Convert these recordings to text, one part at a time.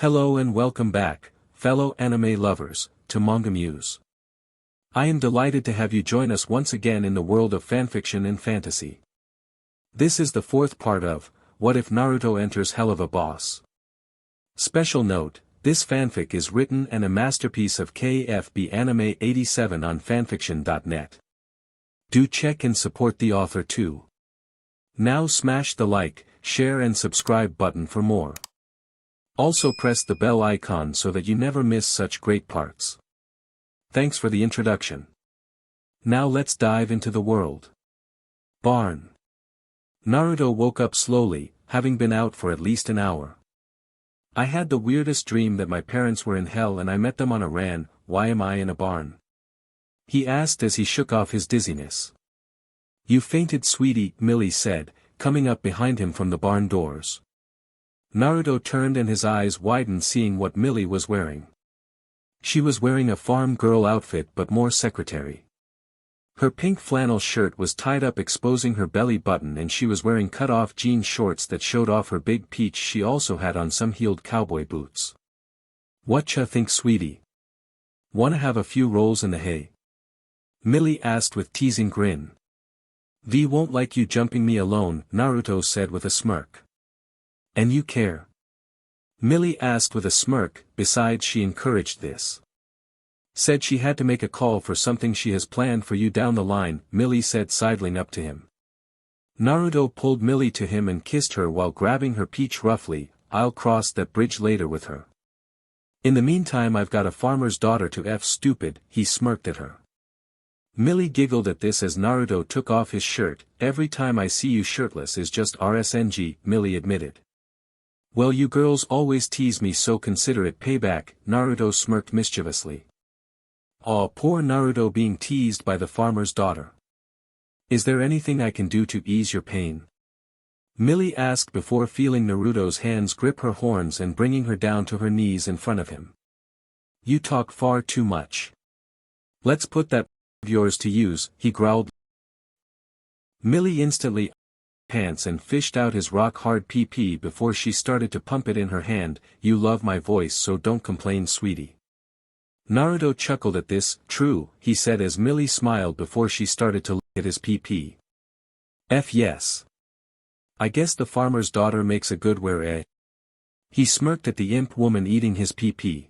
Hello and welcome back, fellow anime lovers, to MangaMuse. I am delighted to have you join us once again in the world of fanfiction and fantasy. This is the fourth part of, What If Naruto Enters Helluva Boss? Special note, this fanfic is written and a masterpiece of KFB Anime 87 on FANFICTIONnet. Do check and support the author too. Now smash the like, share and subscribe button for more. Also press the bell icon so that you never miss such great parts. Thanks for the introduction. Now let's dive into the world. Barn. Naruto woke up slowly, having been out for at least an hour. I had the weirdest dream that my parents were in hell and I met them on a ran. Why am I in a barn? He asked as he shook off his dizziness. You fainted, sweetie, Millie said, coming up behind him from the barn doors. Naruto turned and his eyes widened seeing what Millie was wearing. She was wearing a farm girl outfit but more secretary. Her pink flannel shirt was tied up exposing her belly button and she was wearing cut-off jean shorts that showed off her big peach. She also had on some heeled cowboy boots. Whatcha think, sweetie? Wanna have a few rolls in the hay? Millie asked with teasing grin. V won't like you jumping me alone, Naruto said with a smirk. And you care? Millie asked with a smirk. Besides, she encouraged this. Said she had to make a call for something she has planned for you down the line, Millie said sidling up to him. Naruto pulled Millie to him and kissed her while grabbing her peach roughly. I'll cross that bridge later with her. In the meantime I've got a farmer's daughter to F stupid, he smirked at her. Millie giggled at this as Naruto took off his shirt. Every time I see you shirtless is just RSNG, Millie admitted. Well, you girls always tease me, so consider it payback, Naruto smirked mischievously. Aw, poor Naruto being teased by the farmer's daughter. Is there anything I can do to ease your pain? Millie asked before feeling Naruto's hands grip her horns and bringing her down to her knees in front of him. You talk far too much. Let's put that of yours to use, he growled. Millie instantly pants and fished out his rock-hard PP before she started to pump it in her hand. You love my voice, so don't complain, sweetie. Naruto chuckled at this. True, he said as Millie smiled before she started to look at his PP. Yes. I guess the farmer's daughter makes a good wear, eh? He smirked at the imp woman eating his PP.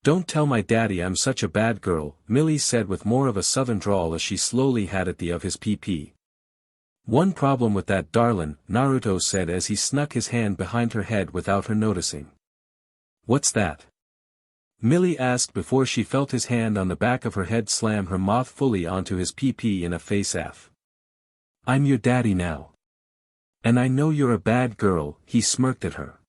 Don't tell my daddy I'm such a bad girl, Millie said with more of a southern drawl as she slowly had at the of his PP. One problem with that, darlin', Naruto said as he snuck his hand behind her head without her noticing. What's that? Millie asked before she felt his hand on the back of her head slam her mouth fully onto his PP in a face F. I'm your daddy now. And I know you're a bad girl, he smirked at her.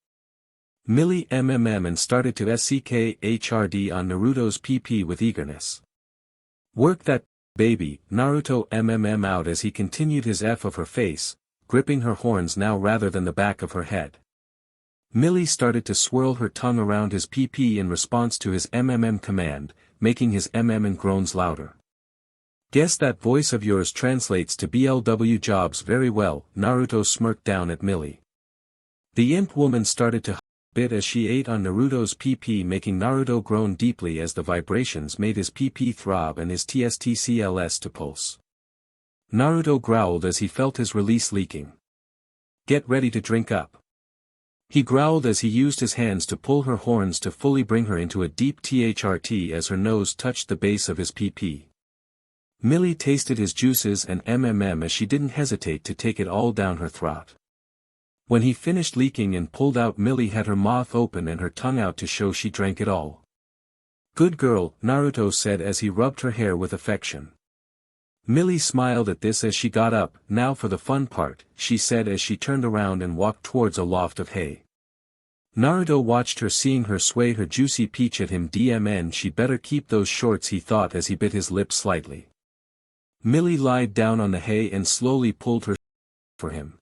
Millie and started to SCKHRD on Naruto's PP with eagerness. Work that, baby, Naruto out as he continued his F of her face, gripping her horns now rather than the back of her head. Millie started to swirl her tongue around his PP in response to his command, making his and groans louder. Guess that voice of yours translates to BLW jobs very well, Naruto smirked down at Millie. The imp woman started to bit as she ate on Naruto's PP, making Naruto groan deeply as the vibrations made his PP throb and his TSTCLS to pulse. Naruto growled as he felt his release leaking. Get ready to drink up. He growled as he used his hands to pull her horns to fully bring her into a deep THRT as her nose touched the base of his PP. Millie tasted his juices and as she didn't hesitate to take it all down her throat. When he finished leaking and pulled out, Millie had her mouth open and her tongue out to show she drank it all. Good girl, Naruto said as he rubbed her hair with affection. Millie smiled at this as she got up. Now for the fun part, she said as she turned around and walked towards a loft of hay. Naruto watched her, seeing her sway her juicy peach at him. She better keep those shorts, he thought as he bit his lip slightly. Millie lied down on the hay and slowly pulled her for him,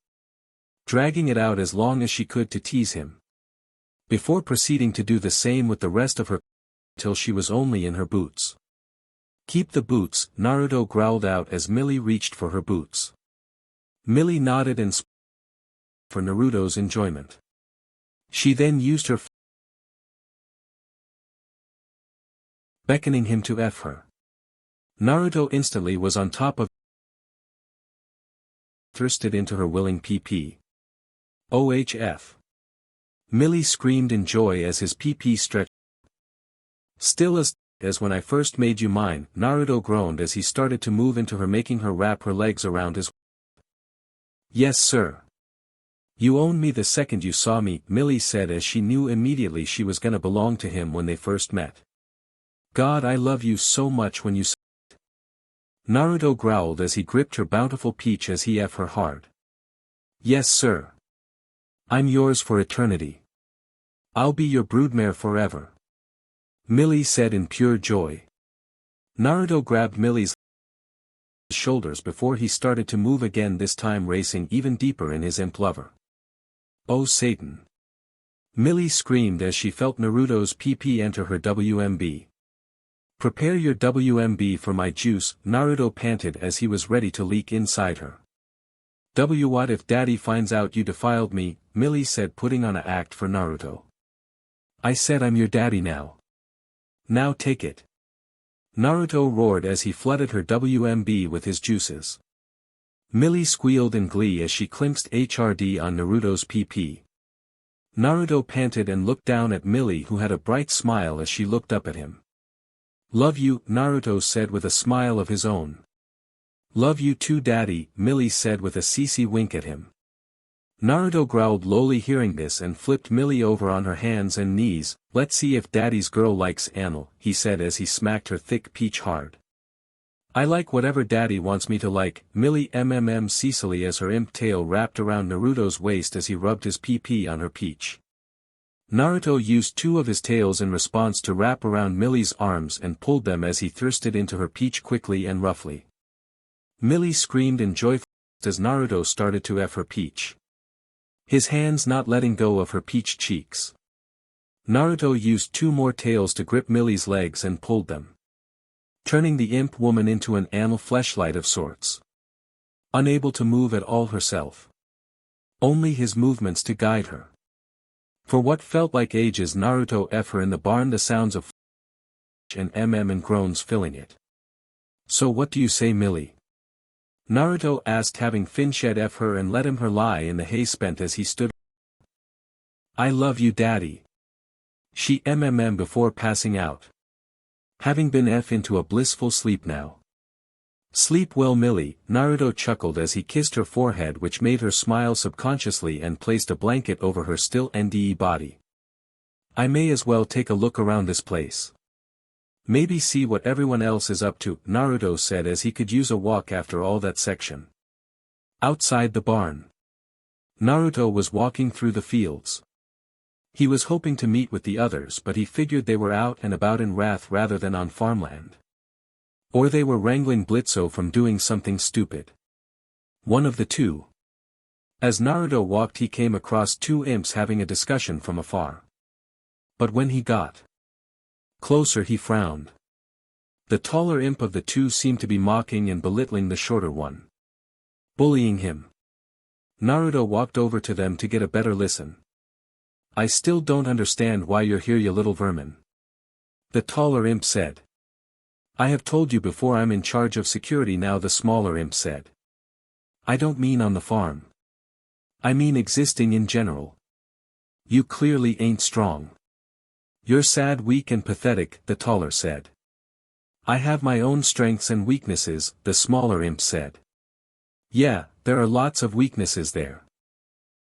dragging it out as long as she could to tease him, before proceeding to do the same with the rest of her till she was only in her boots. Keep the boots, Naruto growled out as Millie reached for her boots. Millie nodded and for Naruto's enjoyment. She then used her beckoning him to F her. Naruto instantly was on top of thrusted into her willing PP. OHF. Millie screamed in joy as his PP stretched. Still as when I first made you mine, Naruto groaned as he started to move into her, making her wrap her legs around his. Yes sir. You owned me the second you saw me, Millie said as she knew immediately she was gonna belong to him when they first met. God, I love you so much when you said it. Naruto growled as he gripped her bountiful peach as he F her hard. Yes sir. I'm yours for eternity. I'll be your broodmare forever. Millie said in pure joy. Naruto grabbed Millie's shoulders before he started to move again, this time racing even deeper in his imp lover. Oh Satan! Millie screamed as she felt Naruto's PP enter her WMB. Prepare your WMB for my juice, Naruto panted as he was ready to leak inside her. What if daddy finds out you defiled me, Millie said, putting on a act for Naruto. I said I'm your daddy now. Now take it. Naruto roared as he flooded her WMB with his juices. Millie squealed in glee as she climped HRD on Naruto's PP. Naruto panted and looked down at Millie, who had a bright smile as she looked up at him. Love you, Naruto said with a smile of his own. Love you too daddy, Millie said with a CC wink at him. Naruto growled lowly hearing this and flipped Millie over on her hands and knees. Let's see if daddy's girl likes anal, he said as he smacked her thick peach hard. I like whatever daddy wants me to like, Millie Cecily as her imp tail wrapped around Naruto's waist as he rubbed his PP on her peach. Naruto used two of his tails in response to wrap around Millie's arms and pulled them as he thrusted into her peach quickly and roughly. Millie screamed in joy as Naruto started to F her peach. His hands not letting go of her peach cheeks. Naruto used two more tails to grip Millie's legs and pulled them, turning the imp woman into an anal fleshlight of sorts. Unable to move at all herself. Only his movements to guide her. For what felt like ages Naruto F her in the barn, the sounds of and and groans filling it. So what do you say, Millie? Naruto asked, having Finshed F her and let him her lie in the hay spent as he stood. I love you daddy. She before passing out. Having been F into a blissful sleep now. Sleep well Millie, Naruto chuckled as he kissed her forehead, which made her smile subconsciously, and placed a blanket over her still NDE body. I may as well take a look around this place. Maybe see what everyone else is up to, Naruto said as he could use a walk after all that section. Outside the barn. Naruto was walking through the fields. He was hoping to meet with the others, but he figured they were out and about in wrath rather than on farmland. Or they were wrangling Blitzo from doing something stupid. One of the two. As Naruto walked, he came across two imps having a discussion from afar. But when he got closer, he frowned. The taller imp of the two seemed to be mocking and belittling the shorter one. Bullying him. Naruto walked over to them to get a better listen. I still don't understand why you're here, you little vermin. The taller imp said. I have told you before, I'm in charge of security now, the smaller imp said. I don't mean on the farm. I mean existing in general. You clearly ain't strong. You're sad, weak and pathetic, the taller said. I have my own strengths and weaknesses, the smaller imp said. Yeah, there are lots of weaknesses there.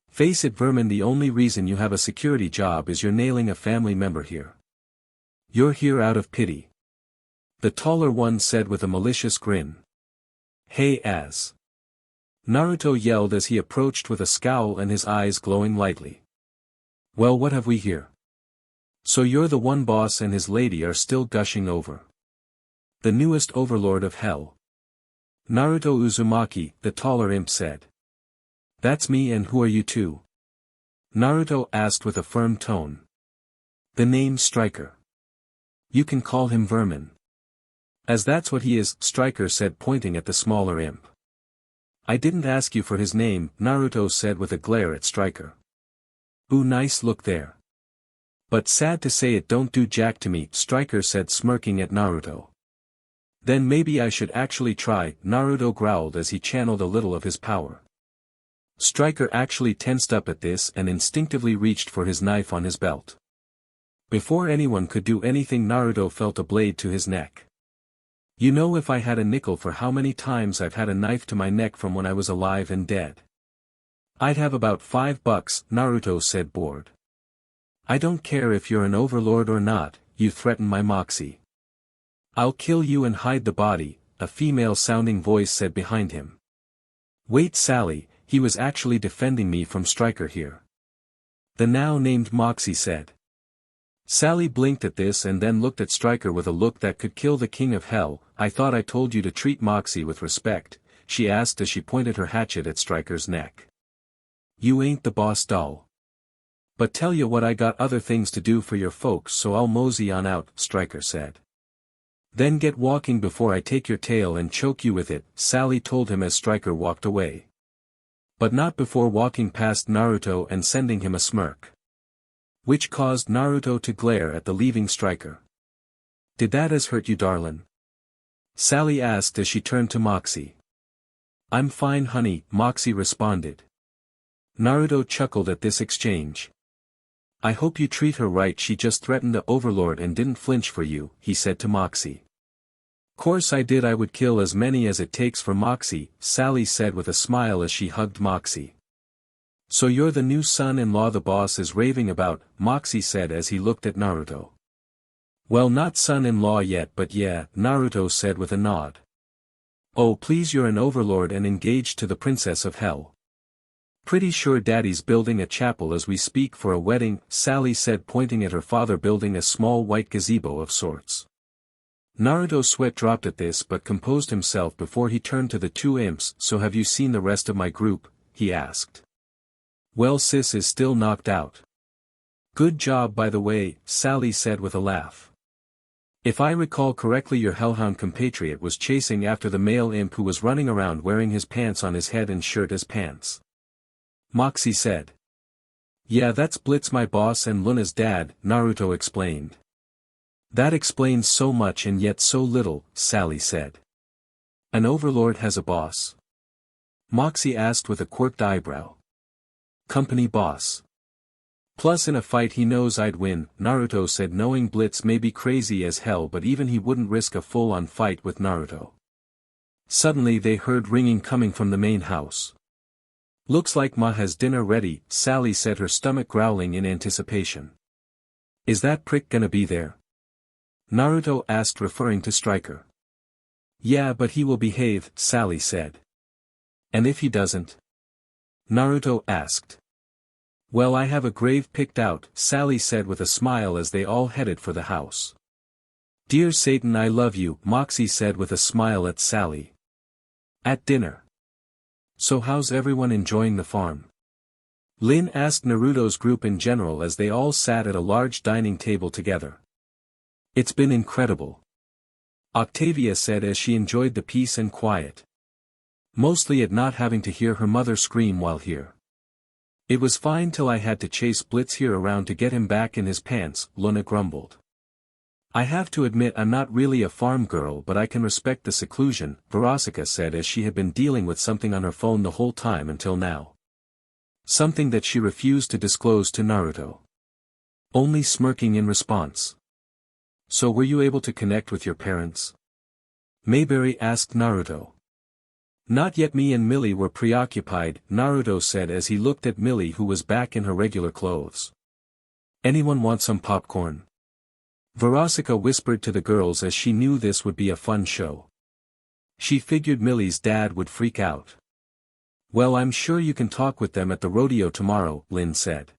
Face it, vermin, the only reason you have a security job is you're nailing a family member here. You're here out of pity. The taller one said with a malicious grin. Hey as. Naruto yelled as he approached with a scowl and his eyes glowing lightly. Well, what have we here? So you're the one boss and his lady are still gushing over. The newest overlord of hell. Naruto Uzumaki, the taller imp said. That's me, and who are you two? Naruto asked with a firm tone. The name's Striker. You can call him Vermin. As that's what he is, Striker said, pointing at the smaller imp. I didn't ask you for his name, Naruto said with a glare at Striker. Ooh, nice look there. But sad to say it don't do jack to me, Striker said smirking at Naruto. Then maybe I should actually try, Naruto growled as he channeled a little of his power. Striker actually tensed up at this and instinctively reached for his knife on his belt. Before anyone could do anything, Naruto felt a blade to his neck. You know, if I had a nickel for how many times I've had a knife to my neck from when I was alive and dead, I'd have about $5, Naruto said, bored. I don't care if you're an overlord or not, you threaten my moxie. I'll kill you and hide the body, a female-sounding voice said behind him. Wait, Sally, he was actually defending me from Striker here, the now-named Moxie said. Sally blinked at this and then looked at Striker with a look that could kill the king of hell. I thought I told you to treat Moxie with respect, she asked as she pointed her hatchet at Striker's neck. You ain't the boss, doll. But tell you what, I got other things to do for your folks, so I'll mosey on out, Striker said. Then get walking before I take your tail and choke you with it, Sally told him as Striker walked away. But not before walking past Naruto and sending him a smirk, which caused Naruto to glare at the leaving Striker. Did that as hurt you, darlin'? Sally asked as she turned to Moxie. I'm fine, honey, Moxie responded. Naruto chuckled at this exchange. I hope you treat her right, she just threatened the overlord and didn't flinch for you, he said to Moxie. Course I did, I would kill as many as it takes for Moxie, Sally said with a smile as she hugged Moxie. So you're the new son-in-law the boss is raving about, Moxie said as he looked at Naruto. Well, not son-in-law yet, but yeah, Naruto said with a nod. Oh please, you're an overlord and engaged to the princess of hell. Pretty sure daddy's building a chapel as we speak for a wedding, Sally said pointing at her father building a small white gazebo of sorts. Naruto's sweat dropped at this but composed himself before he turned to the two imps. So have you seen the rest of my group? He asked. Well, sis is still knocked out. Good job by the way, Sally said with a laugh. If I recall correctly, your hellhound compatriot was chasing after the male imp who was running around wearing his pants on his head and shirt as pants, Moxie said. Yeah, that's Blitz, my boss and Luna's dad, Naruto explained. That explains so much and yet so little, Sally said. An overlord has a boss? Moxie asked with a quirked eyebrow. Company boss. Plus in a fight he knows I'd win, Naruto said, knowing Blitz may be crazy as hell but even he wouldn't risk a full-on fight with Naruto. Suddenly they heard ringing coming from the main house. Looks like Ma has dinner ready, Sally said, her stomach growling in anticipation. Is that prick gonna be there? Naruto asked, referring to Striker. Yeah, but he will behave, Sally said. And if he doesn't? Naruto asked. Well, I have a grave picked out, Sally said with a smile as they all headed for the house. Dear Satan, I love you, Moxie said with a smile at Sally. At dinner. So how's everyone enjoying the farm? Lin asked Naruto's group in general as they all sat at a large dining table together. It's been incredible, Octavia said as she enjoyed the peace and quiet. Mostly at not having to hear her mother scream while here. It was fine till I had to chase Blitz here around to get him back in his pants, Luna grumbled. I have to admit I'm not really a farm girl, but I can respect the seclusion, Verosika said as she had been dealing with something on her phone the whole time until now. Something that she refused to disclose to Naruto. Only smirking in response. So were you able to connect with your parents? Mayberry asked Naruto. Not yet, me and Millie were preoccupied, Naruto said as he looked at Millie, who was back in her regular clothes. Anyone want some popcorn? Verosika whispered to the girls as she knew this would be a fun show. She figured Millie's dad would freak out. Well, I'm sure you can talk with them at the rodeo tomorrow, Lin said.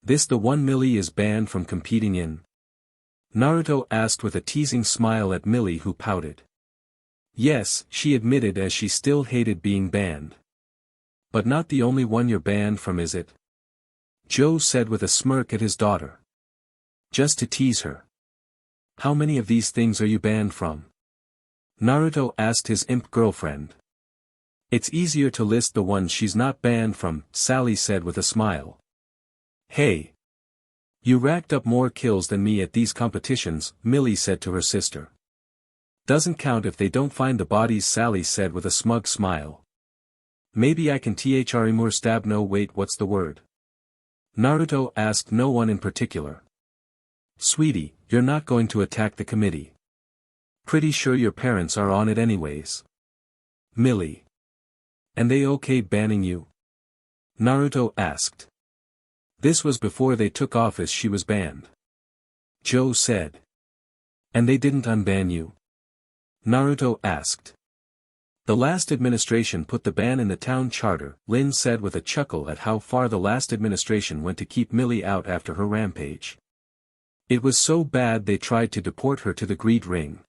This the one Millie is banned from competing in? Naruto asked with a teasing smile at Millie, who pouted. Yes, she admitted as she still hated being banned. But not the only one you're banned from, is it? Joe said with a smirk at his daughter. Just to tease her. How many of these things are you banned from? Naruto asked his imp girlfriend. It's easier to list the ones she's not banned from, Sally said with a smile. Hey! You racked up more kills than me at these competitions, Millie said to her sister. Doesn't count if they don't find the bodies, Sally said with a smug smile. Maybe I can more stab. No, wait, what's the word? Naruto asked. No one in particular. Sweetie, you're not going to attack the committee. Pretty sure your parents are on it anyways. Millie. And they okay banning you? Naruto asked. This was before they took office. She was banned. Joe said. And they didn't unban you? Naruto asked. The last administration put the ban in the town charter, Lin said with a chuckle at how far the last administration went to keep Millie out after her rampage. It was so bad they tried to deport her to the greed ring.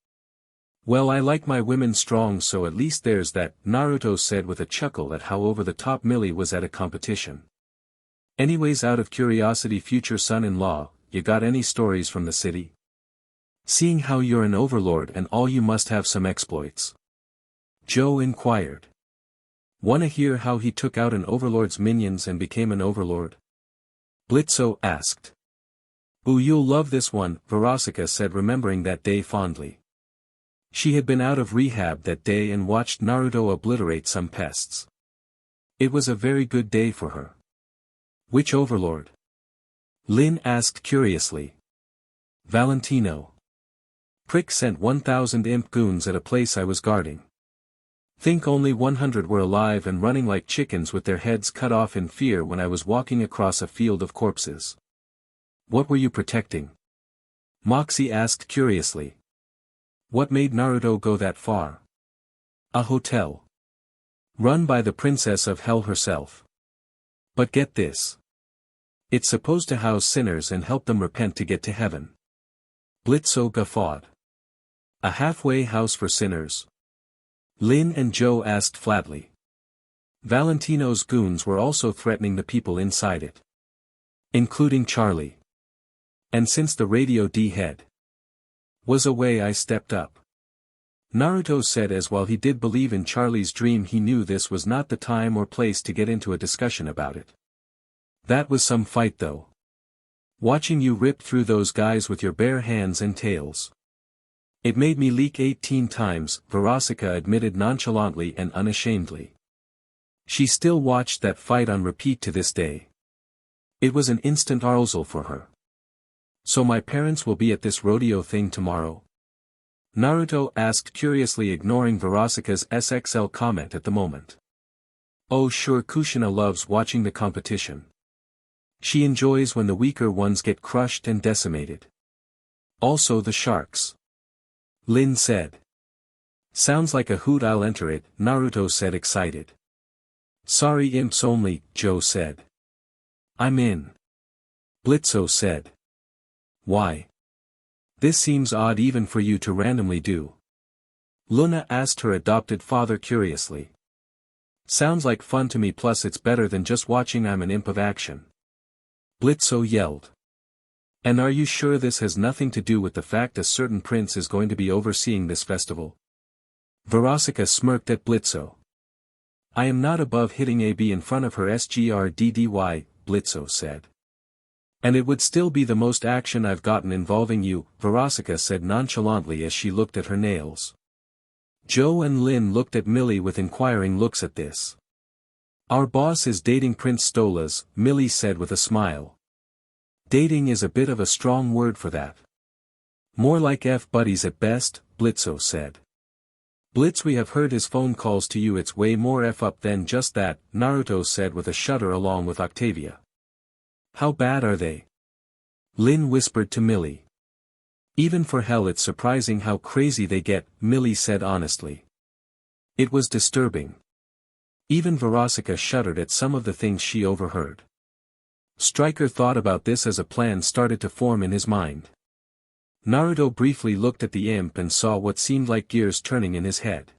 Well, I like my women strong, so at least there's that, Naruto said with a chuckle at how over the top Millie was at a competition. Anyways, out of curiosity, future son-in-law, you got any stories from the city? Seeing how you're an overlord and all, you must have some exploits. Joe inquired. Wanna hear how he took out an overlord's minions and became an overlord? Blitzo asked. Ooh, you'll love this one, Verosika said, remembering that day fondly. She had been out of rehab that day and watched Naruto obliterate some pests. It was a very good day for her. Which overlord? Lin asked curiously. Valentino. Prick sent 1,000 imp goons at a place I was guarding. Think only 100 were alive and running like chickens with their heads cut off in fear when I was walking across a field of corpses. What were you protecting? Moxie asked curiously. What made Naruto go that far? A hotel. Run by the Princess of Hell herself. But get this. It's supposed to house sinners and help them repent to get to heaven. Blitzo guffawed. A halfway house for sinners? Lin and Joe asked flatly. Valentino's goons were also threatening the people inside it. Including Charlie. And since the Radio D head was away, I stepped up. Naruto said, as while he did believe in Charlie's dream, he knew this was not the time or place to get into a discussion about it. That was some fight though. Watching you rip through those guys with your bare hands and tails. It made me leak 18 times, Verosika admitted nonchalantly and unashamedly. She still watched that fight on repeat to this day. It was an instant arousal for her. So my parents will be at this rodeo thing tomorrow? Naruto asked curiously, ignoring Verosika's SXL comment at the moment. Oh sure, Kushina loves watching the competition. She enjoys when the weaker ones get crushed and decimated. Also the sharks. Lin said. Sounds like a hoot, I'll enter it, Naruto said excited. Sorry, imps only, Joe said. I'm in. Blitzo said. Why? This seems odd even for you to randomly do. Luna asked her adopted father curiously. Sounds like fun to me, plus it's better than just watching. I'm an imp of action. Blitzo yelled. And are you sure this has nothing to do with the fact a certain prince is going to be overseeing this festival? Verosika smirked at Blitzo. I am not above hitting AB in front of her SGRDDY, Blitzo said. And it would still be the most action I've gotten involving you, Verosika said nonchalantly as she looked at her nails. Joe and Lin looked at Millie with inquiring looks at this. Our boss is dating Prince Stolas, Millie said with a smile. Dating is a bit of a strong word for that. More like F-buddies at best, Blitzo said. Blitz, we have heard his phone calls to you, it's way more F-up than just that, Naruto said with a shudder along with Octavia. How bad are they? Lin whispered to Millie. Even for hell it's surprising how crazy they get, Millie said honestly. It was disturbing. Even Verosika shuddered at some of the things she overheard. Striker thought about this as a plan started to form in his mind. Naruto briefly looked at the imp and saw what seemed like gears turning in his head.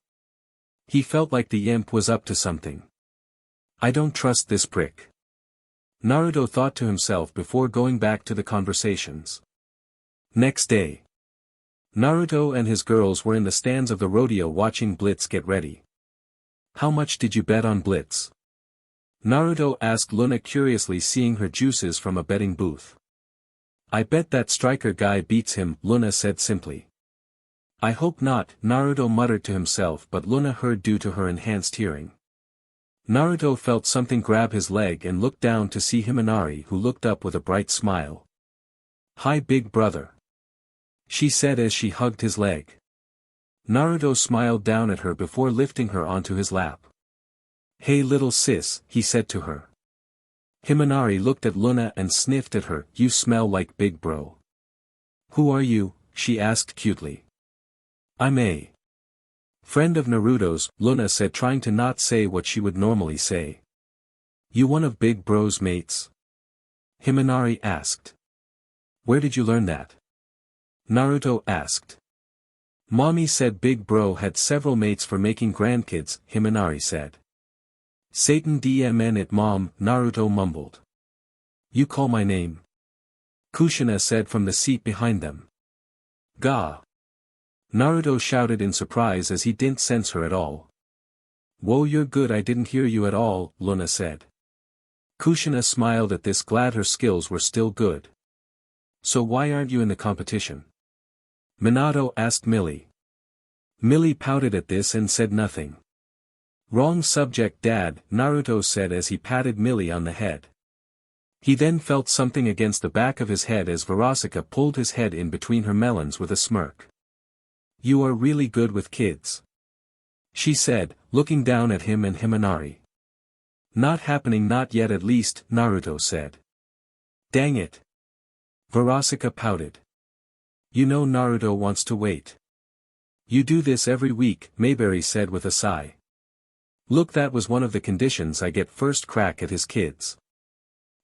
He felt like the imp was up to something. I don't trust this prick. Naruto thought to himself before going back to the conversations. Next day. Naruto and his girls were in the stands of the rodeo watching Blitz get ready. How much did you bet on Blitz? Naruto asked Luna curiously, seeing her juices from a betting booth. I bet that striker guy beats him, Luna said simply. I hope not, Naruto muttered to himself, but Luna heard due to her enhanced hearing. Naruto felt something grab his leg and looked down to see Himinari, who looked up with a bright smile. Hi big brother, she said as she hugged his leg. Naruto smiled down at her before lifting her onto his lap. Hey little sis, he said to her. Himinari looked at Luna and sniffed at her. You smell like big bro. Who are you? She asked cutely. I'm a friend of Naruto's, Luna said, trying to not say what she would normally say. You one of big bro's mates? Himinari asked. Where did you learn that? Naruto asked. Mommy said big bro had several mates for making grandkids, Himinari said. Satan DMN it mom, Naruto mumbled. You call my name? Kushina said from the seat behind them. Gah! Naruto shouted in surprise as he didn't sense her at all. Whoa, you're good, I didn't hear you at all, Luna said. Kushina smiled at this, glad her skills were still good. So why aren't you in the competition? Minato asked Millie. Millie pouted at this and said nothing. Wrong subject dad, Naruto said as he patted Millie on the head. He then felt something against the back of his head as Verosika pulled his head in between her melons with a smirk. You are really good with kids, she said, looking down at him and Himinari. Not happening, not yet at least, Naruto said. Dang it. Verosika pouted. You know Naruto wants to wait. You do this every week, Mayberry said with a sigh. Look, that was one of the conditions, I get first crack at his kids.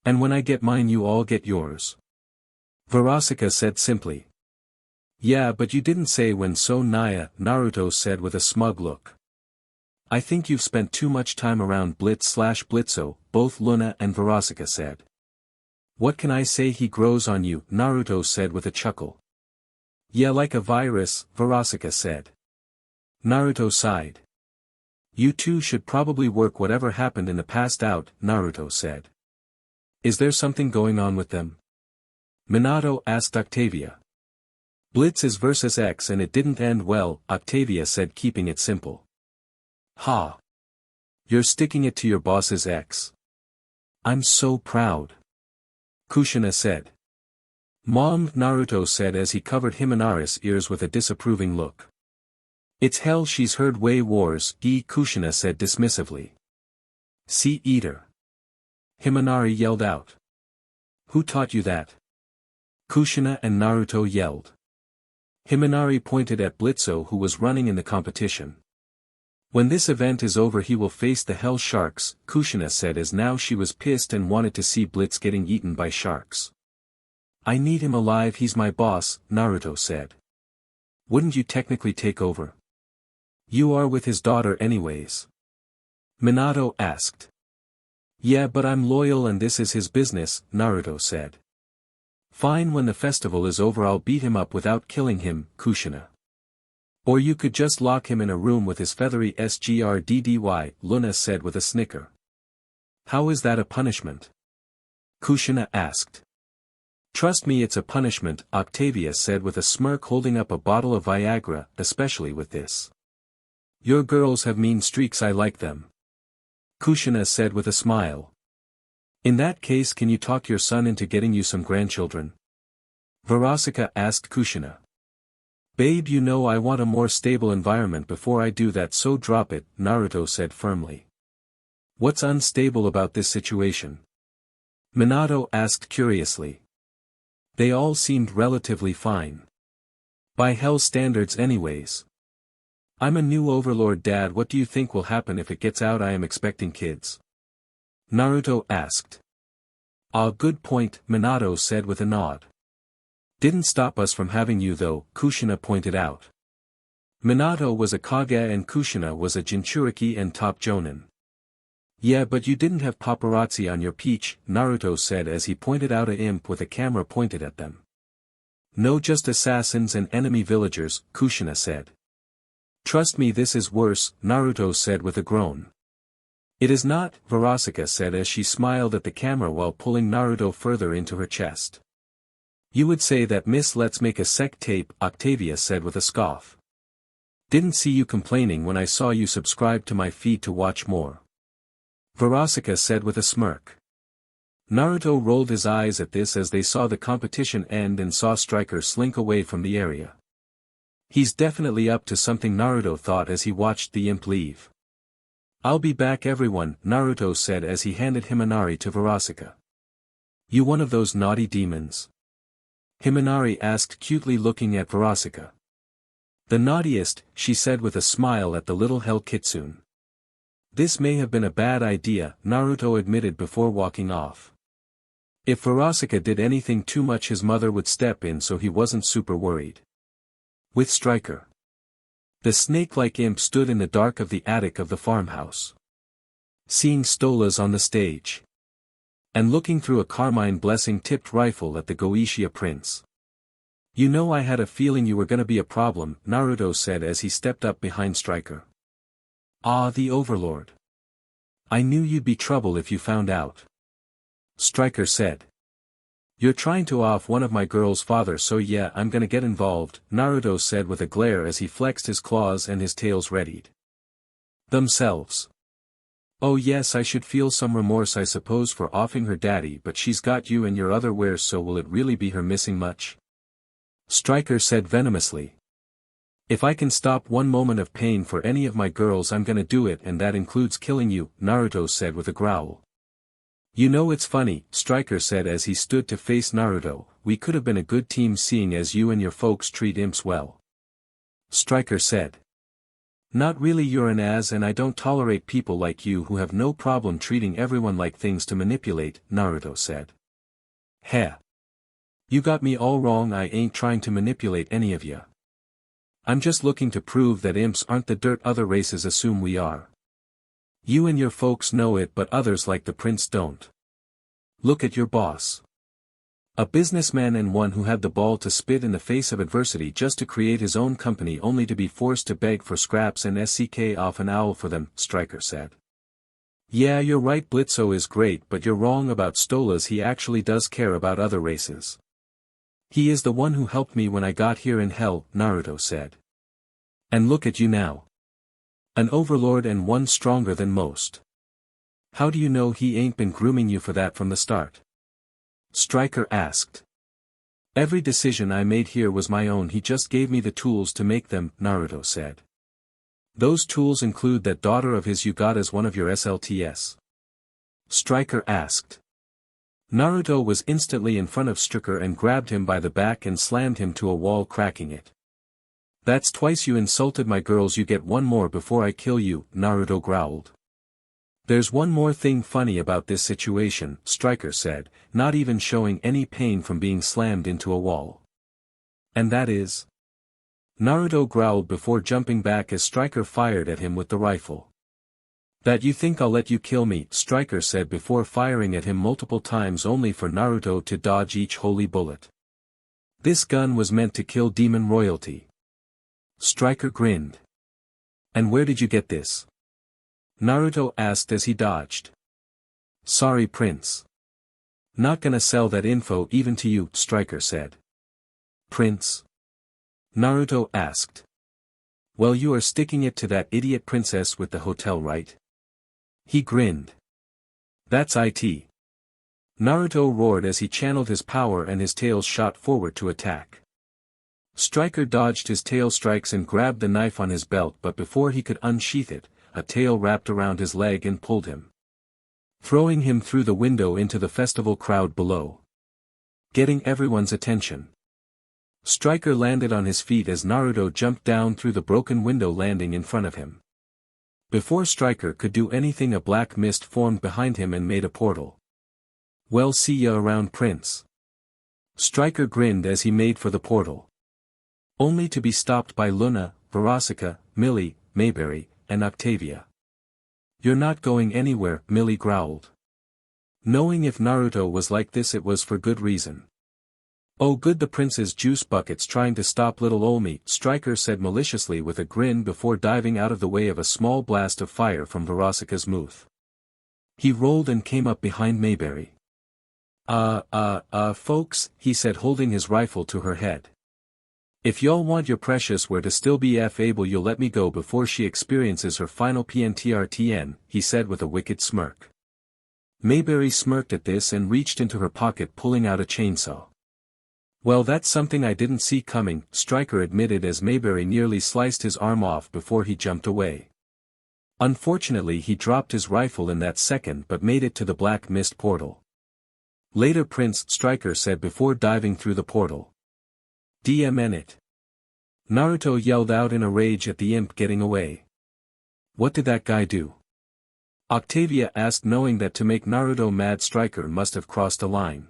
And when I get mine you all get yours. Verosika said simply. Yeah, but you didn't say when, so Naya, Naruto said with a smug look. I think you've spent too much time around Blitz/Blitzo, both Luna and Verosika said. What can I say, he grows on you, Naruto said with a chuckle. Yeah, like a virus, Verosika said. Naruto sighed. You two should probably work whatever happened in the past out, Naruto said. Is there something going on with them? Minato asked Octavia. Blitz is versus X and it didn't end well, Octavia said, keeping it simple. Ha! You're sticking it to your boss's X. I'm so proud. Kushina said. Mom, Naruto said as he covered Himinari's ears with a disapproving look. It's hell, she's heard way wars, Kushina said dismissively. See eater. Himinari yelled out. Who taught you that? Kushina and Naruto yelled. Himinari pointed at Blitzo, who was running in the competition. When this event is over he will face the Hell Sharks, Kushina said as now she was pissed and wanted to see Blitz getting eaten by sharks. I need him alive, he's my boss, Naruto said. Wouldn't you technically take over? You are with his daughter anyways. Minato asked. Yeah, but I'm loyal and this is his business, Naruto said. Fine, when the festival is over I'll beat him up without killing him, Kushina. Or you could just lock him in a room with his feathery SGRDDY, Luna said with a snicker. How is that a punishment? Kushina asked. Trust me, it's a punishment, Octavia said with a smirk, holding up a bottle of Viagra, especially with this. Your girls have mean streaks, I like them. Kushina said with a smile. In that case, can you talk your son into getting you some grandchildren? Verosika asked Kushina. Babe, you know I want a more stable environment before I do that, so drop it, Naruto said firmly. What's unstable about this situation? Minato asked curiously. They all seemed relatively fine. By hell's standards anyways. I'm a new overlord, Dad, what do you think will happen if it gets out I am expecting kids? Naruto asked. Ah, good point, Minato said with a nod. Didn't stop us from having you though, Kushina pointed out. Minato was a Kage and Kushina was a Jinchuriki and top Jonin. Yeah, but you didn't have paparazzi on your peach, Naruto said as he pointed out a imp with a camera pointed at them. No, just assassins and enemy villagers, Kushina said. Trust me, this is worse, Naruto said with a groan. It is not, Verosika said as she smiled at the camera while pulling Naruto further into her chest. You would say that Miss Let's Make a Sec tape, Octavia said with a scoff. Didn't see you complaining when I saw you subscribe to my feed to watch more. Verosika said with a smirk. Naruto rolled his eyes at this as they saw the competition end and saw Striker slink away from the area. He's definitely up to something, Naruto thought as he watched the imp leave. I'll be back everyone, Naruto said as he handed Himinari to Verosika. You one of those naughty demons? Himinari asked cutely looking at Verosika. The naughtiest, she said with a smile at the little hell kitsune. This may have been a bad idea, Naruto admitted before walking off. If Verosika did anything too much his mother would step in, so he wasn't super worried. With Striker. The snake-like imp stood in the dark of the attic of the farmhouse. Seeing Stolas on the stage. And looking through a carmine blessing-tipped rifle at the Goetia prince. You know, I had a feeling you were gonna be a problem, Naruto said as he stepped up behind Striker. Ah, the Overlord. I knew you'd be trouble if you found out. Striker said. You're trying to off one of my girl's father, so yeah, I'm gonna get involved, Naruto said with a glare as he flexed his claws and his tails readied themselves. Oh yes, I should feel some remorse I suppose for offing her daddy, but she's got you and your other wares, so will it really be her missing much? Striker said venomously. If I can stop one moment of pain for any of my girls I'm gonna do it, and that includes killing you, Naruto said with a growl. You know it's funny, Striker said as he stood to face Naruto, we could have been a good team seeing as you and your folks treat imps well. Striker said. Not really, you're an ass and I don't tolerate people like you who have no problem treating everyone like things to manipulate, Naruto said. Heh. You got me all wrong, I ain't trying to manipulate any of ya. I'm just looking to prove that imps aren't the dirt other races assume we are. You and your folks know it, but others like the prince don't. Look at your boss. A businessman and one who had the ball to spit in the face of adversity just to create his own company only to be forced to beg for scraps and SCK off an owl for them, Striker said. Yeah, you're right, Blitzo is great, but you're wrong about Stolas, he actually does care about other races. He is the one who helped me when I got here in hell, Naruto said. And look at you now. An overlord and one stronger than most. How do you know he ain't been grooming you for that from the start? Striker asked. Every decision I made here was my own, he just gave me the tools to make them, Naruto said. Those tools include that daughter of his you got as one of your SLTS? Striker asked. Naruto was instantly in front of Striker and grabbed him by the back and slammed him to a wall, cracking it. That's twice you insulted my girls, you get one more before I kill you, Naruto growled. There's one more thing funny about this situation, Striker said, not even showing any pain from being slammed into a wall. And that is? Naruto growled before jumping back as Striker fired at him with the rifle. That you think I'll let you kill me, Striker said before firing at him multiple times only for Naruto to dodge each holy bullet. This gun was meant to kill demon royalty. Striker grinned. And where did you get this? Naruto asked as he dodged. Sorry, Prince. Not gonna sell that info even to you, Striker said. Prince? Naruto asked. Well, you are sticking it to that idiot princess with the hotel, right? He grinned. That's it. Naruto roared as he channeled his power and his tails shot forward to attack. Striker dodged his tail strikes and grabbed the knife on his belt, but before he could unsheath it, a tail wrapped around his leg and pulled him, throwing him through the window into the festival crowd below, getting everyone's attention. Striker landed on his feet as Naruto jumped down through the broken window, landing in front of him. Before Striker could do anything, a black mist formed behind him and made a portal. Well, see ya around, Prince. Striker grinned as he made for the portal. Only to be stopped by Luna, Verosika, Millie, Mayberry, and Octavia. You're not going anywhere, Millie growled. Knowing if Naruto was like this it was for good reason. Oh good, the prince's juice bucket's trying to stop little ol' me, Striker said maliciously with a grin before diving out of the way of a small blast of fire from Verosika's mouth. He rolled and came up behind Mayberry. Folks, he said holding his rifle to her head. If y'all want your precious were to still be able you'll let me go before she experiences her final PNTRTN, he said with a wicked smirk. Mayberry smirked at this and reached into her pocket pulling out a chainsaw. Well, that's something I didn't see coming, Striker admitted as Mayberry nearly sliced his arm off before he jumped away. Unfortunately he dropped his rifle in that second but made it to the black mist portal. Later Prince Striker said before diving through the portal. DMN it. Naruto yelled out in a rage at the imp getting away. What did that guy do? Octavia asked knowing that to make Naruto mad Striker must have crossed a line.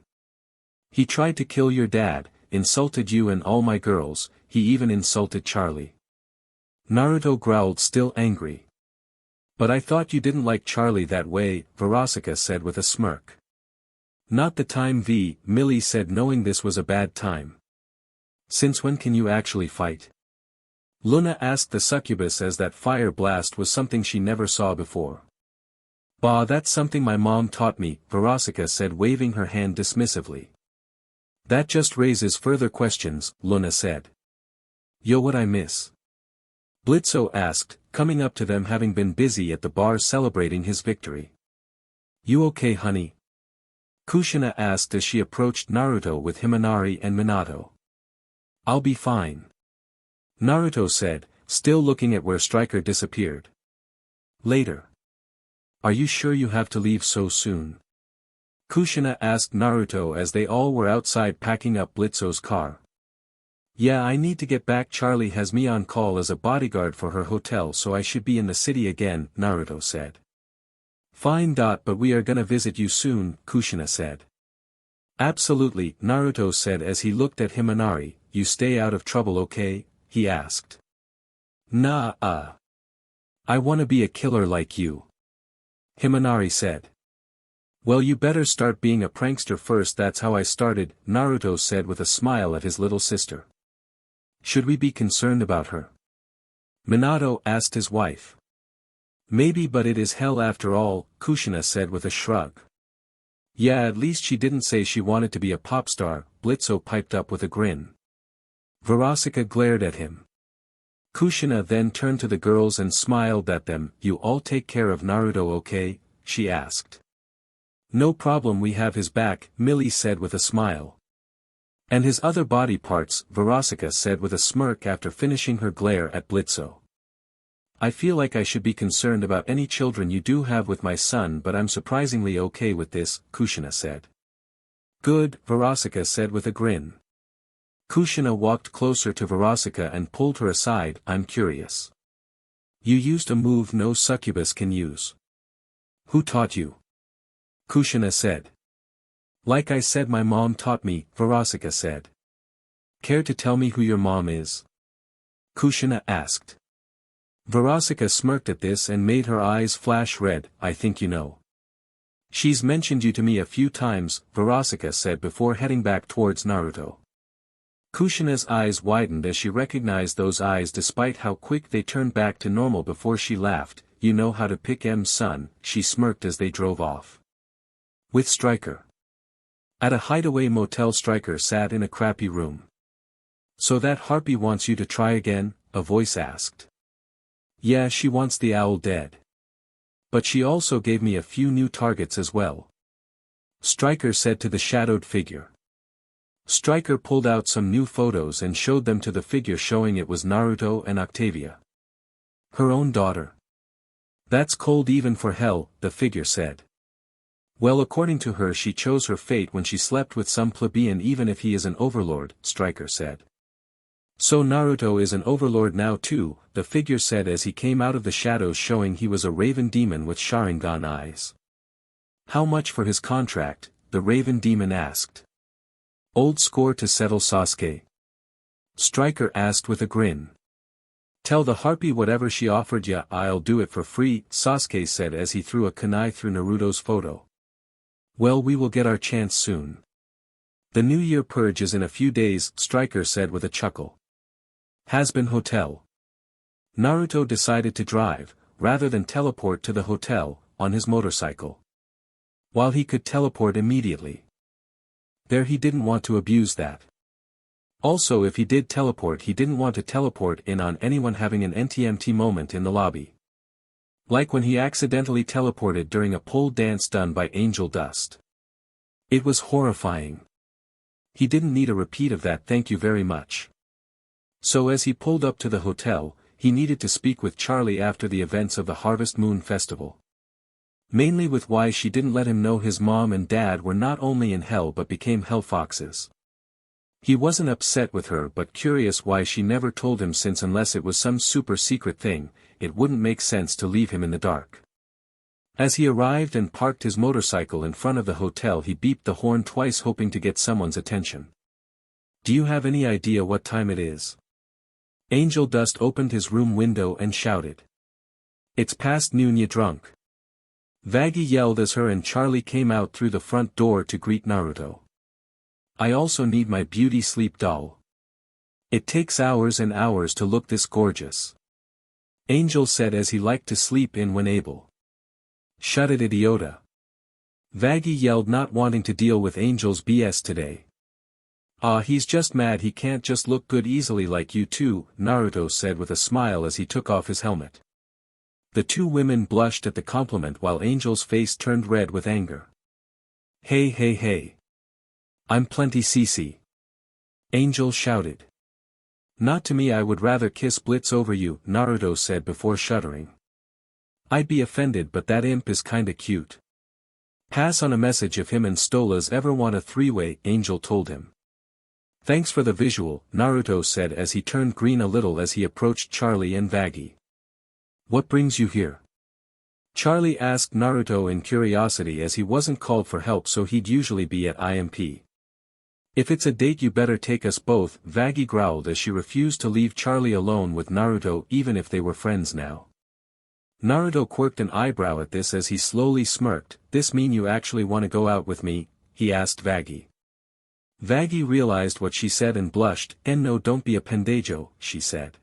He tried to kill your dad, insulted you and all my girls, he even insulted Charlie. Naruto growled still angry. But I thought you didn't like Charlie that way, Verosika said with a smirk. Not the time Millie said knowing this was a bad time. Since when can you actually fight? Luna asked the succubus as that fire blast was something she never saw before. Bah, that's something my mom taught me, Verosika said waving her hand dismissively. That just raises further questions, Luna said. Yo, what I miss? Blitzo asked, coming up to them having been busy at the bar celebrating his victory. You okay, honey? Kushina asked as she approached Naruto with Himinari and Minato. I'll be fine. Naruto said, still looking at where Striker disappeared. Later. Are you sure you have to leave so soon? Kushina asked Naruto as they all were outside packing up Blitzo's car. Yeah, I need to get back. Charlie has me on call as a bodyguard for her hotel, so I should be in the city again, Naruto said. Fine. But we are gonna visit you soon, Kushina said. Absolutely, Naruto said as he looked at Himinari. You stay out of trouble, okay? He asked. Nah, I wanna be a killer like you. Himinari said. Well, you better start being a prankster first. That's how I started, Naruto said with a smile at his little sister. Should we be concerned about her? Minato asked his wife. Maybe, but it is hell after all, Kushina said with a shrug. Yeah, at least she didn't say she wanted to be a pop star, Blitzo piped up with a grin. Verosika glared at him. Kushina then turned to the girls and smiled at them. You all take care of Naruto, okay? She asked. No problem, we have his back, Millie said with a smile. And his other body parts, Verosika said with a smirk after finishing her glare at Blitzo. I feel like I should be concerned about any children you do have with my son, but I'm surprisingly okay with this, Kushina said. Good, Verosika said with a grin. Kushina walked closer to Verosika and pulled her aside. I'm curious. You used a move no succubus can use. Who taught you? Kushina said. Like I said, my mom taught me, Verosika said. Care to tell me who your mom is? Kushina asked. Verosika smirked at this and made her eyes flash red. I think you know. She's mentioned you to me a few times, Verosika said before heading back towards Naruto. Kushina's eyes widened as she recognized those eyes despite how quick they turned back to normal before she laughed. You know how to pick M's son, she smirked as they drove off. With Striker. At a hideaway motel, Striker sat in a crappy room. So that harpy wants you to try again? A voice asked. Yeah, she wants the owl dead. But she also gave me a few new targets as well. Striker said to the shadowed figure. Striker pulled out some new photos and showed them to the figure, showing it was Naruto and Octavia. Her own daughter. That's cold even for hell, the figure said. Well, according to her, she chose her fate when she slept with some plebeian even if he is an overlord, Striker said. So Naruto is an overlord now too, the figure said as he came out of the shadows, showing he was a raven demon with Sharingan eyes. How much for his contract? The raven demon asked. Old score to settle, Sasuke? Striker asked with a grin. Tell the harpy whatever she offered ya, I'll do it for free, Sasuke said as he threw a kunai through Naruto's photo. Well, we will get our chance soon. The New Year purge is in a few days, Striker said with a chuckle. Has-been hotel. Naruto decided to drive, rather than teleport to the hotel, on his motorcycle. While he could teleport immediately. There he didn't want to abuse that. Also if he did teleport he didn't want to teleport in on anyone having an NTMT moment in the lobby. Like when he accidentally teleported during a pole dance done by Angel Dust. It was horrifying. He didn't need a repeat of that, thank you very much. So as he pulled up to the hotel, he needed to speak with Charlie after the events of the Harvest Moon Festival. Mainly with why she didn't let him know his mom and dad were not only in hell but became hell foxes. He wasn't upset with her but curious why she never told him, since unless it was some super secret thing, it wouldn't make sense to leave him in the dark. As he arrived and parked his motorcycle in front of the hotel he beeped the horn twice hoping to get someone's attention. Do you have any idea what time it is? Angel Dust opened his room window and shouted. It's past noon, you drunk. Vaggie yelled as her and Charlie came out through the front door to greet Naruto. I also need my beauty sleep doll. It takes hours and hours to look this gorgeous. Angel said as he liked to sleep in when able. Shut it, idiota. Vaggie yelled, not wanting to deal with Angel's BS today. He's just mad he can't just look good easily like you two, Naruto said with a smile as he took off his helmet. The two women blushed at the compliment while Angel's face turned red with anger. Hey hey hey. I'm plenty CC. Angel shouted. Not to me, I would rather kiss Blitz over you, Naruto said before shuddering. I'd be offended but that imp is kinda cute. Pass on a message if him and Stolas ever want a three-way, Angel told him. Thanks for the visual, Naruto said as he turned green a little as he approached Charlie and Vaggie. What brings you here? Charlie asked Naruto in curiosity as he wasn't called for help so he'd usually be at IMP. If it's a date you better take us both, Vaggie growled as she refused to leave Charlie alone with Naruto even if they were friends now. Naruto quirked an eyebrow at this as he slowly smirked. This mean you actually want to go out with me? He asked Vaggie. Vaggie realized what she said and blushed. No, don't be a pendejo, she said.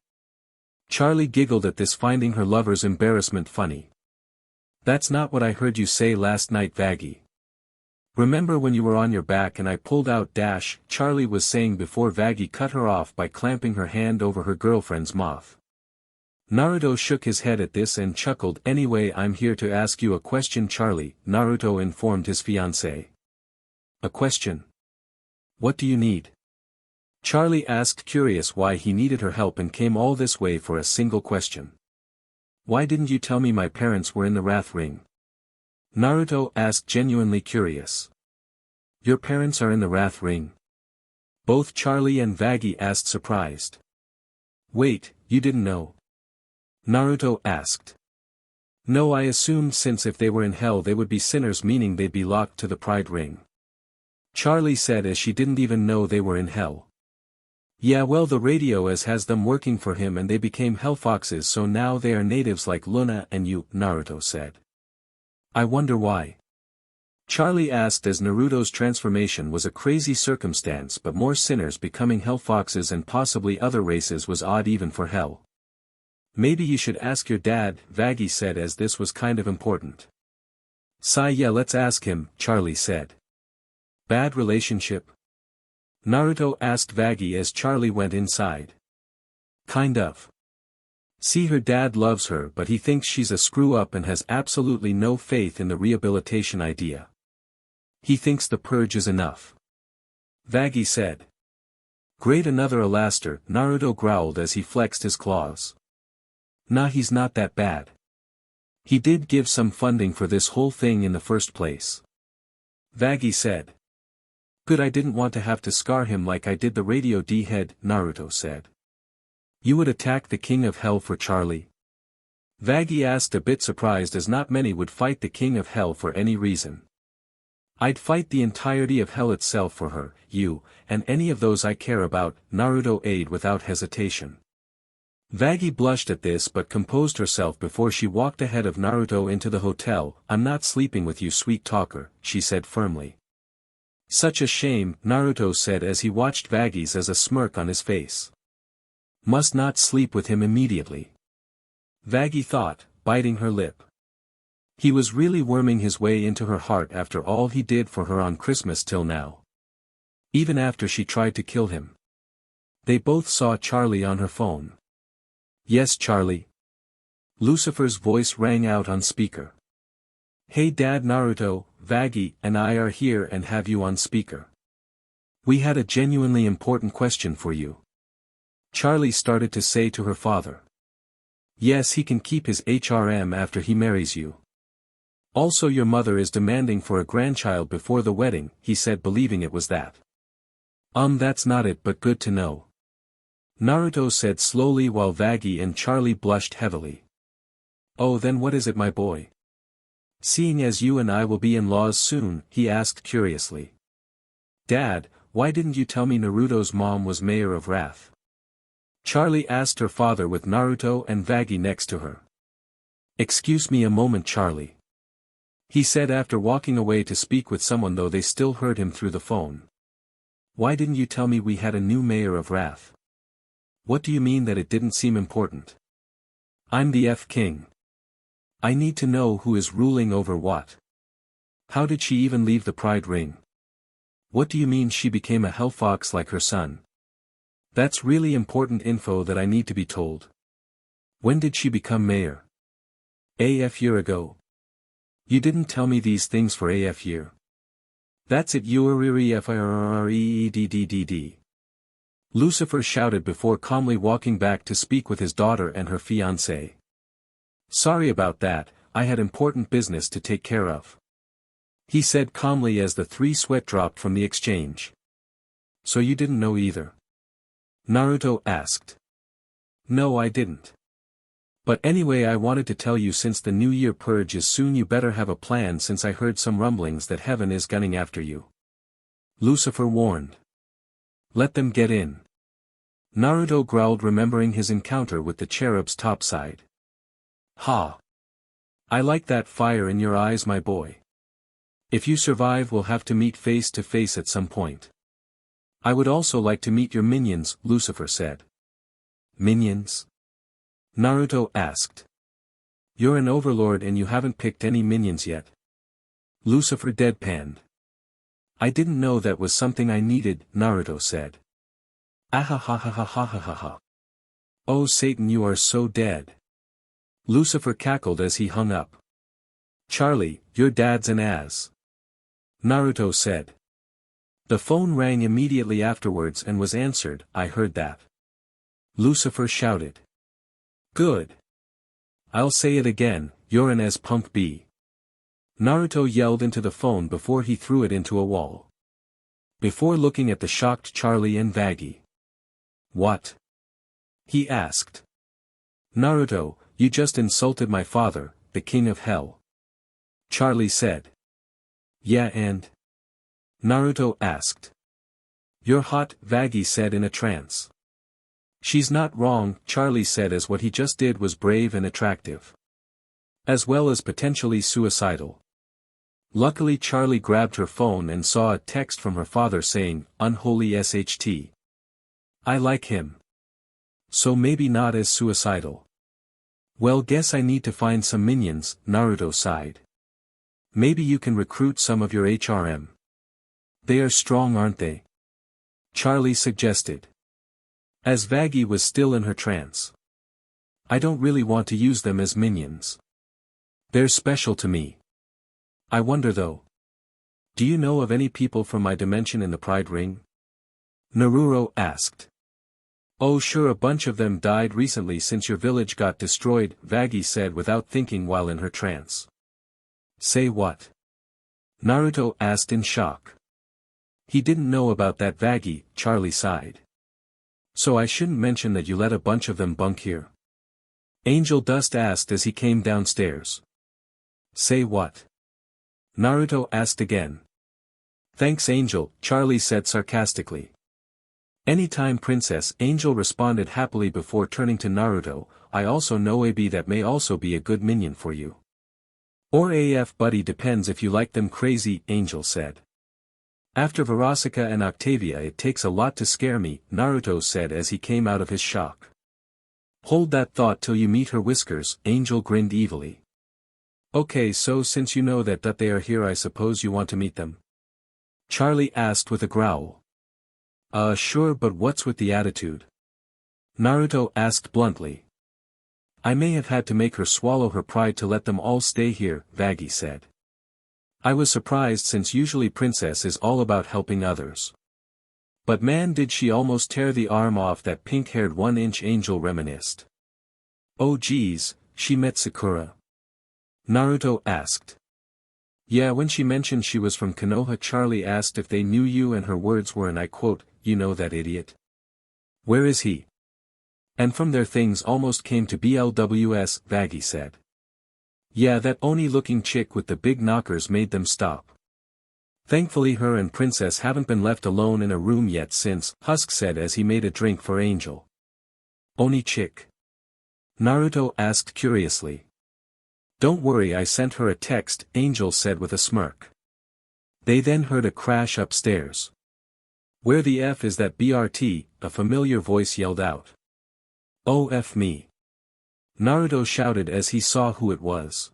Charlie giggled at this, finding her lover's embarrassment funny. That's not what I heard you say last night, Vaggie. Remember when you were on your back and I pulled out dash, Charlie was saying before Vaggie cut her off by clamping her hand over her girlfriend's mouth. Naruto shook his head at this and chuckled. Anyway, I'm here to ask you a question, Charlie, Naruto informed his fiancée. A question? What do you need? Charlie asked, curious why he needed her help and came all this way for a single question. Why didn't you tell me my parents were in the Wrath Ring? Naruto asked, genuinely curious. Your parents are in the Wrath Ring? Both Charlie and Vaggie asked, surprised. Wait, you didn't know? Naruto asked. No, I assumed since if they were in hell they would be sinners, meaning they'd be locked to the Pride Ring. Charlie said as she didn't even know they were in hell. Yeah, well, the radio has them working for him and they became hell foxes, so now they are natives like Luna and you, Naruto said. I wonder why. Charlie asked as Naruto's transformation was a crazy circumstance, but more sinners becoming hell foxes and possibly other races was odd even for hell. Maybe you should ask your dad, Vaggie said as this was kind of important. Sigh, yeah, let's ask him, Charlie said. Bad relationship? Naruto asked Vaggie as Charlie went inside. Kind of. See, her dad loves her but he thinks she's a screw-up and has absolutely no faith in the rehabilitation idea. He thinks the purge is enough. Vaggie said. Great, another Alaster, Naruto growled as he flexed his claws. Nah, he's not that bad. He did give some funding for this whole thing in the first place. Vaggie said. Good, I didn't want to have to scar him like I did the Radio D head, Naruto said. You would attack the King of Hell for Charlie? Vaggie asked, a bit surprised as not many would fight the King of Hell for any reason. I'd fight the entirety of Hell itself for her, you, and any of those I care about, Naruto aid without hesitation. Vaggie blushed at this but composed herself before she walked ahead of Naruto into the hotel. I'm not sleeping with you, sweet talker, she said firmly. Such a shame, Naruto said as he watched Vaggie's as a smirk on his face. Must not sleep with him immediately. Vaggie thought, biting her lip. He was really worming his way into her heart after all he did for her on Christmas till now. Even after she tried to kill him. They both saw Charlie on her phone. Yes, Charlie. Lucifer's voice rang out on speaker. Hey Dad, Naruto, VERYYYY, and I are here and have you on speaker. We had a genuinely important question for you. Charlie started to say to her father. Yes, he can keep his HRM after he marries you. Also, your mother is demanding for a grandchild before the wedding, he said, believing it was that. That's not it, but good to know. Naruto said slowly while VERYYYY and Charlie blushed heavily. Oh, then what is it, my boy? Seeing as you and I will be in-laws soon, he asked curiously. Dad, why didn't you tell me Naruto's mom was Mayor of Wrath? Charlie asked her father with Naruto and VERYYYY next to her. Excuse me a moment, Charlie. He said after walking away to speak with someone, though they still heard him through the phone. Why didn't you tell me we had a new Mayor of Wrath? What do you mean that it didn't seem important? I'm the F-King. I need to know who is ruling over what. How did she even leave the Pride Ring? What do you mean she became a Hellfox like her son? That's really important info that I need to be told. When did she become mayor? AF year ago. You didn't tell me these things for AF year. That's it, VERYYYY. Lucifer shouted before calmly walking back to speak with his daughter and her fiancé. Sorry about that, I had important business to take care of. He said calmly as the three sweat dropped from the exchange. So you didn't know either? Naruto asked. No, I didn't. But anyway, I wanted to tell you, since the New Year purge is soon, you better have a plan, since I heard some rumblings that heaven is gunning after you. Lucifer warned. Let them get in. Naruto growled, remembering his encounter with the cherub's topside. Ha! I like that fire in your eyes, my boy. If you survive, we'll have to meet face to face at some point. I would also like to meet your minions, Lucifer said. Minions? Naruto asked. You're an overlord and you haven't picked any minions yet. Lucifer deadpanned. I didn't know that was something I needed, Naruto said. Ahahahahahahaha. Oh Satan, you are so dead. Lucifer cackled as he hung up. Charlie, your dad's an ass. Naruto said. The phone rang immediately afterwards and was answered. I heard that. Lucifer shouted. Good. I'll say it again, you're an ass, punk B. Naruto yelled into the phone before he threw it into a wall. Before looking at the shocked Charlie and VERYYYY. What? He asked. Naruto, you just insulted my father, the king of hell. Charlie said. Yeah, and? Naruto asked. You're hot, VERYYYY said in a trance. She's not wrong, Charlie said, as what he just did was brave and attractive. As well as potentially suicidal. Luckily Charlie grabbed her phone and saw a text from her father saying, unholy SHT. I like him. So maybe not as suicidal. Well, guess I need to find some minions, Naruto sighed. Maybe you can recruit some of your HRM. They are strong, aren't they? Charlie suggested. As VERYYYY was still in her trance. I don't really want to use them as minions. They're special to me. I wonder though. Do you know of any people from my dimension in the Pride Ring? Naruto asked. Oh sure, a bunch of them died recently since your village got destroyed, VERYYYY said without thinking while in her trance. Say what? Naruto asked in shock. He didn't know about that, VERYYYY, Charlie sighed. So I shouldn't mention that you let a bunch of them bunk here? Angel Dust asked as he came downstairs. Say what? Naruto asked again. Thanks Angel, Charlie said sarcastically. Anytime Princess, Angel responded happily before turning to Naruto. I also know AB that may also be a good minion for you. Or AF buddy, depends if you like them crazy, Angel said. After Verosika and Octavia it takes a lot to scare me, Naruto said as he came out of his shock. Hold that thought till you meet her, Whiskers, Angel grinned evilly. Okay, so since you know that they are here, I suppose you want to meet them? Charlie asked with a growl. Sure, but what's with the attitude? Naruto asked bluntly. I may have had to make her swallow her pride to let them all stay here, VERYYYY said. I was surprised since usually Princess is all about helping others. But man, did she almost tear the arm off that pink-haired 1-inch angel, reminisced. Oh geez, she met Sakura? Naruto asked. Yeah, when she mentioned she was from Konoha, Charlie asked if they knew you, and her words were, and I quote, "You know that idiot? Where is he?" And from there things almost came to BLWS, VERYYYY said. Yeah, that Oni-looking chick with the big knockers made them stop. Thankfully her and Princess haven't been left alone in a room yet since, Husk said as he made a drink for Angel. Oni chick? Naruto asked curiously. Don't worry, I sent her a text, Angel said with a smirk. They then heard a crash upstairs. Where the F is that BRT? A familiar voice yelled out. Oh F me. Naruto shouted as he saw who it was.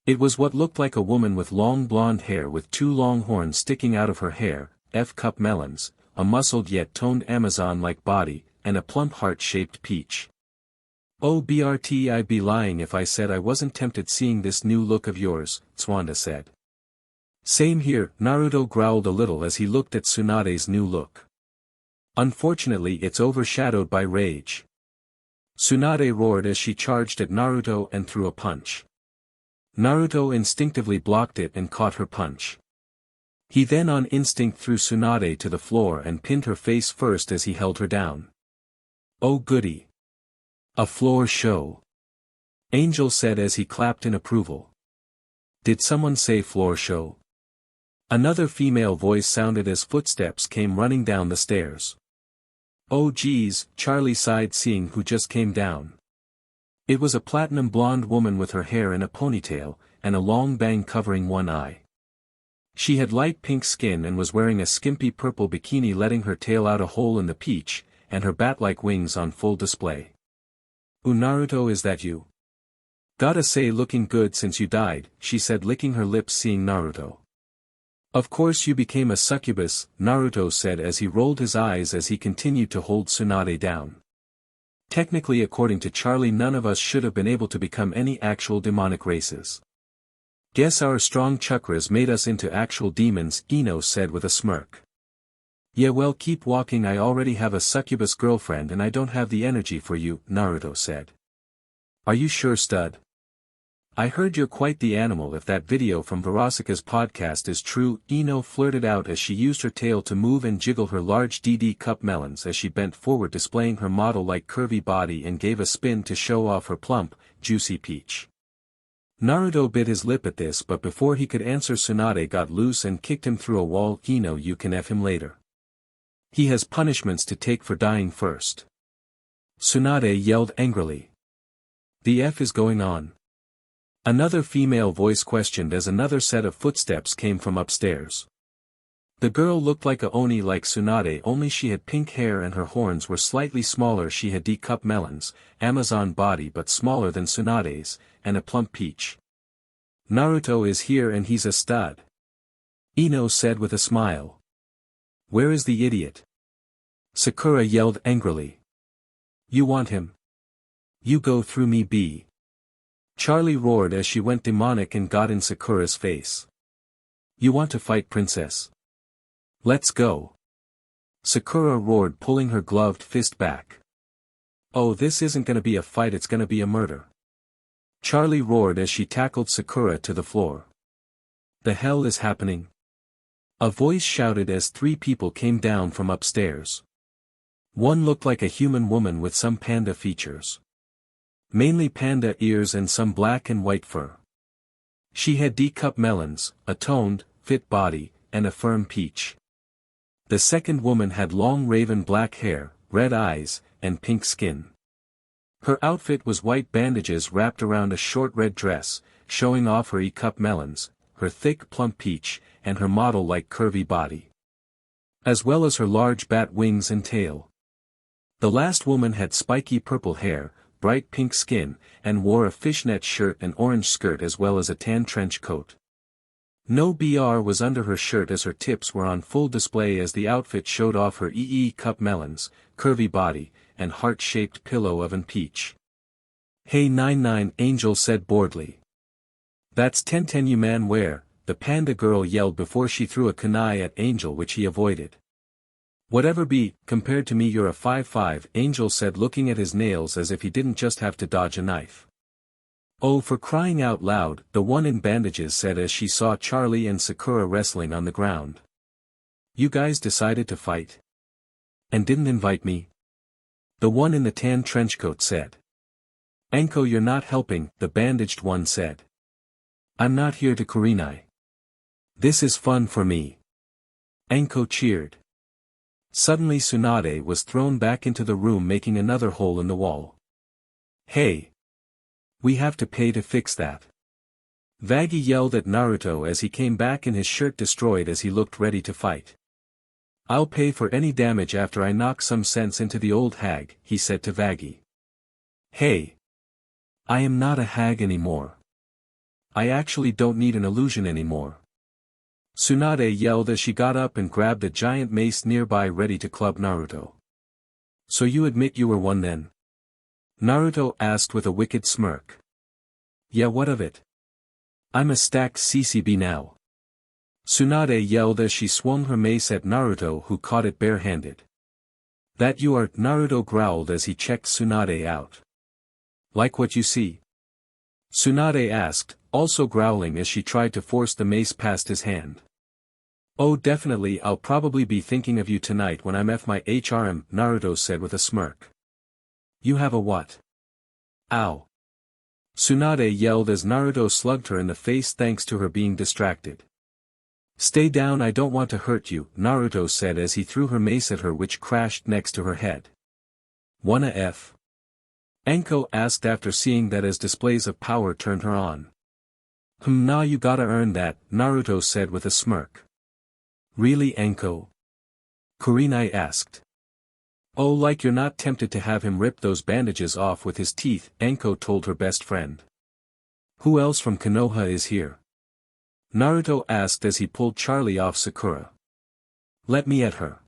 It was what looked like a woman with long blonde hair with 2 long horns sticking out of her hair, F-cup melons, a muscled yet toned Amazon-like body, and a plump heart-shaped peach. Oh BRT, I'd be lying if I said I wasn't tempted seeing this new look of yours, Tswanda said. Same here, Naruto growled a little as he looked at Tsunade's new look. Unfortunately it's overshadowed by rage. Tsunade roared as she charged at Naruto and threw a punch. Naruto instinctively blocked it and caught her punch. He then on instinct threw Tsunade to the floor and pinned her face first as he held her down. Oh goody. A floor show. Angel said as he clapped in approval. Did someone say floor show? Another female voice sounded as footsteps came running down the stairs. Oh geez, Charlie sighed seeing who just came down. It was a platinum blonde woman with her hair in a ponytail, and a long bang covering one eye. She had light pink skin and was wearing a skimpy purple bikini letting her tail out a hole in the peach, and her bat-like wings on full display. Naruto, is that you? Gotta say looking good since you died, she said licking her lips seeing Naruto. Of course you became a succubus, Naruto said as he rolled his eyes as he continued to hold Tsunade down. Technically according to Charlie none of us should have been able to become any actual demonic races. Guess our strong chakras made us into actual demons, Ino said with a smirk. Yeah well keep walking, I already have a succubus girlfriend and I don't have the energy for you, Naruto said. Are you sure stud? I heard you're quite the animal if that video from Verosika's podcast is true, Ino flirted out as she used her tail to move and jiggle her large DD cup melons as she bent forward displaying her model-like curvy body and gave a spin to show off her plump, juicy peach. Naruto bit his lip at this but before he could answer Tsunade got loose and kicked him through a wall. Ino, you can F him later. He has punishments to take for dying first. Tsunade yelled angrily. The F is going on? Another female voice questioned as another set of footsteps came from upstairs. The girl looked like a Oni like Tsunade only she had pink hair and her horns were slightly smaller. She had D-cup melons, Amazon body but smaller than Tsunade's, and a plump peach. Naruto is here and he's a stud. Ino said with a smile. Where is the idiot? Sakura yelled angrily. You want him? You go through me B. Charlie roared as she went demonic and got in Sakura's face. You want to fight princess? Let's go. Sakura roared pulling her gloved fist back. Oh this isn't gonna be a fight, it's gonna be a murder. Charlie roared as she tackled Sakura to the floor. The hell is happening? A voice shouted as 3 people came down from upstairs. One looked like a human woman with some panda features. Mainly panda ears and some black and white fur. She had D-cup melons, a toned, fit body, and a firm peach. The second woman had long raven black hair, red eyes, and pink skin. Her outfit was white bandages wrapped around a short red dress, showing off her E-cup melons, her thick plump peach, and her model-like curvy body. As well as her large bat wings and tail. The last woman had spiky purple hair, bright pink skin, and wore a fishnet shirt and orange skirt as well as a tan trench coat. No BR was under her shirt as her tips were on full display as the outfit showed off her EE cup melons, curvy body, and heart-shaped pillow oven peach. Hey 99 Angel said boredly. That's 1010 you man where, the panda girl yelled before she threw a kunai at Angel which he avoided. Whatever be, compared to me you're a 5'5", Angel said looking at his nails as if he didn't just have to dodge a knife. Oh for crying out loud, the one in bandages said as she saw Charlie and Sakura wrestling on the ground. You guys decided to fight? And didn't invite me? The one in the tan trenchcoat said. Anko you're not helping, the bandaged one said. I'm not here to kurinai. This is fun for me. Anko cheered. Suddenly Tsunade was thrown back into the room making another hole in the wall. Hey! We have to pay to fix that. Vaggy yelled at Naruto as he came back in his shirt destroyed as he looked ready to fight. I'll pay for any damage after I knock some sense into the old hag, he said to Vaggy. Hey! I am not a hag anymore. I actually don't need an illusion anymore. Tsunade yelled as she got up and grabbed a giant mace nearby ready to club Naruto. So you admit you were one then? Naruto asked with a wicked smirk. Yeah what of it? I'm a stacked CCB now. Tsunade yelled as she swung her mace at Naruto who caught it barehanded. That you are, Naruto growled as he checked Tsunade out. Like what you see? Tsunade asked, also growling as she tried to force the mace past his hand. Oh definitely I'll probably be thinking of you tonight when I'm F my HRM, Naruto said with a smirk. You have a what? Ow. Tsunade yelled as Naruto slugged her in the face thanks to her being distracted. Stay down I don't want to hurt you, Naruto said as he threw her mace at her which crashed next to her head. Wanna F? Anko asked after seeing that as displays of power turned her on. Nah you gotta earn that, Naruto said with a smirk. Really Anko? Kurinai asked. Oh like you're not tempted to have him rip those bandages off with his teeth, Anko told her best friend. Who else from Konoha is here? Naruto asked as he pulled Charlie off Sakura. Let me at her.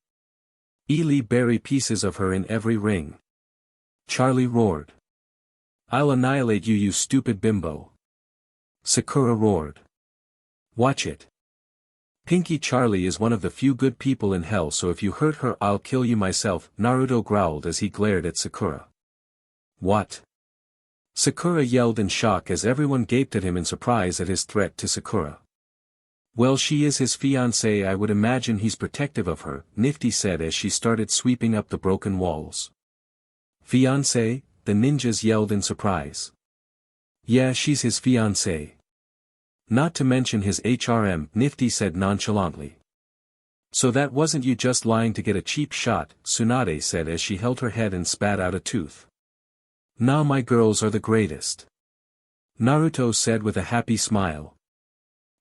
Ely bury pieces of her in every ring. Charlie roared. I'll annihilate you you stupid bimbo. Sakura roared. Watch it. Pinky Charlie is one of the few good people in hell so if you hurt her I'll kill you myself, Naruto growled as he glared at Sakura. What? Sakura yelled in shock as everyone gaped at him in surprise at his threat to Sakura. Well she is his fiancée I would imagine he's protective of her, Nifty said as she started sweeping up the broken walls. Fiancé? The ninjas yelled in surprise. Yeah she's his fiancé. Not to mention his HRM, Nifty said nonchalantly. So that wasn't you just lying to get a cheap shot, Tsunade said as she held her head and spat out a tooth. Nah my girls are the greatest. Naruto said with a happy smile.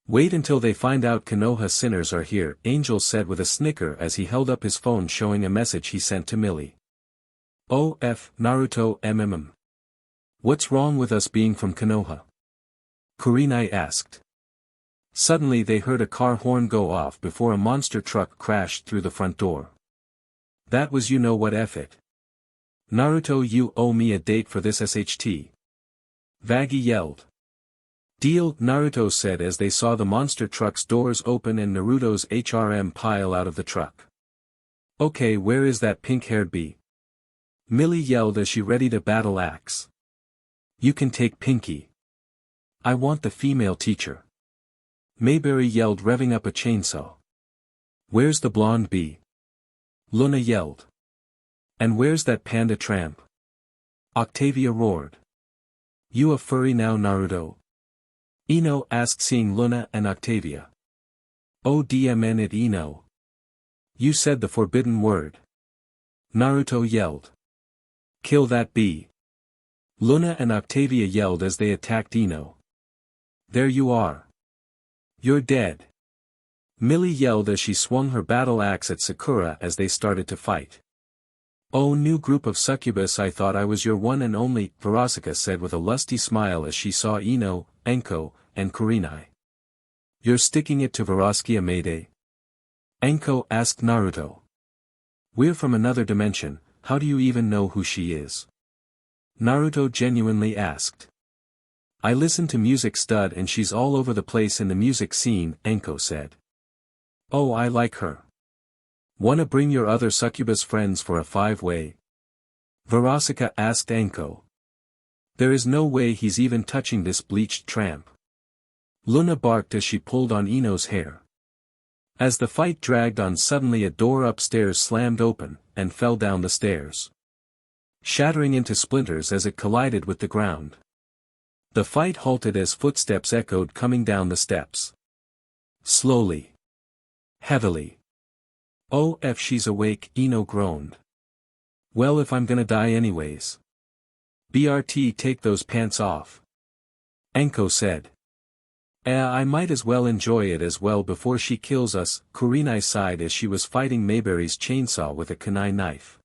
Wait until they find out Konoha sinners are here, Angel said with a snicker as he held up his phone showing a message he sent to Millie. Oh F, Naruto What's wrong with us being from Konoha? Kurinai asked. Suddenly they heard a car horn go off before a monster truck crashed through the front door. That was you know what F it. Naruto you owe me a date for this SHT. Vaggy yelled. Deal, Naruto said as they saw the monster truck's doors open and Naruto's HRM pile out of the truck. Okay where is that pink-haired bee? Millie yelled as she readied a battle axe. You can take Pinky. I want the female teacher. Mayberry yelled revving up a chainsaw. Where's the blonde bee? Luna yelled. And where's that panda tramp? Octavia roared. You a furry now Naruto? Ino asked seeing Luna and Octavia. Oh DMN it Ino. You said the forbidden word. Naruto yelled. Kill that bee. Luna and Octavia yelled as they attacked Ino. There you are. You're dead. Millie yelled as she swung her battle axe at Sakura as they started to fight. Oh new group of succubus I thought I was your one and only, Verosika said with a lusty smile as she saw Ino, Anko, and Kurinai. You're sticking it to Verosika Mayday? Anko asked Naruto. We're from another dimension, how do you even know who she is? Naruto genuinely asked. I listen to music stud and she's all over the place in the music scene, Anko said. Oh, I like her. Wanna bring your other succubus friends for a 5-way? Verosika asked Anko. There is no way he's even touching this bleached tramp. Luna barked as she pulled on Ino's hair. As the fight dragged on, suddenly a door upstairs slammed open, and fell down the stairs, shattering into splinters as it collided with the ground. The fight halted as footsteps echoed coming down the steps. Slowly. Heavily. Oh, if she's awake, Ino groaned. Well, if I'm gonna die anyways. BRT, take those pants off. Anko said. I might as well enjoy it as well before she kills us, Kurenai sighed as she was fighting Mayberry's chainsaw with a kunai knife.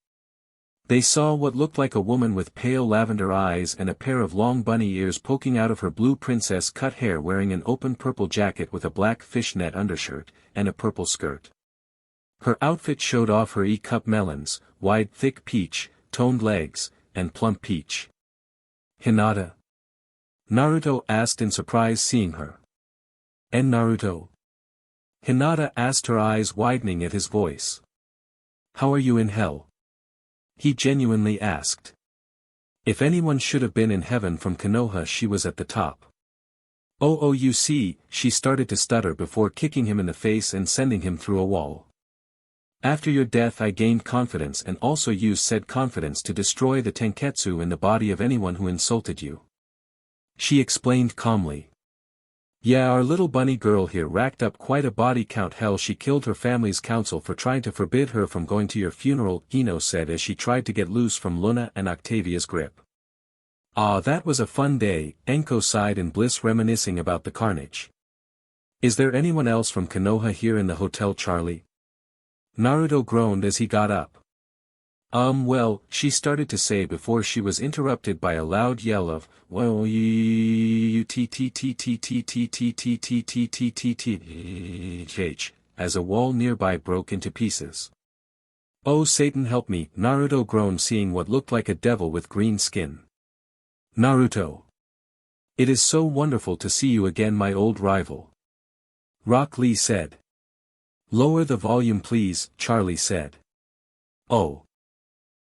They saw what looked like a woman with pale lavender eyes and a pair of long bunny ears poking out of her blue princess-cut hair, wearing an open purple jacket with a black fishnet undershirt, and a purple skirt. Her outfit showed off her E-cup melons, wide thick peach, toned legs, and plump peach. Hinata? Naruto asked in surprise seeing her. And Naruto? Hinata asked, her eyes widening at his voice. How are you in hell? He genuinely asked. If anyone should have been in heaven from Konoha, she was at the top. Oh, you see, she started to stutter before kicking him in the face and sending him through a wall. After your death I gained confidence and also used said confidence to destroy the tenketsu in the body of anyone who insulted you. She explained calmly. Yeah, our little bunny girl here racked up quite a body count. Hell, she killed her family's council for trying to forbid her from going to your funeral, Ino said as she tried to get loose from Luna and Octavia's grip. Ah, that was a fun day, Anko sighed in bliss, reminiscing about the carnage. Is there anyone else from Konoha here in the hotel, Charlie? Naruto groaned as he got up. Well, she started to say before she was interrupted by a loud yell of, well, as a wall nearby broke into pieces. Oh, Satan help me, Naruto groaned, seeing what looked like a devil with green skin. Naruto. It is so wonderful to see you again, my old rival. Rock Lee said. Lower the volume please, Charlie said. Oh.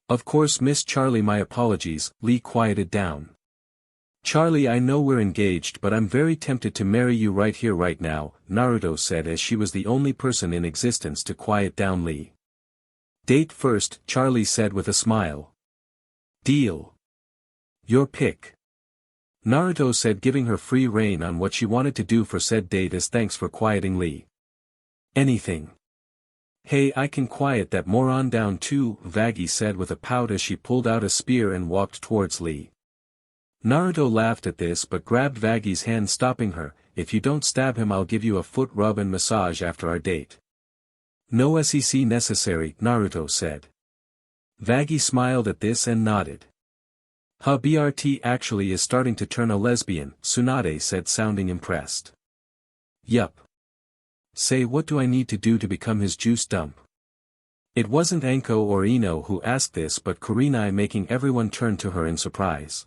Of course, Miss Charlie, my apologies, Lee quieted down. Charlie, I know we're engaged, but I'm very tempted to marry you right here right now, Naruto said as she was the only person in existence to quiet down Lee. Date first, Charlie said with a smile. Deal. Your pick. Naruto said, giving her free rein on what she wanted to do for said date as thanks for quieting Lee. Anything. Hey, I can quiet that moron down too, Vaggie said with a pout as she pulled out a spear and walked towards Lee. Naruto laughed at this but grabbed Vaggie's hand, stopping her. If you don't stab him I'll give you a foot rub and massage after our date. No SEC necessary, Naruto said. Vaggie smiled at this and nodded. BRT actually is starting to turn a lesbian, Tsunade said, sounding impressed. Yup. Say, what do I need to do to become his juice dump? It wasn't Anko or Ino who asked this but Kurenai, making everyone turn to her in surprise.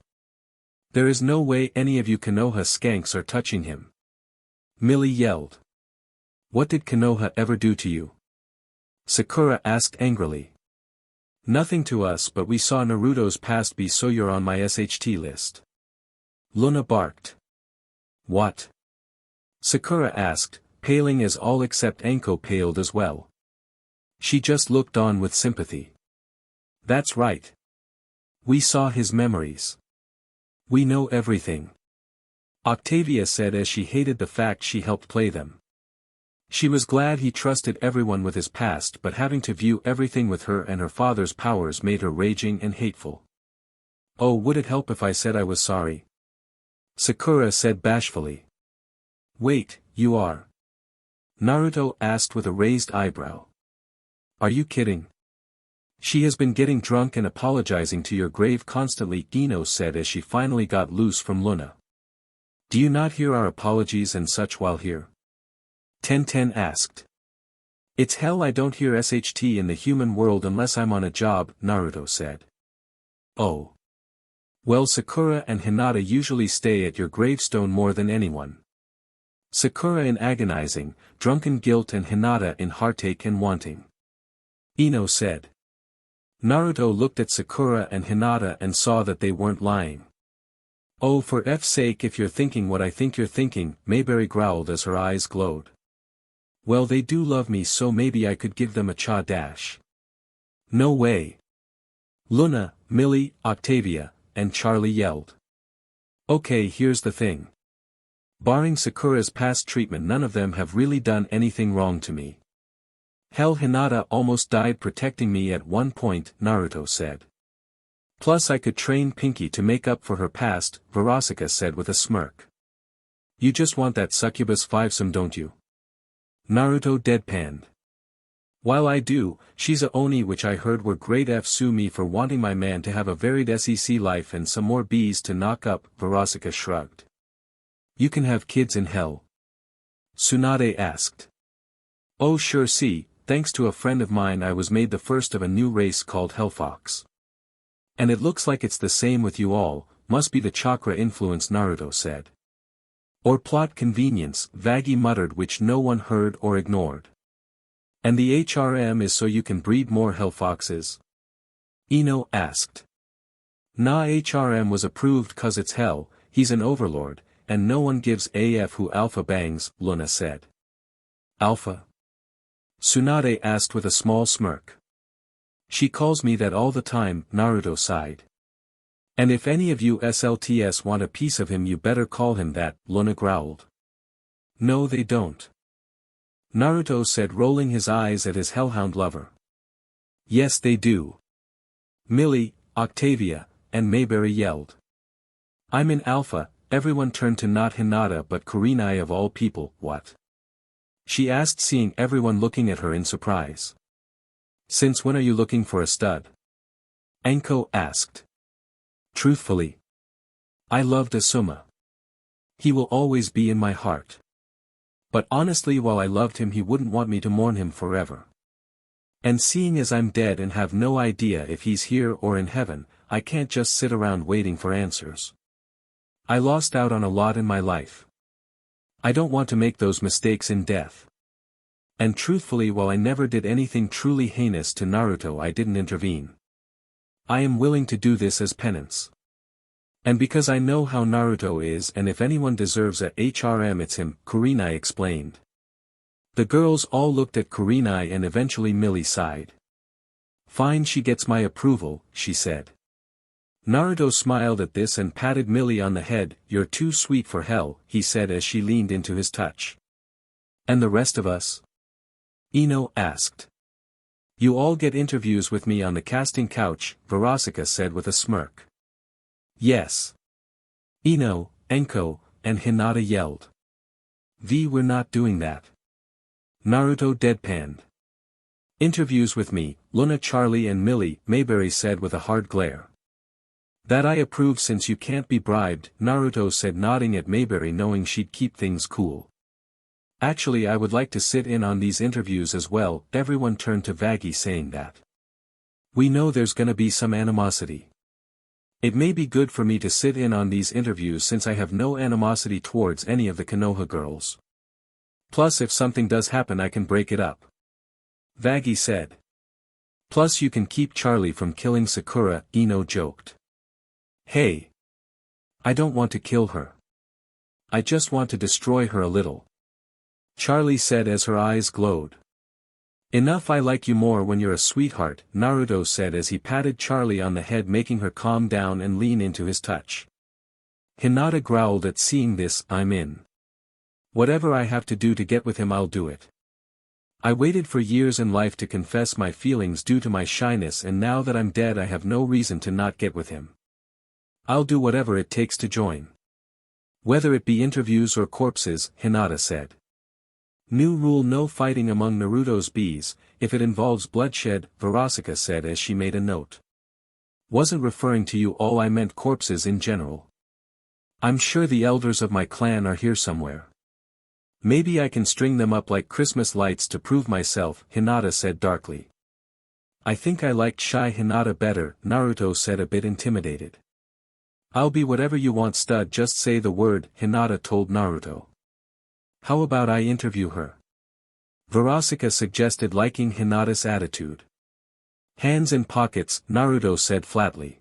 There is no way any of you Konoha skanks are touching him. Millie yelled. What did Konoha ever do to you? Sakura asked angrily. Nothing to us, but we saw Naruto's past be so you're on my SHT list. Luna barked. What? Sakura asked, paling as all except Anko paled as well. She just looked on with sympathy. That's right. We saw his memories. We know everything. Octavia said as she hated the fact she helped play them. She was glad he trusted everyone with his past, but having to view everything with her and her father's powers made her raging and hateful. Oh, would it help if I said I was sorry? Sakura said bashfully. Wait, you are? Naruto asked with a raised eyebrow. Are you kidding? She has been getting drunk and apologizing to your grave constantly, Ino said as she finally got loose from Luna. Do you not hear our apologies and such while here? Ten asked. It's hell I don't hear SHT in the human world unless I'm on a job, Naruto said. Oh. Well, Sakura and Hinata usually stay at your gravestone more than anyone. Sakura in agonizing, drunken guilt and Hinata in heartache and wanting. Ino said. Naruto looked at Sakura and Hinata and saw that they weren't lying. Oh, for F's sake, if you're thinking what I think you're thinking, Mayberry growled as her eyes glowed. Well, they do love me, so maybe I could give them a cha dash. No way. Luna, Millie, Octavia, and Charlie yelled. Okay, here's the thing. Barring Sakura's past treatment, none of them have really done anything wrong to me. Hell, Hinata almost died protecting me at one point, Naruto said. Plus I could train Pinky to make up for her past, Verosika said with a smirk. You just want that succubus fivesome, don't you? Naruto deadpanned. While I do, she's a oni, which I heard were great. F sue me for wanting my man to have a varied SEC life and some more bees to knock up, Verosika shrugged. You can have kids in hell? Tsunade asked. Oh sure, see, thanks to a friend of mine I was made the first of a new race called Hellfox. And it looks like it's the same with you all, must be the chakra influence, Naruto said. Or plot convenience, Vaggie muttered, which no one heard or ignored. And the HRM is so you can breed more hellfoxes? Ino asked. Nah, HRM was approved cause it's hell, he's an overlord, and no one gives AF who Alpha bangs, Luna said. Alpha? Tsunade asked with a small smirk. She calls me that all the time, Naruto sighed. And if any of you SLTS want a piece of him, you better call him that, Luna growled. No, they don't. Naruto said, rolling his eyes at his hellhound lover. Yes, they do. Millie, Octavia, and Mayberry yelled. I'm in Alpha. Everyone turned to not Hinata but Kurenai of all people. What? She asked, seeing everyone looking at her in surprise. Since when are you looking for a stud? Anko asked. Truthfully, I loved Asuma. He will always be in my heart. But honestly, while I loved him, he wouldn't want me to mourn him forever. And seeing as I'm dead and have no idea if he's here or in heaven, I can't just sit around waiting for answers. I lost out on a lot in my life. I don't want to make those mistakes in death. And truthfully, while I never did anything truly heinous to Naruto, I didn't intervene. I am willing to do this as penance. And because I know how Naruto is, and if anyone deserves a HRM it's him, Kurenai explained. The girls all looked at Kurenai and eventually Millie sighed. Fine, she gets my approval, she said. Naruto smiled at this and patted Millie on the head. You're too sweet for hell, he said as she leaned into his touch. And the rest of us? Ino asked. You all get interviews with me on the casting couch, Verosika said with a smirk. Yes. Ino, Enko, and Hinata yelled. We're not doing that. Naruto deadpanned. Interviews with me, Luna, Charlie and Millie, Mayberry said with a hard glare. That I approve since you can't be bribed, Naruto said, nodding at Mayberry, knowing she'd keep things cool. Actually, I would like to sit in on these interviews as well. Everyone turned to Vaggie, saying that. We know there's gonna be some animosity. It may be good for me to sit in on these interviews since I have no animosity towards any of the Konoha girls. Plus, if something does happen, I can break it up. Vaggie said. Plus you can keep Charlie from killing Sakura, Ino joked. Hey. I don't want to kill her. I just want to destroy her a little. Charlie said as her eyes glowed. Enough, I like you more when you're a sweetheart, Naruto said as he patted Charlie on the head, making her calm down and lean into his touch. Hinata growled at seeing this. I'm in. Whatever I have to do to get with him, I'll do it. I waited for years in life to confess my feelings due to my shyness, and now that I'm dead I have no reason to not get with him. I'll do whatever it takes to join. Whether it be interviews or corpses, Hinata said. New rule: no fighting among Naruto's bees, if it involves bloodshed, Verosika said as she made a note. Wasn't referring to you all, I meant corpses in general. I'm sure the elders of my clan are here somewhere. Maybe I can string them up like Christmas lights to prove myself, Hinata said darkly. I think I liked shy Hinata better, Naruto said a bit intimidated. I'll be whatever you want stud, just say the word, Hinata told Naruto. How about I interview her? Verosika suggested, liking Hinata's attitude. Hands in pockets, Naruto said flatly.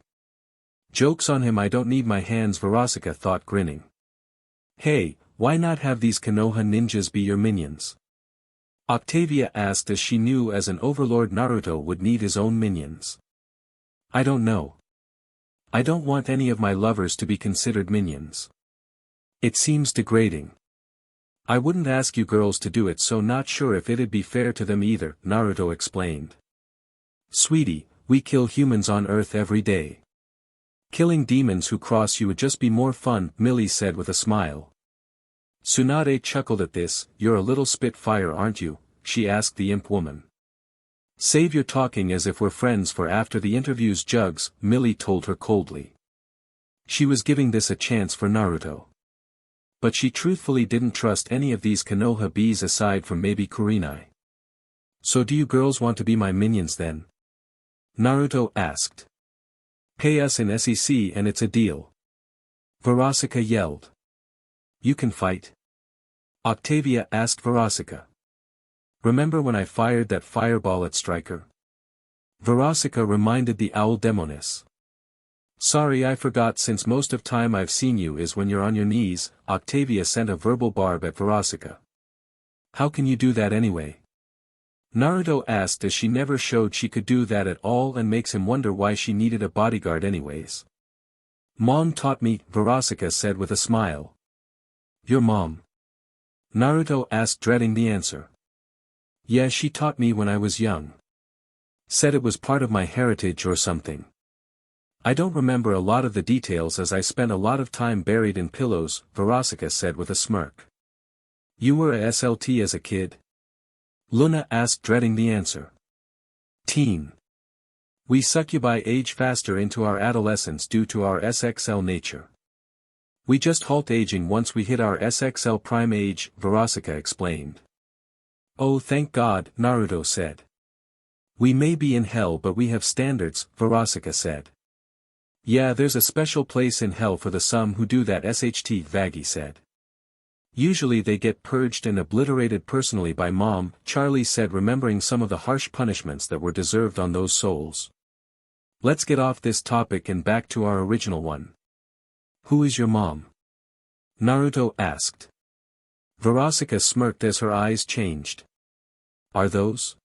Joke's on him, I don't need my hands, Verosika thought, grinning. Hey, why not have these Konoha ninjas be your minions? Octavia asked, as she knew as an overlord Naruto would need his own minions. I don't know. I don't want any of my lovers to be considered minions. It seems degrading. I wouldn't ask you girls to do it, so not sure if it'd be fair to them either, Naruto explained. Sweetie, we kill humans on Earth every day. Killing demons who cross you would just be more fun, Millie said with a smile. Tsunade chuckled at this. You're a little spitfire, aren't you? She asked the imp woman. Save your talking as if we're friends for after the interview's jugs, Millie told her coldly. She was giving this a chance for Naruto. But she truthfully didn't trust any of these Konoha bees aside from maybe Kurenai. So do you girls want to be my minions then? Naruto asked. Pay us in SEC and it's a deal. Verosika yelled. You can fight? Octavia asked Verosika. Remember when I fired that fireball at Striker? Verosika reminded the owl demoness. Sorry, I forgot, since most of time I've seen you is when you're on your knees. Octavia sent a verbal barb at Verosika. How can you do that anyway? Naruto asked, as she never showed she could do that at all and makes him wonder why she needed a bodyguard anyways. Mom taught me, Verosika said with a smile. Your mom? Naruto asked, dreading the answer. Yeah, she taught me when I was young. Said it was part of my heritage or something. I don't remember a lot of the details as I spent a lot of time buried in pillows, Verosika said with a smirk. You were a SLT as a kid? Luna asked, dreading the answer. Teen. We succubi age faster into our adolescence due to our SXL nature. We just halt aging once we hit our SXL prime age, Verosika explained. Oh, thank God, Naruto said. We may be in hell but we have standards, Verosika said. Yeah, there's a special place in hell for the some who do that, SHT, Vaggie said. Usually they get purged and obliterated personally by Mom, Charlie said, remembering some of the harsh punishments that were deserved on those souls. Let's get off this topic and back to our original one. Who is your mom? Naruto asked. Verosika smirked as her eyes changed. Are those?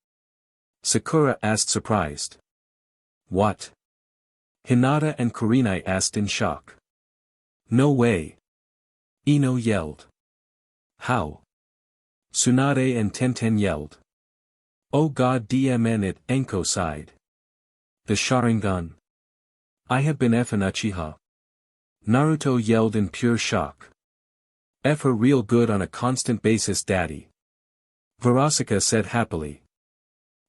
Sakura asked, surprised. What? Hinata and Kurenai asked in shock. No way. Ino yelled. How? Tsunade and Tenten yelled. Oh God, DMN it, Enko sighed. The Sharingan. I have been F an Uchiha. Naruto yelled in pure shock. F her real good on a constant basis, daddy. Verosika said happily.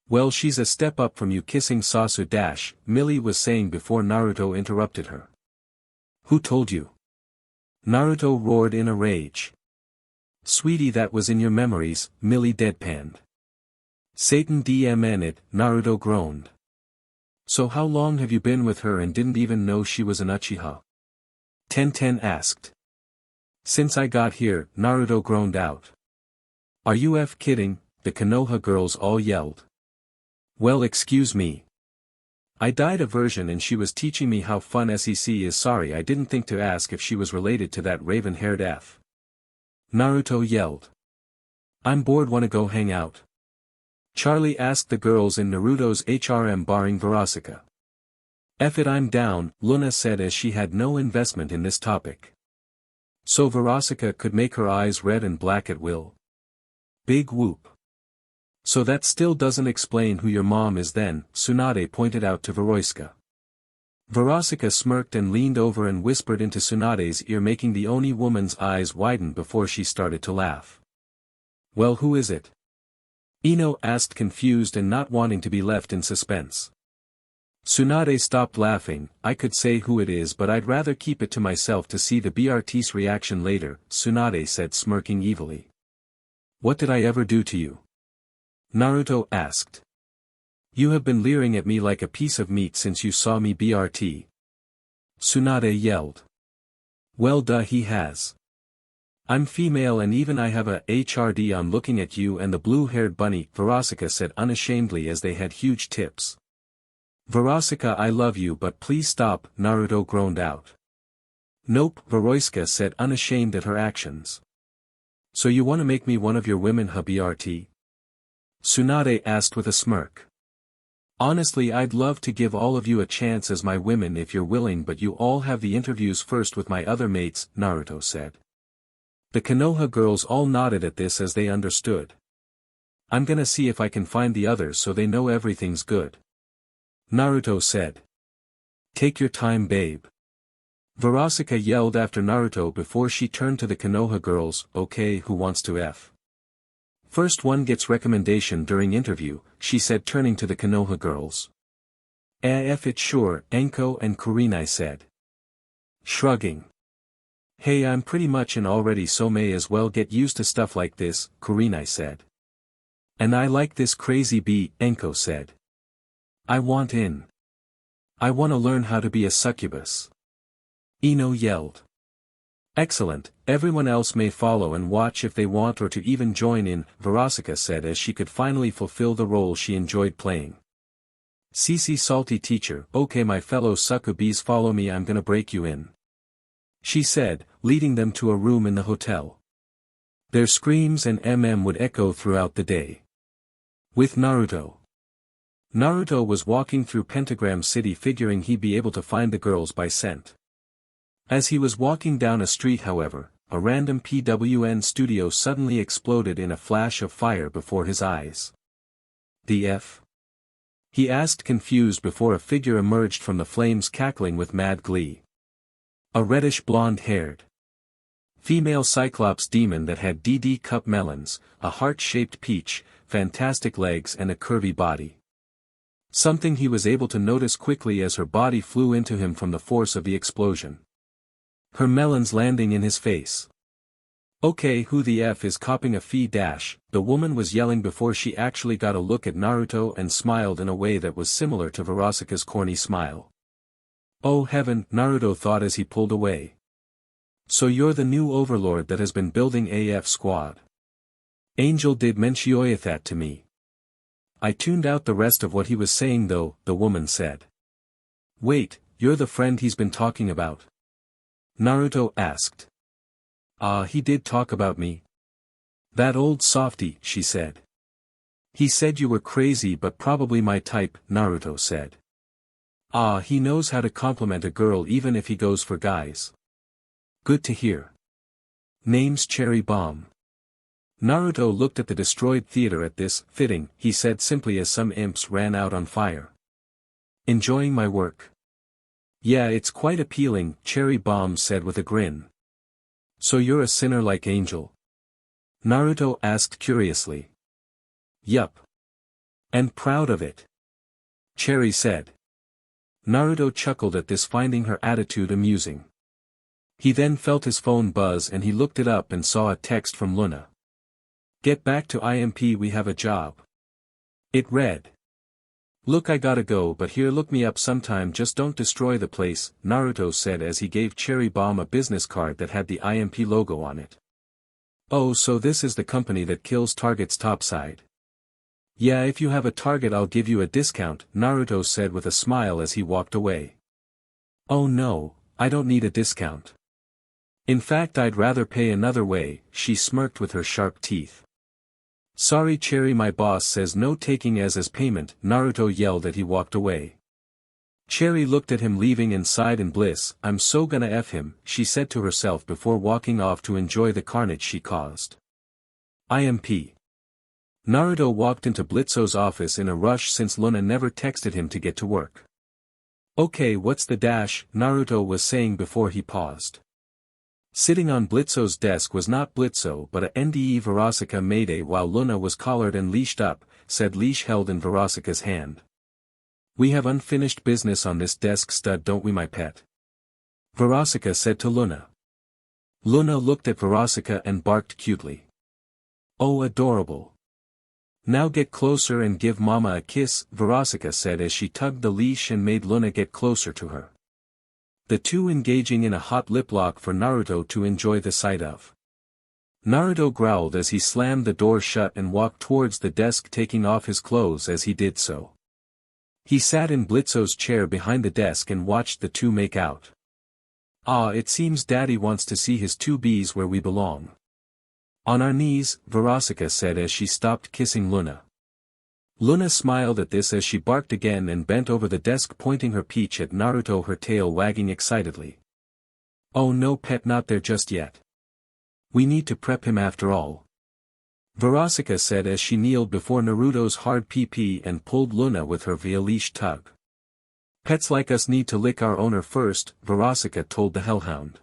Well, she's a step up from you kissing Sasu dash, Millie was saying before Naruto interrupted her. Who told you? Naruto roared in a rage. Sweetie, that was in your memories, Millie deadpanned. Satan DMN it, Naruto groaned. So how long have you been with her and didn't even know she was an Uchiha? Tenten asked. Since I got here, Naruto groaned out. Are you F kidding? The Konoha girls all yelled. Well, excuse me. I died a virgin and she was teaching me how fun SEC is. Sorry, I didn't think to ask if she was related to that raven-haired F. Naruto yelled. I'm bored, wanna go hang out? Charlie asked the girls in Naruto's HRM barring Verosika. F it, I'm down, Luna said as she had no investment in this topic. So Verosika could make her eyes red and black at will. Big whoop. So that still doesn't explain who your mom is then, Tsunade pointed out to Verosika. Verosika smirked and leaned over and whispered into Tsunade's ear, making the Oni woman's eyes widen before she started to laugh. Well, who is it? Ino asked, confused and not wanting to be left in suspense. Tsunade stopped laughing. I could say who it is, but I'd rather keep it to myself to see the BRT's reaction later, Tsunade said, smirking evilly. What did I ever do to you? Naruto asked. You have been leering at me like a piece of meat since you saw me BRT. Tsunade yelled. Well duh he has. I'm female and even I have a HRD on looking at you and the blue-haired bunny, Verosika said unashamedly as they had huge tips. Verosika I love you but please stop, Naruto groaned out. Nope, Verosika said unashamed at her actions. So you wanna make me one of your women huh BRT? Tsunade asked with a smirk. Honestly I'd love to give all of you a chance as my women if you're willing but you all have the interviews first with my other mates, Naruto said. The Konoha girls all nodded at this as they understood. I'm gonna see if I can find the others so they know everything's good. Naruto said. Take your time babe. Verosika yelled after Naruto before she turned to the Konoha girls, okay who wants to F? First one gets recommendation during interview, she said turning to the Konoha girls. F it sure, Enko and Kurenai said. Shrugging. Hey I'm pretty much in already so may as well get used to stuff like this, Kurenai said. And I like this crazy bee, Enko said. I want in. I wanna learn how to be a succubus. Ino yelled. Excellent, everyone else may follow and watch if they want or to even join in, Verosika said as she could finally fulfill the role she enjoyed playing. Cece salty teacher, okay my fellow succubes follow me I'm gonna break you in. She said, leading them to a room in the hotel. Their screams and would echo throughout the day. With Naruto. Naruto was walking through Pentagram City figuring he'd be able to find the girls by scent. As he was walking down a street however, a random PWN studio suddenly exploded in a flash of fire before his eyes. The F? He asked confused before a figure emerged from the flames cackling with mad glee. A reddish blonde-haired female Cyclops demon that had DD cup melons, a heart-shaped peach, fantastic legs and a curvy body. Something he was able to notice quickly as her body flew into him from the force of the explosion. Her melons landing in his face. Okay who the F is copping a fee dash, the woman was yelling before she actually got a look at Naruto and smiled in a way that was similar to Verosika's corny smile. Oh heaven, Naruto thought as he pulled away. So you're the new overlord that has been building AF squad. Angel did mention that to me. I tuned out the rest of what he was saying though, the woman said. Wait, you're the friend he's been talking about? Naruto asked. He did talk about me. That old softy, she said. He said you were crazy but probably my type, Naruto said. He knows how to compliment a girl even if he goes for guys. Good to hear. Name's Cherry Bomb. Naruto looked at the destroyed theater at this, fitting, he said simply as some imps ran out on fire. Enjoying my work? Yeah it's quite appealing, Cherry Bomb said with a grin. So you're a sinner like Angel? Naruto asked curiously. Yup. And proud of it. Cherry said. Naruto chuckled at this finding her attitude amusing. He then felt his phone buzz and he looked it up and saw a text from Luna. Get back to IMP we have a job. It read. Look I gotta go but here look me up sometime just don't destroy the place, Naruto said as he gave Cherry Bomb a business card that had the IMP logo on it. Oh so this is the company that kills targets topside. Yeah if you have a target I'll give you a discount, Naruto said with a smile as he walked away. Oh no, I don't need a discount. In fact I'd rather pay another way, she smirked with her sharp teeth. Sorry Cherry my boss says no taking as payment, Naruto yelled as he walked away. Cherry looked at him leaving and sighed in bliss, I'm so gonna F him, she said to herself before walking off to enjoy the carnage she caused. IMP. Naruto walked into Blitzo's office in a rush since Luna never texted him to get to work. Okay what's the dash, Naruto was saying before he paused. Sitting on Blitzo's desk was not Blitzo but a NDE Verosika Mayday while Luna was collared and leashed up, said leash held in Verosika's hand. We have unfinished business on this desk stud don't we my pet? Verosika said to Luna. Luna looked at Verosika and barked cutely. Oh adorable. Now get closer and give mama a kiss, Verosika said as she tugged the leash and made Luna get closer to her. The two engaging in a hot lip lock for Naruto to enjoy the sight of. Naruto growled as he slammed the door shut and walked towards the desk, taking off his clothes as he did so. He sat in Blitzo's chair behind the desk and watched the two make out. Ah, it seems Daddy wants to see his two Bs where we belong. On our knees, Verosika said as she stopped kissing Luna. Luna smiled at this as she barked again and bent over the desk, pointing her peach at Naruto, her tail wagging excitedly. Oh no pet, not there just yet. We need to prep him after all. Verosika said as she kneeled before Naruto's hard PP and pulled Luna with her via leash tug. Pets like us need to lick our owner first, Verosika told the hellhound.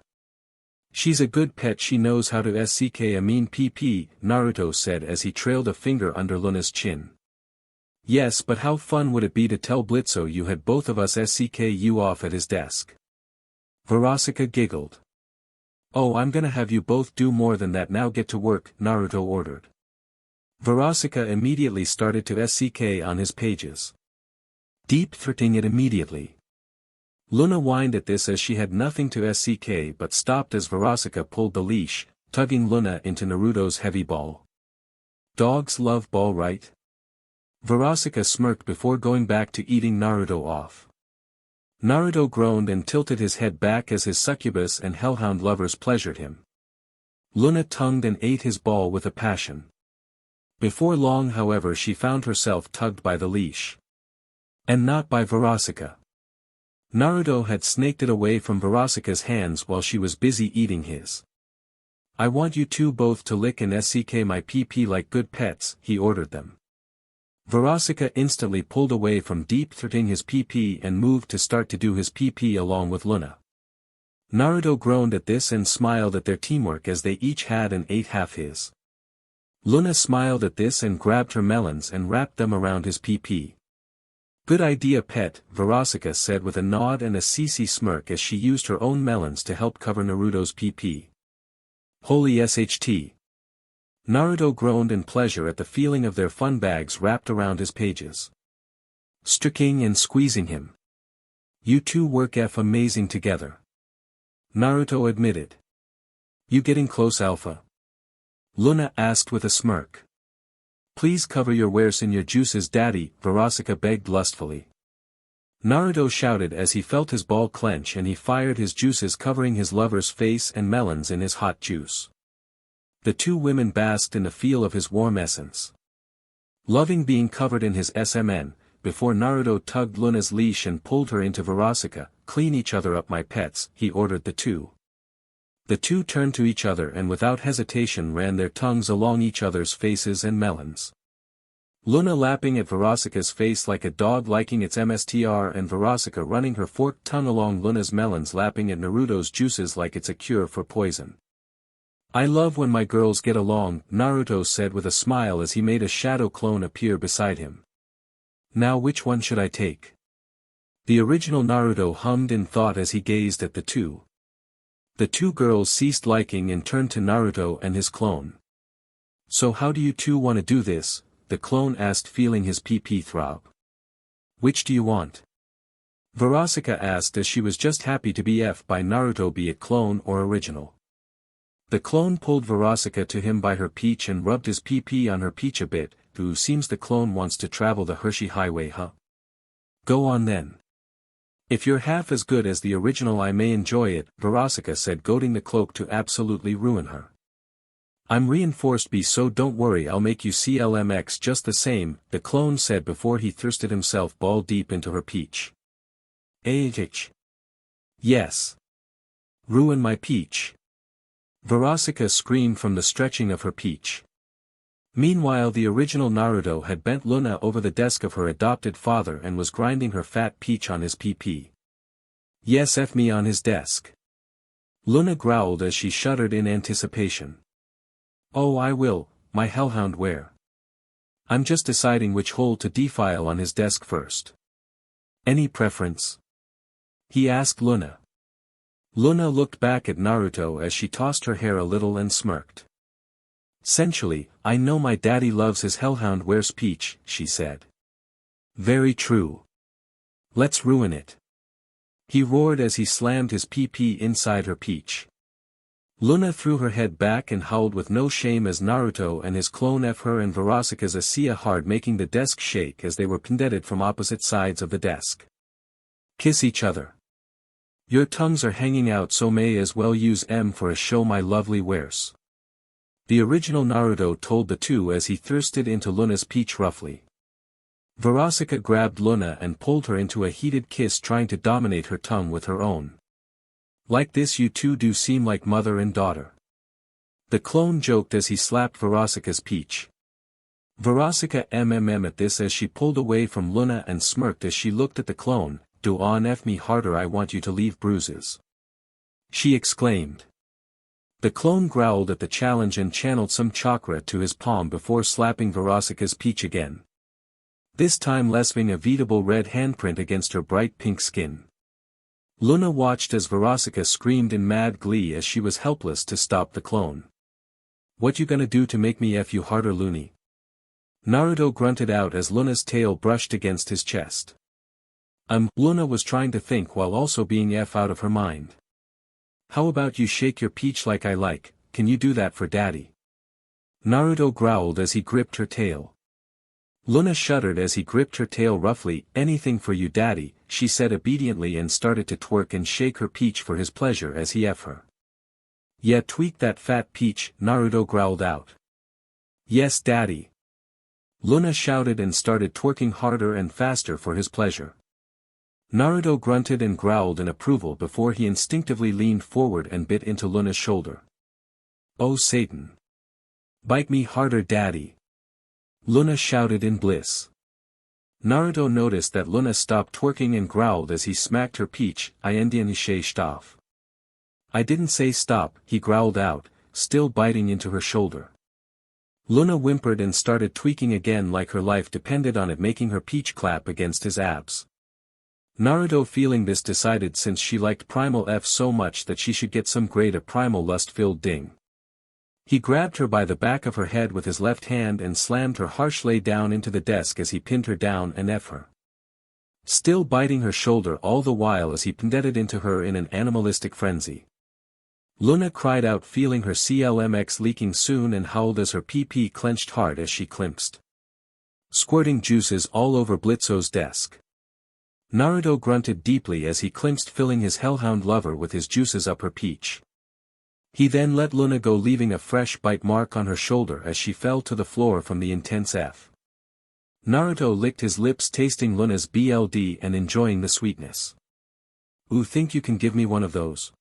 She's a good pet, she knows how to sck a mean PP, Naruto said as he trailed a finger under Luna's chin. Yes, but how fun would it be to tell Blitzo you had both of us sck you off at his desk? Verosika giggled. Oh, I'm gonna have you both do more than that, now get to work, Naruto ordered. Verosika immediately started to sck on his pages. Deep throating it immediately. Luna whined at this as she had nothing to sck but stopped as Verosika pulled the leash, tugging Luna into Naruto's heavy ball. Dogs love ball, right? Verosika smirked before going back to eating Naruto off. Naruto groaned and tilted his head back as his succubus and hellhound lovers pleasured him. Luna tongued and ate his ball with a passion. Before long, however, she found herself tugged by the leash. And not by Verosika. Naruto had snaked it away from Verosika's hands while she was busy eating his. I want you two both to lick and sck my PP like good pets, he ordered them. Verosika instantly pulled away from deep throating his PP and moved to start to do his PP along with Luna. Naruto groaned at this and smiled at their teamwork as they each had and ate half his. Luna smiled at this and grabbed her melons and wrapped them around his PP. Good idea, pet, Verosika said with a nod and a CC smirk as she used her own melons to help cover Naruto's PP. Holy SHT. Naruto groaned in pleasure at the feeling of their fun bags wrapped around his pages. Stroking and squeezing him. You two work amazing together. Naruto admitted. You getting close, Alpha? Luna asked with a smirk. Please cover your wares in your juices, Daddy, Verosika begged lustfully. Naruto shouted as he felt his ball clench and he fired his juices, covering his lover's face and melons in his hot juice. The two women basked in the feel of his warm essence. Loving being covered in his SMN, before Naruto tugged Luna's leash and pulled her into Verosika, clean each other up, my pets, he ordered the two. The two turned to each other and without hesitation ran their tongues along each other's faces and melons. Luna lapping at Verosika's face like a dog licking its MSTR, and Verosika running her forked tongue along Luna's melons, lapping at Naruto's juices like it's a cure for poison. I love when my girls get along, Naruto said with a smile as he made a shadow clone appear beside him. Now which one should I take? The original Naruto hummed in thought as he gazed at the two. The two girls ceased liking and turned to Naruto and his clone. So how do you two want to do this? The clone asked, feeling his PP throb. Which do you want? Verosika asked as she was just happy to be F by Naruto, be it clone or original. The clone pulled Verosika to him by her peach and rubbed his PP on her peach a bit. Ooh, seems the clone wants to travel the Hershey Highway, huh? Go on then. If you're half as good as the original I may enjoy it, Verosika said, goading the cloak to absolutely ruin her. I'm reinforced B, so don't worry, I'll make you CLMX just the same, the clone said before he thirsted himself ball deep into her peach. Yes. Ruin my peach. Verosika screamed from the stretching of her peach. Meanwhile, the original Naruto had bent Luna over the desk of her adopted father and was grinding her fat peach on his PP. Yes, F me on his desk. Luna growled as she shuddered in anticipation. Oh, I will, my hellhound, where? I'm just deciding which hole to defile on his desk first. Any preference? He asked Luna. Luna looked back at Naruto as she tossed her hair a little and smirked. Sensually, I know my daddy loves his hellhound wears peach, she said. Very true. Let's ruin it. He roared as he slammed his PP inside her peach. Luna threw her head back and howled with no shame as Naruto and his clone F her and Verosika's Asiya hard making the desk shake as they were pended from opposite sides of the desk. Kiss each other. Your tongues are hanging out so may as well use M for a show my lovely wears. The original Naruto told the two as he thirsted into Luna's peach roughly. Verosika grabbed Luna and pulled her into a heated kiss trying to dominate her tongue with her own. Like this you two do seem like mother and daughter. The clone joked as he slapped Verosika's peach. Verosika at this as she pulled away from Luna and smirked as she looked at the clone, "Do on F me harder I want you to leave bruises," she exclaimed. The clone growled at the challenge and channeled some chakra to his palm before slapping Verosika's peach again. This time leaving a veritable red handprint against her bright pink skin. Luna watched as Verosika screamed in mad glee as she was helpless to stop the clone. "What you gonna do to make me F you harder, loony?" Naruto grunted out as Luna's tail brushed against his chest. Luna was trying to think while also being F out of her mind. "How about you shake your peach like I like, can you do that for daddy?" Naruto growled as he gripped her tail. Luna shuddered as he gripped her tail roughly. "Anything for you daddy," she said obediently and started to twerk and shake her peach for his pleasure as he F her. "Yeah, tweak that fat peach," Naruto growled out. "Yes daddy." Luna shouted and started twerking harder and faster for his pleasure. Naruto grunted and growled in approval before he instinctively leaned forward and bit into Luna's shoulder. "Oh Satan! Bite me harder daddy!" Luna shouted in bliss. Naruto noticed that Luna stopped twerking and growled as he smacked her peach. "I didn't say stop." "I didn't say stop," he growled out, still biting into her shoulder. Luna whimpered and started tweaking again like her life depended on it, making her peach clap against his abs. Naruto feeling this decided since she liked Primal F so much that she should get some grade a primal lust-filled ding. He grabbed her by the back of her head with his left hand and slammed her harshly down into the desk as he pinned her down and F her. Still biting her shoulder all the while as he pended into her in an animalistic frenzy. Luna cried out feeling her CLMX leaking soon and howled as her PP clenched hard as she clenched, squirting juices all over Blitzo's desk. Naruto grunted deeply as he clenched filling his hellhound lover with his juices up her peach. He then let Luna go leaving a fresh bite mark on her shoulder as she fell to the floor from the intense F. Naruto licked his lips tasting Luna's BLD and enjoying the sweetness. "Ooh, think you can give me one of those?"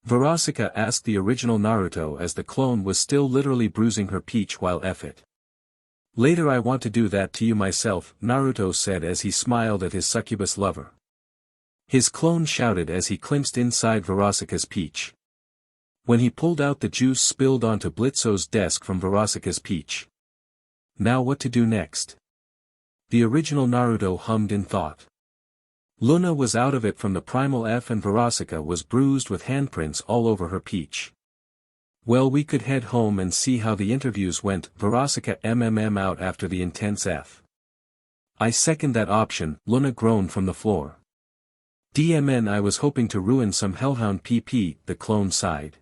Verosika asked the original Naruto as the clone was still literally bruising her peach while F it. "Later I want to do that to you myself," Naruto said as he smiled at his succubus lover. His clone shouted as he clenched inside Verosika's peach. When he pulled out the juice spilled onto Blitzo's desk from Verosika's peach. Now what to do next? The original Naruto hummed in thought. Luna was out of it from the primal F and Verosika was bruised with handprints all over her peach. "Well, we could head home and see how the interviews went." Verosika out after the intense F. "I second that option," Luna groaned from the floor. I was hoping to ruin some hellhound PP," the clone sighed.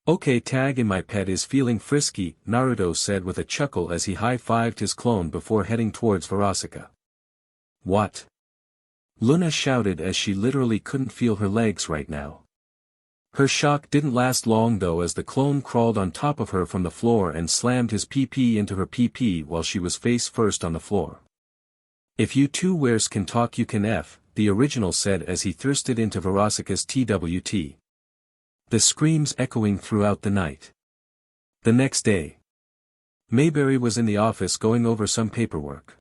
"Okay, tag in my pet is feeling frisky," Naruto said with a chuckle as he high-fived his clone before heading towards Verosika. "What?" Luna shouted as she literally couldn't feel her legs right now. Her shock didn't last long though as the clone crawled on top of her from the floor and slammed his PP into her PP while she was face first on the floor. "If you two wares can talk you can F," the original said as he thirsted into Verosika's TWT. The screams echoing throughout the night. The next day, Mayberry was in the office going over some paperwork.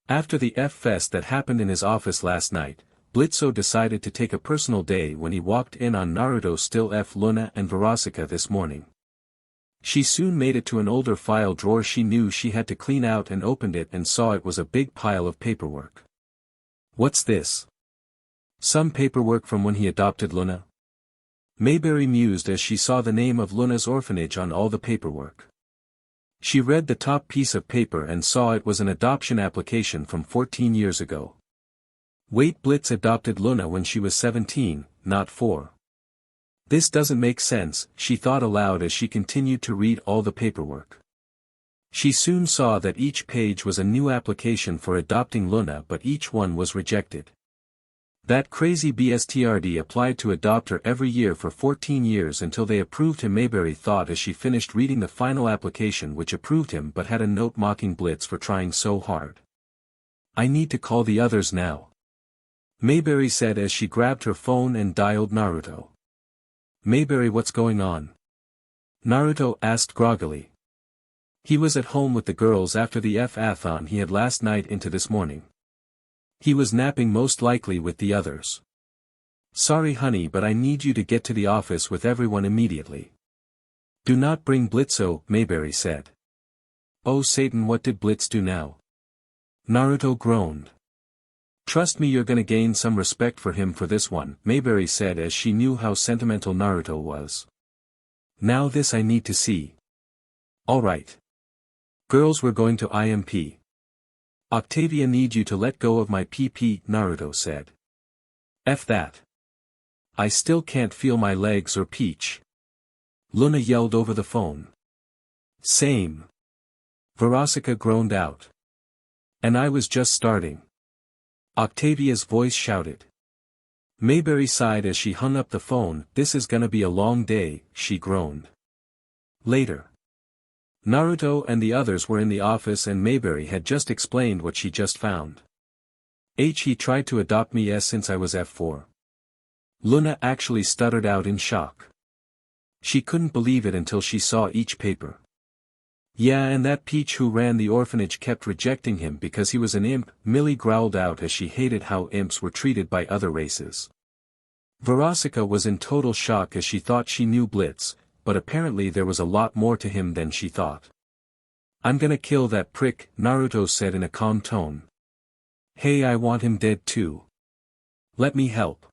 After the F-fest that happened in his office last night, Blitzo decided to take a personal day when he walked in on Naruto still F Luna and Verosika this morning. She soon made it to an older file drawer she knew she had to clean out and opened it and saw it was a big pile of paperwork. "What's this? Some paperwork from when he adopted Luna?" Mayberry mused as she saw the name of Luna's orphanage on all the paperwork. She read the top piece of paper and saw it was an adoption application from 14 years ago. Wait, Blitz adopted Luna when she was 17, not 4. This doesn't make sense, she thought aloud as she continued to read all the paperwork. She soon saw that each page was a new application for adopting Luna, but each one was rejected. That crazy BSTRD applied to adopt her every year for 14 years until they approved him, Mayberry thought as she finished reading the final application, which approved him but had a note mocking Blitz for trying so hard. I need to call the others now, Mayberry said as she grabbed her phone and dialed Naruto. Mayberry, what's going on? Naruto asked groggily. He was at home with the girls after the F-a-thon he had last night into this morning. He was napping most likely with the others. Sorry honey, but I need you to get to the office with everyone immediately. Do not bring Blitzo, Mayberry said. Oh Satan, what did Blitz do now? Naruto groaned. Trust me, you're gonna gain some respect for him for this one, Mayberry said as she knew how sentimental Naruto was. Now this I need to see. Alright. Girls, we're going to IMP. Octavia, need you to let go of my PP, Naruto said. F that. I still can't feel my legs or Peach. Luna yelled over the phone. Same. Verosika groaned out. And I was just starting. Octavia's voice shouted. Mayberry sighed as she hung up the phone. This is gonna be a long day, she groaned. Later. Naruto and the others were in the office and Mayberry had just explained what she just found. He tried to adopt me since I was F4. Luna actually stuttered out in shock. She couldn't believe it until she saw each paper. Yeah, and that Peach who ran the orphanage kept rejecting him because he was an imp, Millie growled out as she hated how imps were treated by other races. Verosika was in total shock as she thought she knew Blitz, but apparently there was a lot more to him than she thought. I'm gonna kill that prick, Naruto said in a calm tone. Hey, I want him dead too. Let me help.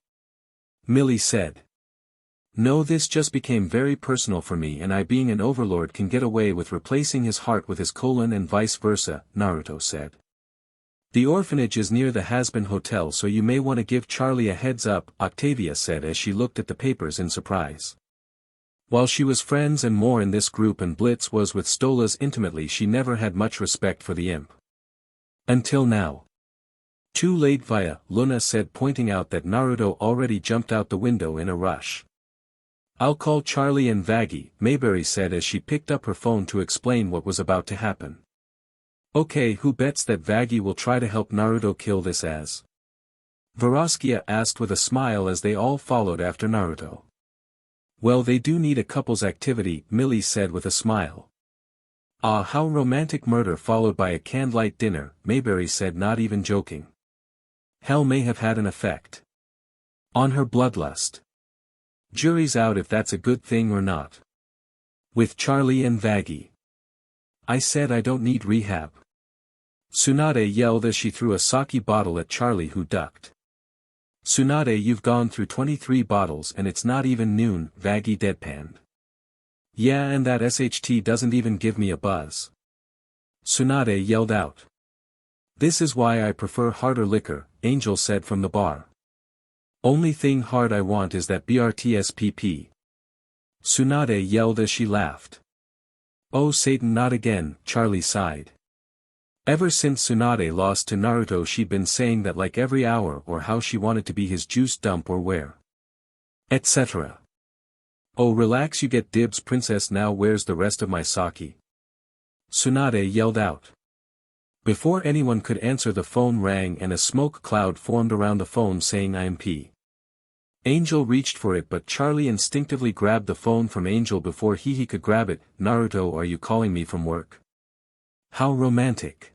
Millie said. No, this just became very personal for me, and I, being an overlord, can get away with replacing his heart with his colon and vice versa, Naruto said. The orphanage is near the Has-Been Hotel, so you may want to give Charlie a heads up, Octavia said as she looked at the papers in surprise. While she was friends and more in this group and Blitz was with Stolas intimately, she never had much respect for the imp. Until now. Too late, Via, Luna said, pointing out that Naruto already jumped out the window in a rush. I'll call Charlie and Vaggie, Mayberry said as she picked up her phone to explain what was about to happen. Okay, who bets that Vaggie will try to help Naruto kill this ass? Verosika asked with a smile as they all followed after Naruto. Well, they do need a couple's activity, Millie said with a smile. Ah, how romantic, murder followed by a candlelight dinner, Mayberry said, not even joking. Hell may have had an effect on her bloodlust. Jury's out if that's a good thing or not. With Charlie and Vaggie. I said I don't need rehab. Tsunade yelled as she threw a sake bottle at Charlie, who ducked. Tsunade, you've gone through 23 bottles and it's not even noon, Vaggie deadpanned. Yeah, and that SHT doesn't even give me a buzz. Tsunade yelled out. This is why I prefer harder liquor, Angel said from the bar. Only thing hard I want is that BRTSPP. Tsunade yelled as she laughed. Oh Satan, not again, Charlie sighed. Ever since Tsunade lost to Naruto, she'd been saying that like every hour, or how she wanted to be his juice dump or where. Etc. Oh relax, you get dibs princess, now where's the rest of my sake? Tsunade yelled out. Before anyone could answer, the phone rang and a smoke cloud formed around the phone saying IMP. Angel reached for it, but Charlie instinctively grabbed the phone from Angel before he could grab it. Naruto, are you calling me from work? How romantic.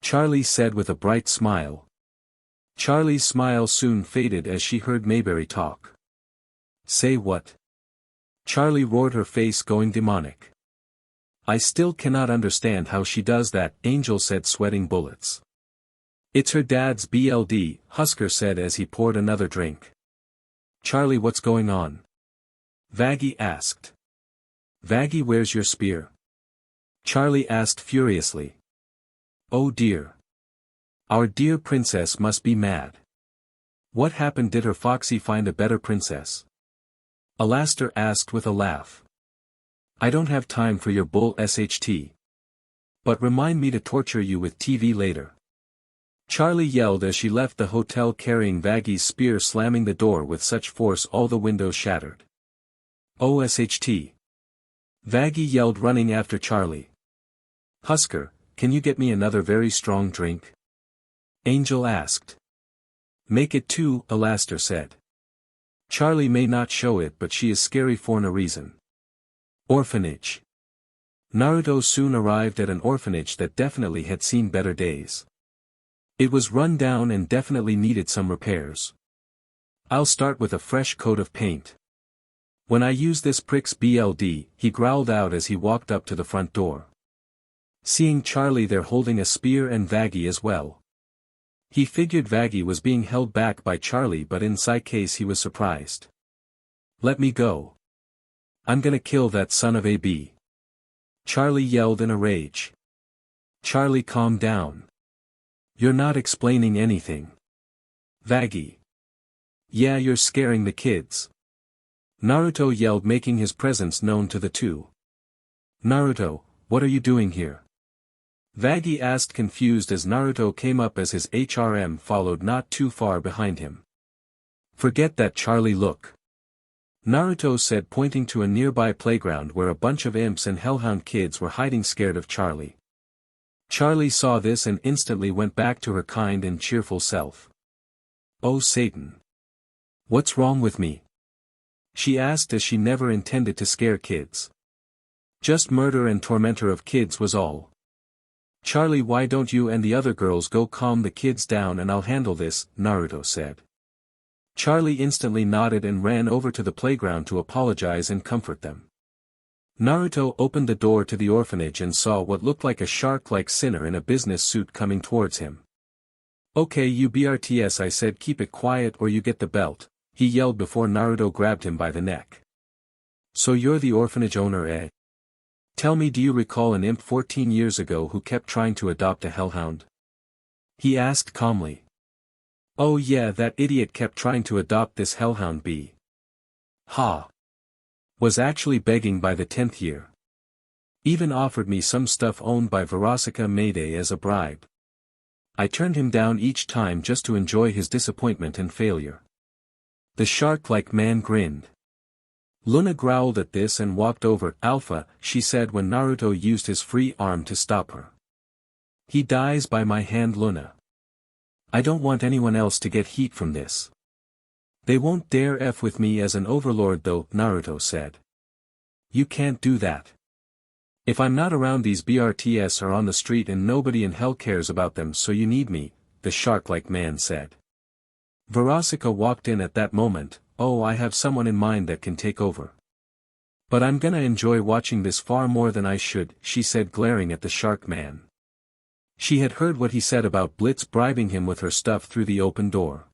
Charlie said with a bright smile. Charlie's smile soon faded as she heard Mayberry talk. Say what? Charlie roared, her face going demonic. I still cannot understand how she does that, Angel said, sweating bullets. It's her dad's BLD, Husker said as he poured another drink. Charlie, what's going on? Vaggie asked. Vaggie, where's your spear? Charlie asked furiously. Oh dear. Our dear princess must be mad. What happened? Did her Foxy find a better princess? Alastair asked with a laugh. I don't have time for your bull sht. But remind me to torture you with TV later. Charlie yelled as she left the hotel carrying Vaggy's spear, slamming the door with such force all the windows shattered. Oh sht. Vaggy yelled, running after Charlie. Husker, can you get me another very strong drink? Angel asked. Make it two, Alastair said. Charlie may not show it, but she is scary for no reason. Orphanage. Naruto soon arrived at an orphanage that definitely had seen better days. It was run down and definitely needed some repairs. I'll start with a fresh coat of paint. When I use this pricks BLD, he growled out as he walked up to the front door. Seeing Charlie there holding a spear and Vaggy as well. He figured Vaggy was being held back by Charlie, but in Psy case he was surprised. Let me go. I'm gonna kill that son of a b. Charlie yelled in a rage. Charlie, calm down. You're not explaining anything. Vaggy. Yeah, you're scaring the kids. Naruto yelled, making his presence known to the two. Naruto, what are you doing here? Vaggy asked, confused, as Naruto came up as his HRM followed not too far behind him. Forget that, Charlie, look. Naruto said, pointing to a nearby playground where a bunch of imps and hellhound kids were hiding, scared of Charlie. Charlie saw this and instantly went back to her kind and cheerful self. Oh Satan. What's wrong with me? She asked, as she never intended to scare kids. Just murder and tormentor of kids was all. Charlie, why don't you and the other girls go calm the kids down and I'll handle this, Naruto said. Charlie instantly nodded and ran over to the playground to apologize and comfort them. Naruto opened the door to the orphanage and saw what looked like a shark-like sinner in a business suit coming towards him. Okay, you BRTS, I said, keep it quiet or you get the belt, he yelled before Naruto grabbed him by the neck. So you're the orphanage owner, eh? Tell me, do you recall an imp 14 years ago who kept trying to adopt a hellhound? He asked calmly. Oh yeah, that idiot kept trying to adopt this hellhound B. Ha. Was actually begging by the 10th year. Even offered me some stuff owned by Verosika Mayday as a bribe. I turned him down each time just to enjoy his disappointment and failure. The shark-like man grinned. Luna growled at this and walked over. Alpha, she said when Naruto used his free arm to stop her. He dies by my hand, Luna. I don't want anyone else to get heat from this. They won't dare F with me as an overlord though, Naruto said. You can't do that. If I'm not around, these BRTS are on the street and nobody in hell cares about them, so you need me, the shark-like man said. Verosika walked in at that moment. Oh, I have someone in mind that can take over. But I'm gonna enjoy watching this far more than I should, she said, glaring at the shark man. She had heard what he said about Blitz bribing him with her stuff through the open door.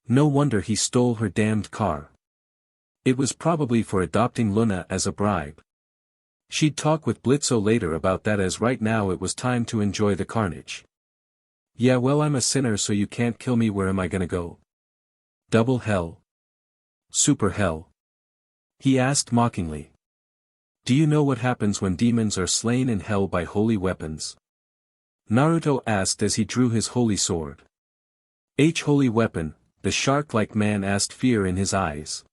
No wonder he stole her damned car. It was probably for adopting Luna as a bribe. She'd talk with Blitzo later about that, as right now it was time to enjoy the carnage. Yeah, well, I'm a sinner, so you can't kill me. Where am I gonna go? Double hell? Super hell? He asked mockingly. Do you know what happens when demons are slain in hell by holy weapons? Naruto asked as he drew his holy sword. Holy weapon, the shark-like man asked, fear in his eyes.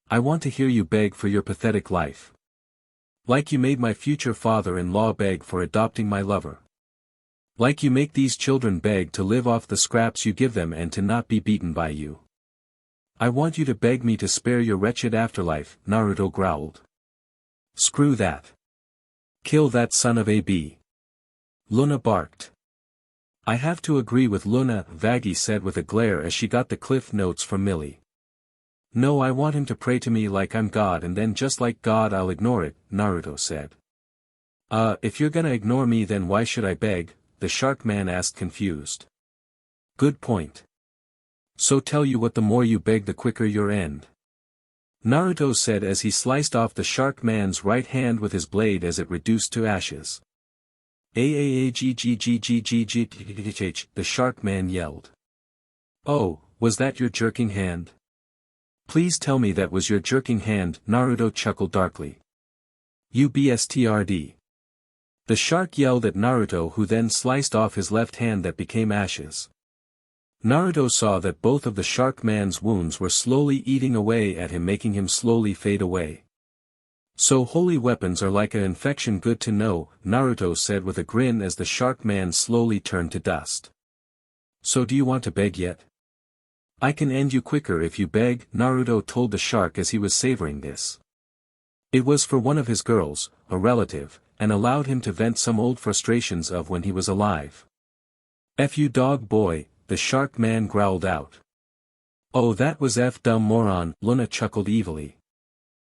I want to hear you beg for your pathetic life. Like you made my future father-in-law beg for adopting my lover. Like you make these children beg to live off the scraps you give them and to not be beaten by you. I want you to beg me to spare your wretched afterlife, Naruto growled. Screw that. Kill that son of a b. Luna barked. I have to agree with Luna, Vaggy said with a glare as she got the cliff notes from Millie. No, I want him to pray to me like I'm God, and then just like God I'll ignore it, Naruto said. If you're gonna ignore me, then why should I beg? The shark man asked, confused. Good point. So tell you what, the more you beg the quicker your end. Naruto said as he sliced off the shark man's right hand with his blade as it reduced to ashes. "Aaggggggggggh," the shark man yelled. "Oh, was that your jerking hand? Please tell me that was your jerking hand," Naruto chuckled darkly. "You bstrd." The shark yelled at Naruto, who then sliced off his left hand that became ashes. Naruto saw that both of the shark man's wounds were slowly eating away at him, making him slowly fade away. "So holy weapons are like an infection, good to know," Naruto said with a grin as the shark man slowly turned to dust. "So do you want to beg yet? I can end you quicker if you beg," Naruto told the shark as he was savoring this. It was for one of his girls, a relative, and allowed him to vent some old frustrations of when he was alive. "F you dog boy," the shark man growled out. "Oh, that was F dumb moron," Luna chuckled evilly.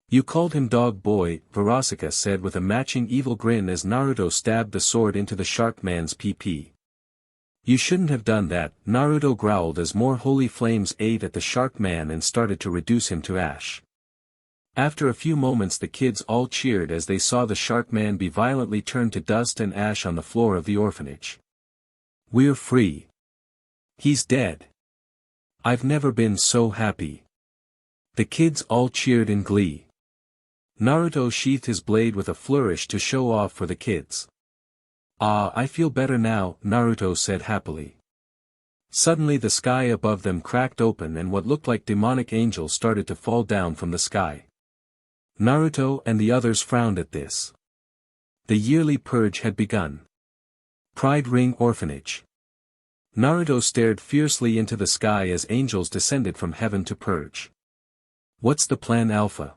"You called him dog boy," Verosika said with a matching evil grin as Naruto stabbed the sword into the shark man's PP. "You shouldn't have done that," Naruto growled as more holy flames ate at the shark man and started to reduce him to ash. After a few moments the kids all cheered as they saw the shark man be violently turned to dust and ash on the floor of the orphanage. "We're free. He's dead. I've never been so happy." The kids all cheered in glee. Naruto sheathed his blade with a flourish to show off for the kids. "Ah, I feel better now," Naruto said happily. Suddenly the sky above them cracked open and what looked like demonic angels started to fall down from the sky. Naruto and the others frowned at this. The yearly purge had begun. Pride Ring Orphanage. Naruto stared fiercely into the sky as angels descended from heaven to purge. "What's the plan, Alpha?"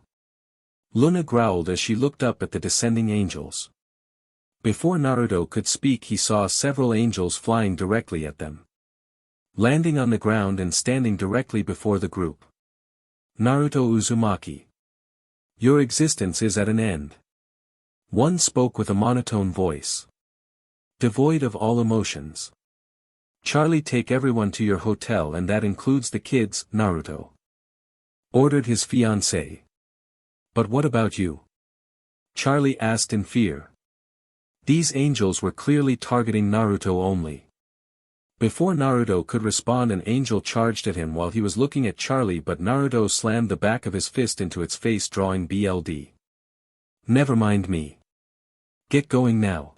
Luna growled as she looked up at the descending angels. Before Naruto could speak, he saw several angels flying directly at them, landing on the ground and standing directly before the group. "Naruto Uzumaki, your existence is at an end." One spoke with a monotone voice, devoid of all emotions. "Charlie, take everyone to your hotel, and that includes the kids," Naruto ordered his fiancée. "But what about you?" Charlie asked in fear. These angels were clearly targeting Naruto only. Before Naruto could respond, an angel charged at him while he was looking at Charlie, but Naruto slammed the back of his fist into its face, drawing BLD. "Never mind me. Get going now,"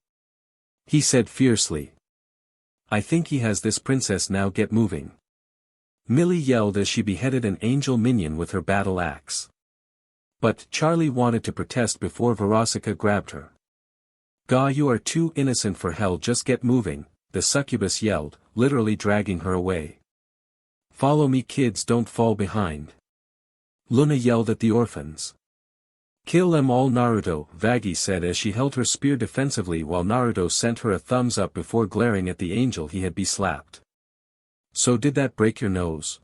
he said fiercely. "I think he has this princess now, get moving." Millie yelled as she beheaded an angel minion with her battle axe. But Charlie wanted to protest before Verosika grabbed her. "Ga, you are too innocent for hell, just get moving," the succubus yelled, literally dragging her away. "Follow me kids, don't fall behind," Luna yelled at the orphans. "Kill them all, Naruto," Vaggie said as she held her spear defensively while Naruto sent her a thumbs up before glaring at the angel he had be-slapped. "So did that break your nose?"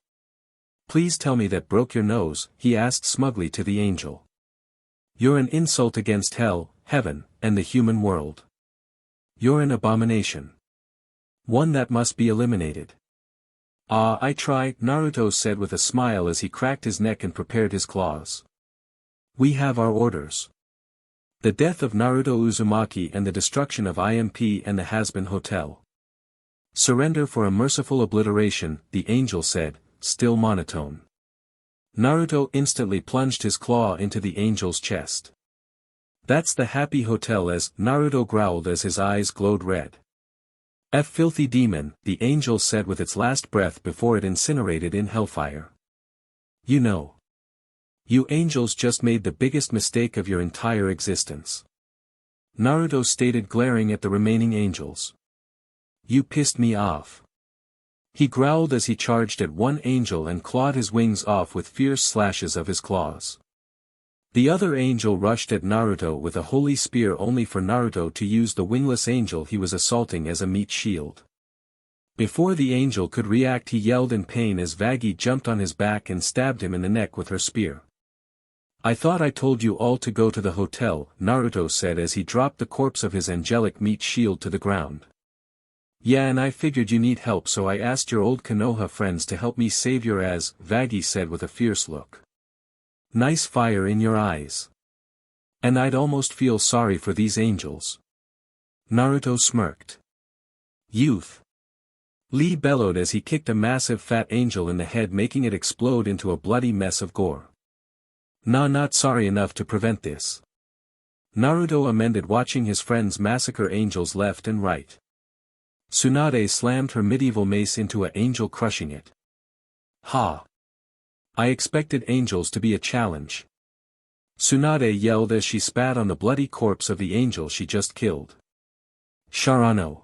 "Please tell me that broke your nose," he asked smugly to the angel. "You're an insult against hell, heaven, and the human world. You're an abomination. One that must be eliminated." "Ah, I try," Naruto said with a smile as he cracked his neck and prepared his claws. "We have our orders. The death of Naruto Uzumaki and the destruction of IMP and the Has-Been Hotel. Surrender for a merciful obliteration," the angel said, still monotone. Naruto instantly plunged his claw into the angel's chest. "That's the happy hotel," as Naruto growled as his eyes glowed red. "F filthy demon," the angel said with its last breath before it incinerated in hellfire. "You know. You angels just made the biggest mistake of your entire existence," Naruto stated, glaring at the remaining angels. "You pissed me off," he growled as he charged at one angel and clawed his wings off with fierce slashes of his claws. The other angel rushed at Naruto with a holy spear, only for Naruto to use the wingless angel he was assaulting as a meat shield. Before the angel could react, he yelled in pain as Vaggie jumped on his back and stabbed him in the neck with her spear. "I thought I told you all to go to the hotel," Naruto said as he dropped the corpse of his angelic meat shield to the ground. "Yeah, and I figured you need help, so I asked your old Konoha friends to help me save your ass," Vaggie said with a fierce look. Nice fire in your eyes. And I'd almost feel sorry for these angels. Naruto smirked. Youth. Lee bellowed as he kicked a massive fat angel in the head, making it explode into a bloody mess of gore. Nah, not sorry enough to prevent this. Naruto amended, watching his friends massacre angels left and right. Tsunade slammed her medieval mace into an angel, crushing it. Ha! I expected angels to be a challenge. Tsunade yelled as she spat on the bloody corpse of the angel she just killed. Sharano!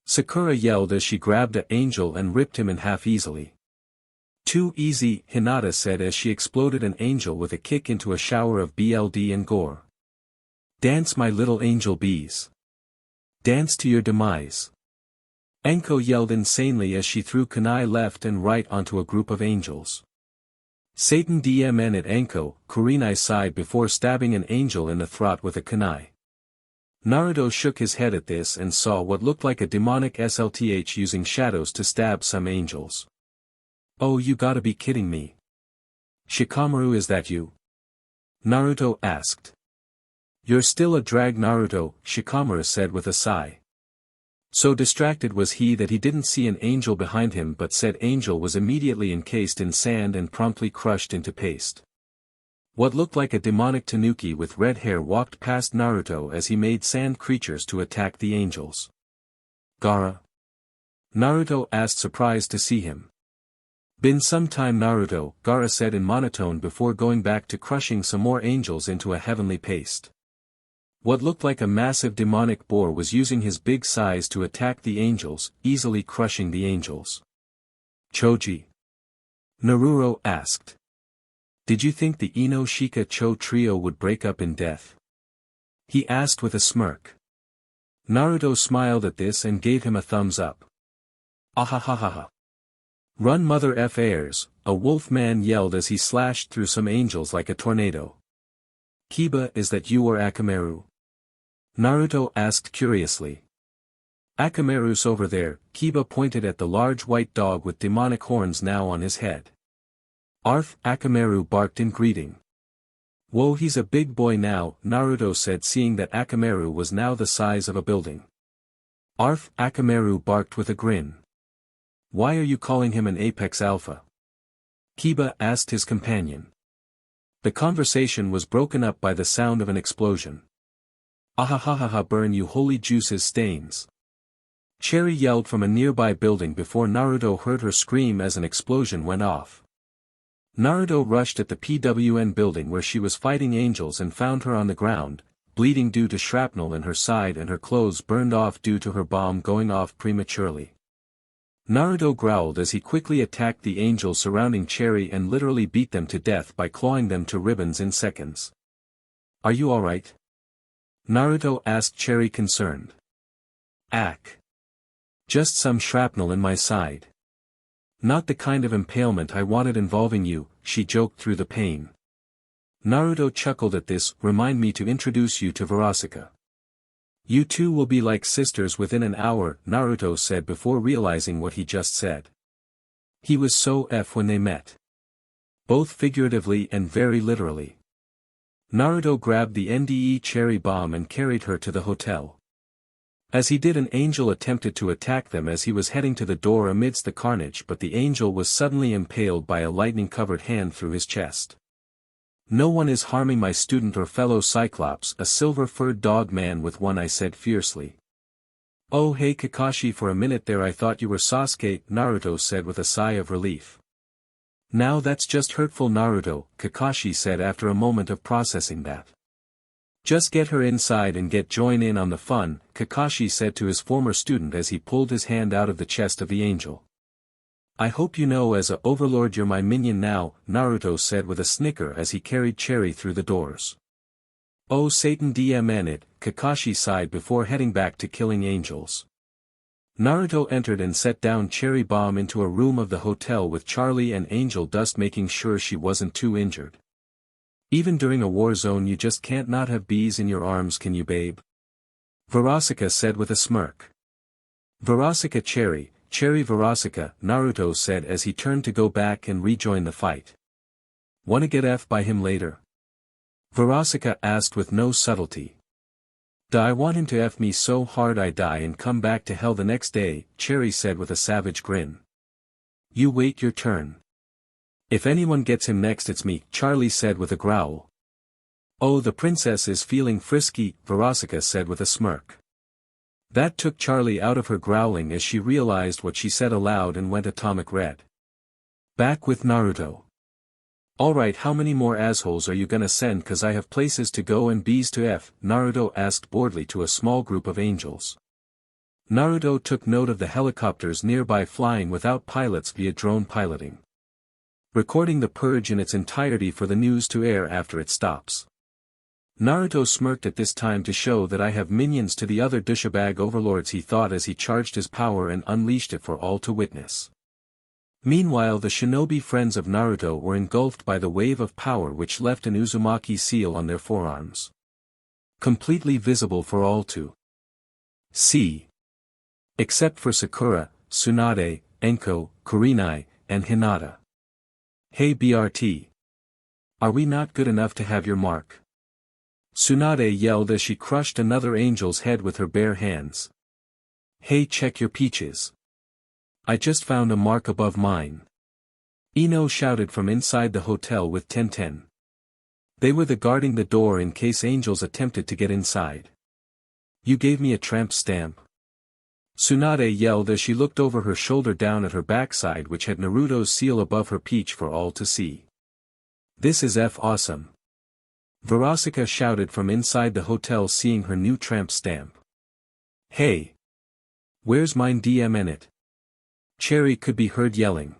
Sakura yelled as she grabbed an angel and ripped him in half easily. Too easy, Hinata said as she exploded an angel with a kick into a shower of BLD and gore. Dance, my little angel bees. Dance to your demise. Enko yelled insanely as she threw kunai left and right onto a group of angels. Satan DMN at Enko, Kurenai sighed before stabbing an angel in the throat with a kunai. Naruto shook his head at this and saw what looked like a demonic SLTH using shadows to stab some angels. Oh, you gotta be kidding me. Shikamaru, is that you? Naruto asked. You're still a drag, Naruto, Shikamaru said with a sigh. So distracted was he that he didn't see an angel behind him, but said angel was immediately encased in sand and promptly crushed into paste. What looked like a demonic tanuki with red hair walked past Naruto as he made sand creatures to attack the angels. Gaara? Naruto asked, surprised to see him. Been some time, Naruto, Gaara said in monotone before going back to crushing some more angels into a heavenly paste. What looked like a massive demonic boar was using his big size to attack the angels, easily crushing the angels. Choji? Naruro asked. Did you think the Ino Shika Cho trio would break up in death? He asked with a smirk. Naruto smiled at this and gave him a thumbs up. Ahahaha. Run, mother F heirs, a wolf man yelled as he slashed through some angels like a tornado. Kiba, is that you or Akamaru? Naruto asked curiously. Akamaru's over there, Kiba pointed at the large white dog with demonic horns now on his head. Arf, Akamaru barked in greeting. Whoa, he's a big boy now, Naruto said, seeing that Akamaru was now the size of a building. Arf, Akamaru barked with a grin. Why are you calling him an apex alpha? Kiba asked his companion. The conversation was broken up by the sound of an explosion. Ahahaha, burn you holy juices stains. Cherry yelled from a nearby building before Naruto heard her scream as an explosion went off. Naruto rushed at the PWN building where she was fighting angels and found her on the ground, bleeding due to shrapnel in her side and her clothes burned off due to her bomb going off prematurely. Naruto growled as he quickly attacked the angels surrounding Cherry and literally beat them to death by clawing them to ribbons in seconds. Are you alright? Naruto asked Cherry, concerned. Ack. Just some shrapnel in my side. Not the kind of impalement I wanted involving you, she joked through the pain. Naruto chuckled at this. Remind me to introduce you to Verosika. You two will be like sisters within an hour, Naruto said before realizing what he just said. He was so F when they met. Both figuratively and very literally. Naruto grabbed the NDE cherry bomb and carried her to the hotel. As he did, an angel attempted to attack them as he was heading to the door amidst the carnage, but the angel was suddenly impaled by a lightning-covered hand through his chest. No one is harming my student or fellow Cyclops, a silver-furred dog man with one eye said fiercely. Oh hey Kakashi, for a minute there I thought you were Sasuke, Naruto said with a sigh of relief. Now that's just hurtful, Naruto, Kakashi said after a moment of processing that. Just get her inside and join in on the fun, Kakashi said to his former student as he pulled his hand out of the chest of the angel. I hope you know as a overlord you're my minion now, Naruto said with a snicker as he carried Cherry through the doors. Oh Satan DMN, Kakashi sighed before heading back to killing angels. Naruto entered and set down Cherry Bomb into a room of the hotel with Charlie and Angel Dust, making sure she wasn't too injured. Even during a war zone you just can't not have bees in your arms, can you, babe? Verosika said with a smirk. Verosika Cherry, Cherry Verosika, Naruto said as he turned to go back and rejoin the fight. Wanna get F by him later? Verosika asked with no subtlety. I want him to F me so hard I die and come back to hell the next day, Cherry said with a savage grin. You wait your turn. If anyone gets him next it's me, Charlie said with a growl. Oh, the princess is feeling frisky, Verosika said with a smirk. That took Charlie out of her growling as she realized what she said aloud and went atomic red. Back with Naruto. Alright, how many more assholes are you gonna send, cause I have places to go and bees to F, Naruto asked boredly to a small group of angels. Naruto took note of the helicopters nearby flying without pilots via drone piloting. Recording the purge in its entirety for the news to air after it stops. Naruto smirked at this time to show that I have minions to the other douchebag overlords, he thought as he charged his power and unleashed it for all to witness. Meanwhile the shinobi friends of Naruto were engulfed by the wave of power which left an Uzumaki seal on their forearms. Completely visible for all to see. Except for Sakura, Tsunade, Enko, Kurenai, and Hinata. Hey BRT. Are we not good enough to have your mark? Tsunade yelled as she crushed another angel's head with her bare hands. Hey, check your peaches. I just found a mark above mine. Ino shouted from inside the hotel with Tenten. They were guarding the door in case angels attempted to get inside. You gave me a tramp stamp. Tsunade yelled as she looked over her shoulder down at her backside which had Naruto's seal above her peach for all to see. This is F awesome. Verosika shouted from inside the hotel seeing her new tramp stamp. Hey! Where's mine DMN it? Cherry could be heard yelling.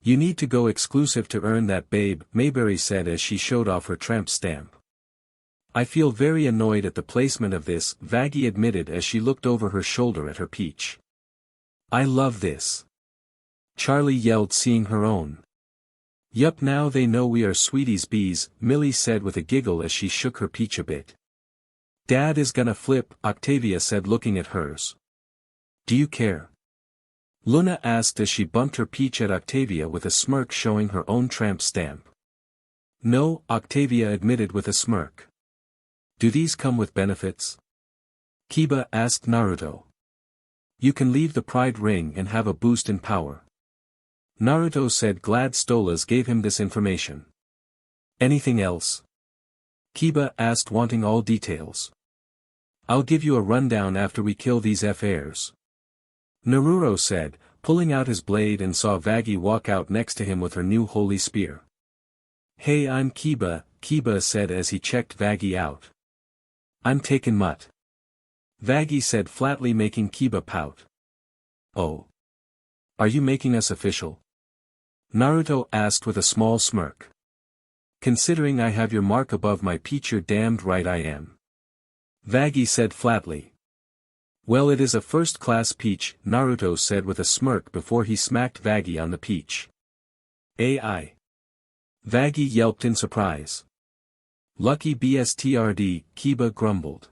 You need to go exclusive to earn that, babe, Mayberry said as she showed off her tramp stamp. I feel very annoyed at the placement of this, Vaggie admitted as she looked over her shoulder at her peach. I love this. Charlie yelled seeing her own. Yup, now they know we are sweeties bees, Millie said with a giggle as she shook her peach a bit. Dad is gonna flip, Octavia said looking at hers. Do you care? Luna asked as she bumped her peach at Octavia with a smirk showing her own tramp stamp. No, Octavia admitted with a smirk. Do these come with benefits? Kiba asked Naruto. You can leave the pride ring and have a boost in power. Naruto said glad Stolas gave him this information. Anything else? Kiba asked wanting all details. I'll give you a rundown after we kill these F-airs. Naruto said, pulling out his blade and saw Vaggie walk out next to him with her new holy spear. Hey, I'm Kiba, Kiba said as he checked Vaggie out. I'm taken mutt. Vaggie said flatly making Kiba pout. Oh. Are you making us official? Naruto asked with a small smirk. Considering I have your mark above my peach you're damned right I am. Vaggie said flatly. Well, it is a first-class peach, Naruto said with a smirk before he smacked Vaggie on the peach. AI. Vaggie yelped in surprise. Lucky BSTRD, Kiba grumbled.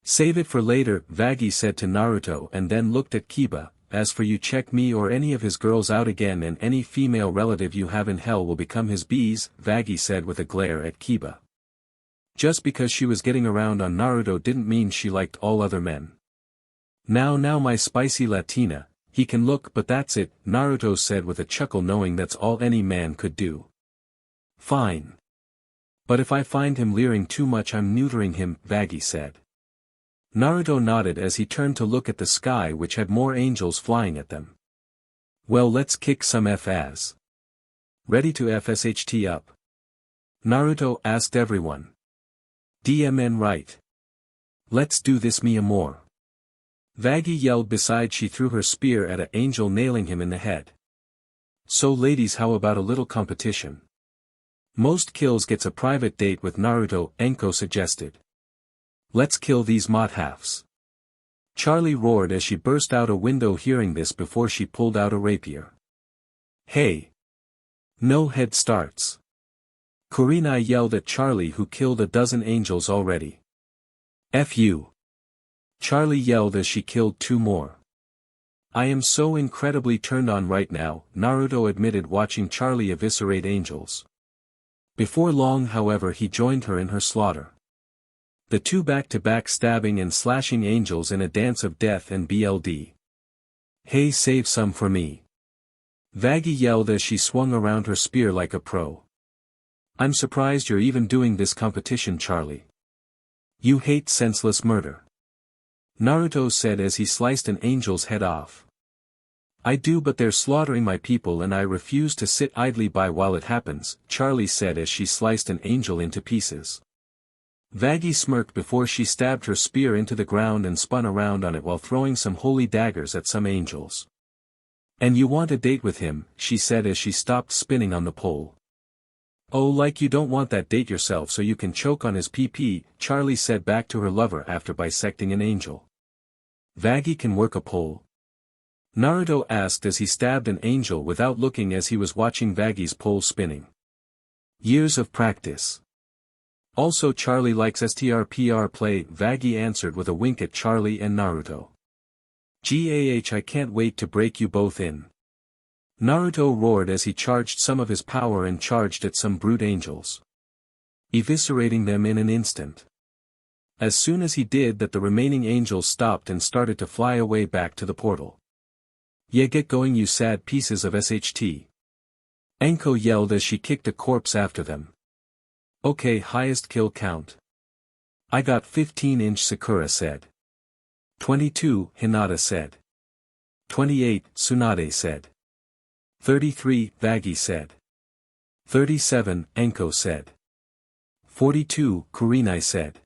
Save it for later, Vaggie said to Naruto and then looked at Kiba. As for you, check me or any of his girls out again and any female relative you have in hell will become his bees, Vaggie said with a glare at Kiba. Just because she was getting around on Naruto didn't mean she liked all other men. Now my spicy Latina, he can look but that's it, Naruto said with a chuckle knowing that's all any man could do. Fine. But if I find him leering too much I'm neutering him, Vaggie said. Naruto nodded as he turned to look at the sky which had more angels flying at them. Well, let's kick some F-ass. Ready to FSHT up? Naruto asked everyone. DMN right. Let's do this me more. Vaggie yelled beside she threw her spear at an angel nailing him in the head. So ladies, how about a little competition? Most kills gets a private date with Naruto, Enko suggested. Let's kill these mod-halves. Charlie roared as she burst out a window hearing this before she pulled out a rapier. Hey! No head starts. Kurenai yelled at Charlie who killed a dozen angels already. F you. Charlie yelled as she killed 2 more. I am so incredibly turned on right now, Naruto admitted watching Charlie eviscerate angels. Before long however he joined her in her slaughter. The two back-to-back stabbing and slashing angels in a dance of death and BLD. Hey, save some for me. Vaggie yelled as she swung around her spear like a pro. I'm surprised you're even doing this competition, Charlie. You hate senseless murder. Naruto said as he sliced an angel's head off. I do, but they're slaughtering my people and I refuse to sit idly by while it happens, Charlie said as she sliced an angel into pieces. Vaggie smirked before she stabbed her spear into the ground and spun around on it while throwing some holy daggers at some angels. And you want a date with him, she said as she stopped spinning on the pole. Oh, like you don't want that date yourself so you can choke on his PP, Charlie said back to her lover after bisecting an angel. Vaggie can work a pole? Naruto asked as he stabbed an angel without looking as he was watching Vaggie's pole spinning. Years of practice. Also Charlie likes STRPR play, Vaggie answered with a wink at Charlie and Naruto. GAH, I can't wait to break you both in. Naruto roared as he charged some of his power and charged at some brute angels, eviscerating them in an instant. As soon as he did that, the remaining angels stopped and started to fly away back to the portal. Yeah, get going, you sad pieces of SHT. Anko yelled as she kicked a corpse after them. Okay, highest kill count. I got 15-inch, Sakura said. 22, Hinata said. 28, Tsunade said. 33, Vaggie said. 37, Anko said. 42, Kurenai said.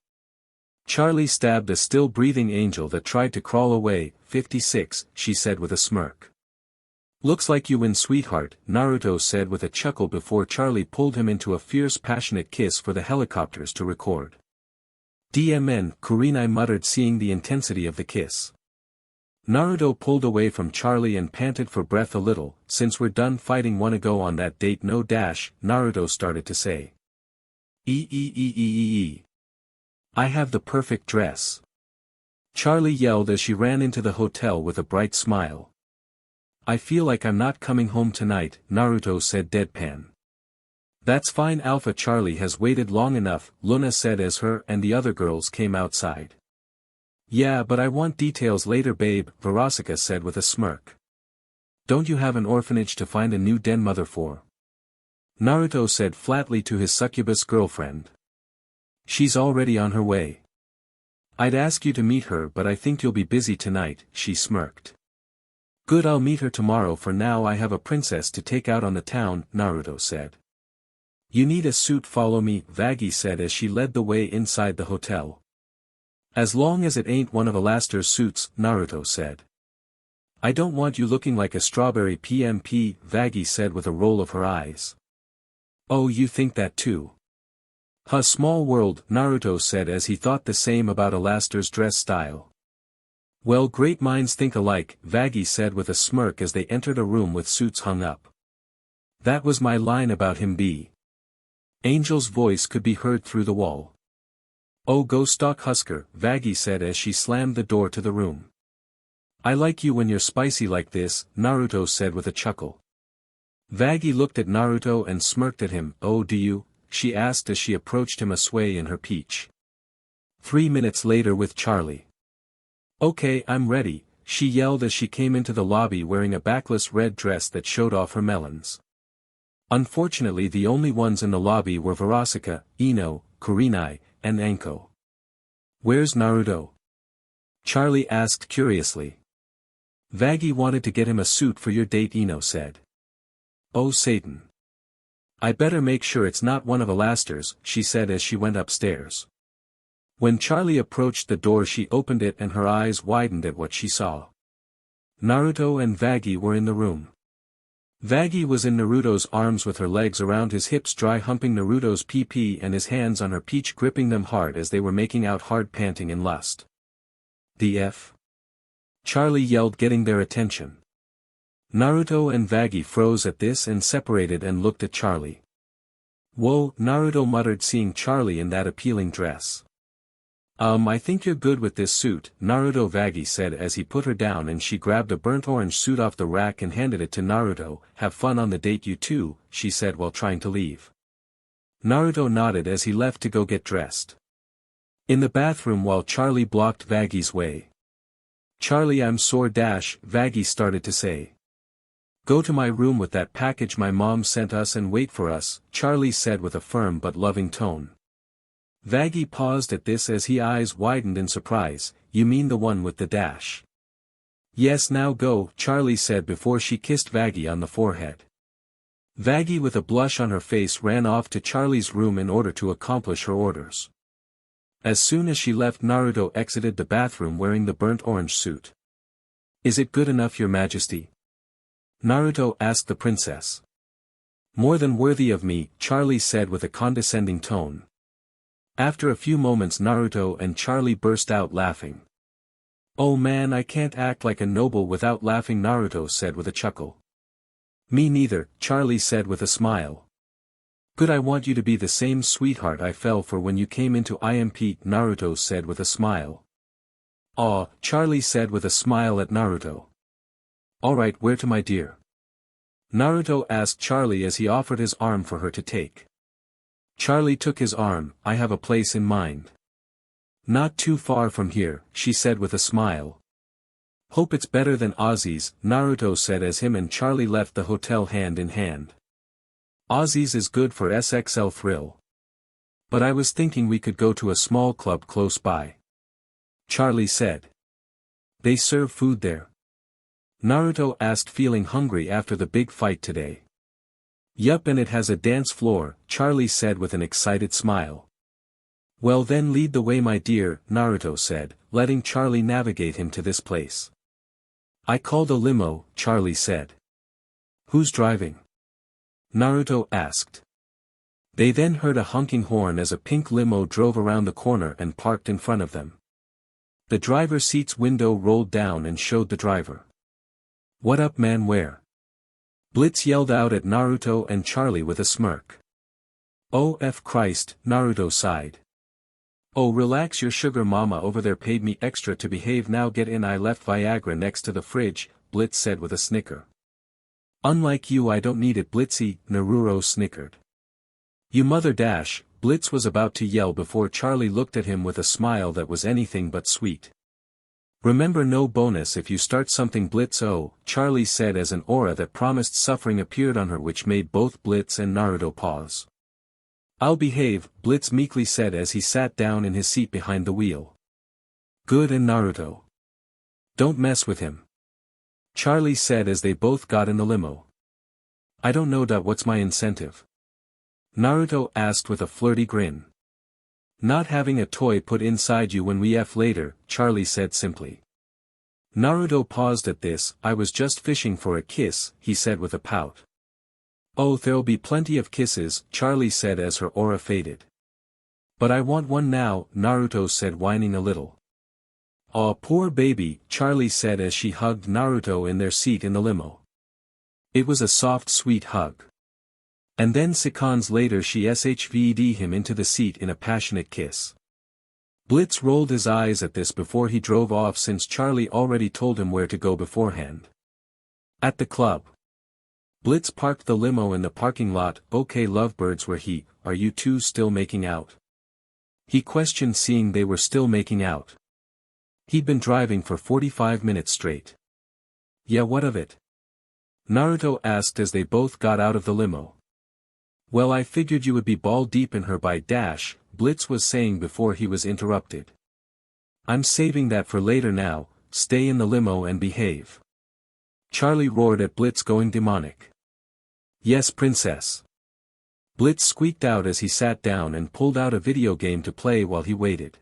Charlie stabbed a still-breathing angel that tried to crawl away, 56, she said with a smirk. Looks like you win, sweetheart, Naruto said with a chuckle before Charlie pulled him into a fierce passionate kiss for the helicopters to record. DMN, Kurenai muttered, seeing the intensity of the kiss. Naruto pulled away from Charlie and panted for breath a little. Since we're done fighting, wanna go on that date? No dash, Naruto started to say. I have the perfect dress. Charlie yelled as she ran into the hotel with a bright smile. I feel like I'm not coming home tonight, Naruto said deadpan. That's fine, Alpha. Charlie has waited long enough, Luna said as her and the other girls came outside. Yeah, but I want details later, babe, Verosika said with a smirk. Don't you have an orphanage to find a new den mother for? Naruto said flatly to his succubus girlfriend. She's already on her way. I'd ask you to meet her, but I think you'll be busy tonight, she smirked. Good, I'll meet her tomorrow. For now I have a princess to take out on the town, Naruto said. You need a suit, follow me, Vaggie said as she led the way inside the hotel. As long as it ain't one of Alastair's suits, Naruto said. I don't want you looking like a strawberry PMP, Vaggie said with a roll of her eyes. Oh, you think that too? Huh, small world, Naruto said as he thought the same about Alastair's dress style. Well, great minds think alike, Vaggie said with a smirk as they entered a room with suits hung up. That was my line about him, B. Angel's voice could be heard through the wall. Oh, go stalk Husker, Vaggie said as she slammed the door to the room. I like you when you're spicy like this, Naruto said with a chuckle. Vaggie looked at Naruto and smirked at him. Oh, do you? She asked as she approached him, a sway in her peach. 3 minutes later with Charlie. Okay, I'm ready, she yelled as she came into the lobby wearing a backless red dress that showed off her melons. Unfortunately, the only ones in the lobby were Verosika, Ino, Kurenai, and Anko. Where's Naruto? Charlie asked curiously. Vaggie wanted to get him a suit for your date, Ino said. Oh Satan. I better make sure it's not one of Alastair's, she said as she went upstairs. When Charlie approached the door, she opened it and her eyes widened at what she saw. Naruto and Vaggie were in the room. Vaggie was in Naruto's arms with her legs around his hips, dry humping Naruto's PP and his hands on her peach, gripping them hard as they were making out, hard panting in lust. The F? Charlie yelled, getting their attention. Naruto and Vaggie froze at this and separated and looked at Charlie. Whoa, Naruto muttered, seeing Charlie in that appealing dress. I think you're good with this suit, Naruto, Vaggie said as he put her down and she grabbed a burnt orange suit off the rack and handed it to Naruto. Have fun on the date, you two, she said while trying to leave. Naruto nodded as he left to go get dressed. In the bathroom while Charlie blocked Vaggy's way. "Charlie, I'm sore." Vaggy started to say. "Go to my room with that package my mom sent us and wait for us," Charlie said with a firm but loving tone. Vaggy paused at this as his eyes widened in surprise. "You mean the one with the dash?" "Yes, now go," Charlie said before she kissed Vaggy on the forehead. Vaggy with a blush on her face ran off to Charlie's room in order to accomplish her orders. As soon as she left, Naruto exited the bathroom wearing the burnt orange suit. "Is it good enough, Your Majesty?" Naruto asked the princess. "More than worthy of me," Charlie said with a condescending tone. After a few moments Naruto and Charlie burst out laughing. "Oh man, I can't act like a noble without laughing," Naruto said with a chuckle. "Me neither," Charlie said with a smile. "Good, I want you to be the same sweetheart I fell for when you came into IMP," Naruto said with a smile. "Aw," Charlie said with a smile at Naruto. "Alright, where to, my dear?" Naruto asked Charlie as he offered his arm for her to take. Charlie took his arm. "I have a place in mind." "Not too far from here," she said with a smile. "Hope it's better than Ozzy's," Naruto said as him and Charlie left the hotel hand in hand. "Ozzy's is good for SXL thrill. But I was thinking we could go to a small club close by," Charlie said. "They serve food there?" Naruto asked, feeling hungry after the big fight today. "Yup, and it has a dance floor," Charlie said with an excited smile. "Well then lead the way, my dear," Naruto said, letting Charlie navigate him to this place. "I called a limo," Charlie said. "Who's driving?" Naruto asked. They then heard a honking horn as a pink limo drove around the corner and parked in front of them. The driver's seat's window rolled down and showed the driver. "What up, man, where?" Blitz yelled out at Naruto and Charlie with a smirk. "Oh F Christ," Naruto sighed. "Oh, relax, your sugar mama over there paid me extra to behave, now get in." "I left Viagra next to the fridge," Blitz said with a snicker. "Unlike you, I don't need it, Blitzy," Naruto snickered. "You mother dash," Blitz was about to yell before Charlie looked at him with a smile that was anything but sweet. "Remember, no bonus if you start something, Blitz." "Oh," Charlie said as an aura that promised suffering appeared on her, which made both Blitz and Naruto pause. "I'll behave," Blitz meekly said as he sat down in his seat behind the wheel. "Good, and Naruto? Don't mess with him," Charlie said as they both got in the limo. "I don't know. What's my incentive?" Naruto asked with a flirty grin. "Not having a toy put inside you when we F later," Charlie said simply. Naruto paused at this. "I was just fishing for a kiss," he said with a pout. "Oh, there'll be plenty of kisses," Charlie said as her aura faded. "But I want one now," Naruto said, whining a little. "Aw, poor baby," Charlie said as she hugged Naruto in their seat in the limo. It was a soft, sweet hug. And then seconds later she shv'd him into the seat in a passionate kiss. Blitz rolled his eyes at this before he drove off, since Charlie already told him where to go beforehand. At the club. Blitz parked the limo in the parking lot. "Okay, lovebirds, are you two still making out?" he questioned, seeing they were still making out. He'd been driving for 45 minutes straight. "Yeah, what of it?" Naruto asked as they both got out of the limo. "Well, I figured you would be ball deep in her by dash," Blitz was saying before he was interrupted. "I'm saving that for later now, stay in the limo and behave." Charlie roared at Blitz, going demonic. "Yes, princess." Blitz squeaked out as he sat down and pulled out a video game to play while he waited.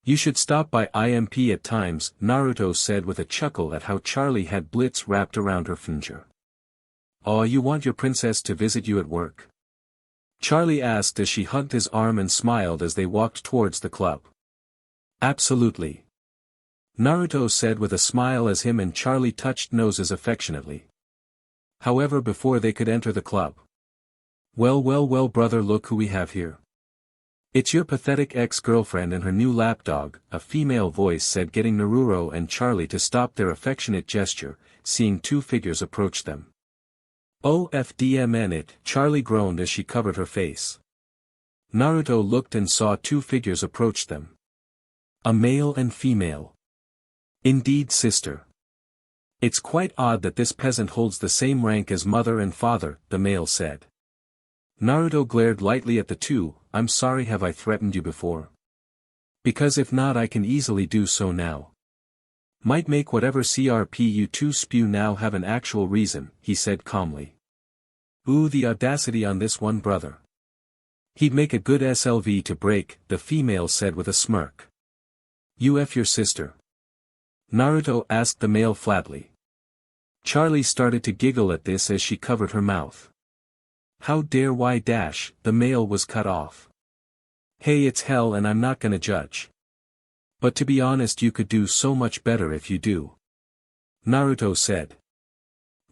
"You should stop by IMP at times," Naruto said with a chuckle at how Charlie had Blitz wrapped around her finger. "Aw, you want your princess to visit you at work?" Charlie asked as she hugged his arm and smiled as they walked towards the club. "Absolutely," Naruto said with a smile as him and Charlie touched noses affectionately. However, before they could enter the club. Well, brother, look who we have here." "It's your pathetic ex-girlfriend and her new lapdog," a female voice said, getting Naruto and Charlie to stop their affectionate gesture, seeing two figures approach them. "OFDMN it," Charlie groaned as she covered her face. Naruto looked and saw two figures approach them. A male and female. Indeed, sister. It's quite odd that this peasant holds the same rank as mother and father, the male said. Naruto glared lightly at the two. I'm sorry, have I threatened you before? Because if not, I can easily do so now. Might make whatever CRP you two spew now have an actual reason, he said calmly. Ooh, the audacity on this one brother. He'd make a good SLV to break, the female said with a smirk. You F your sister? Naruto asked the male flatly. Charlie started to giggle at this as she covered her mouth. How dare Y dash, the male was cut off. Hey, it's hell and I'm not gonna judge. But to be honest, you could do so much better if you do. Naruto said.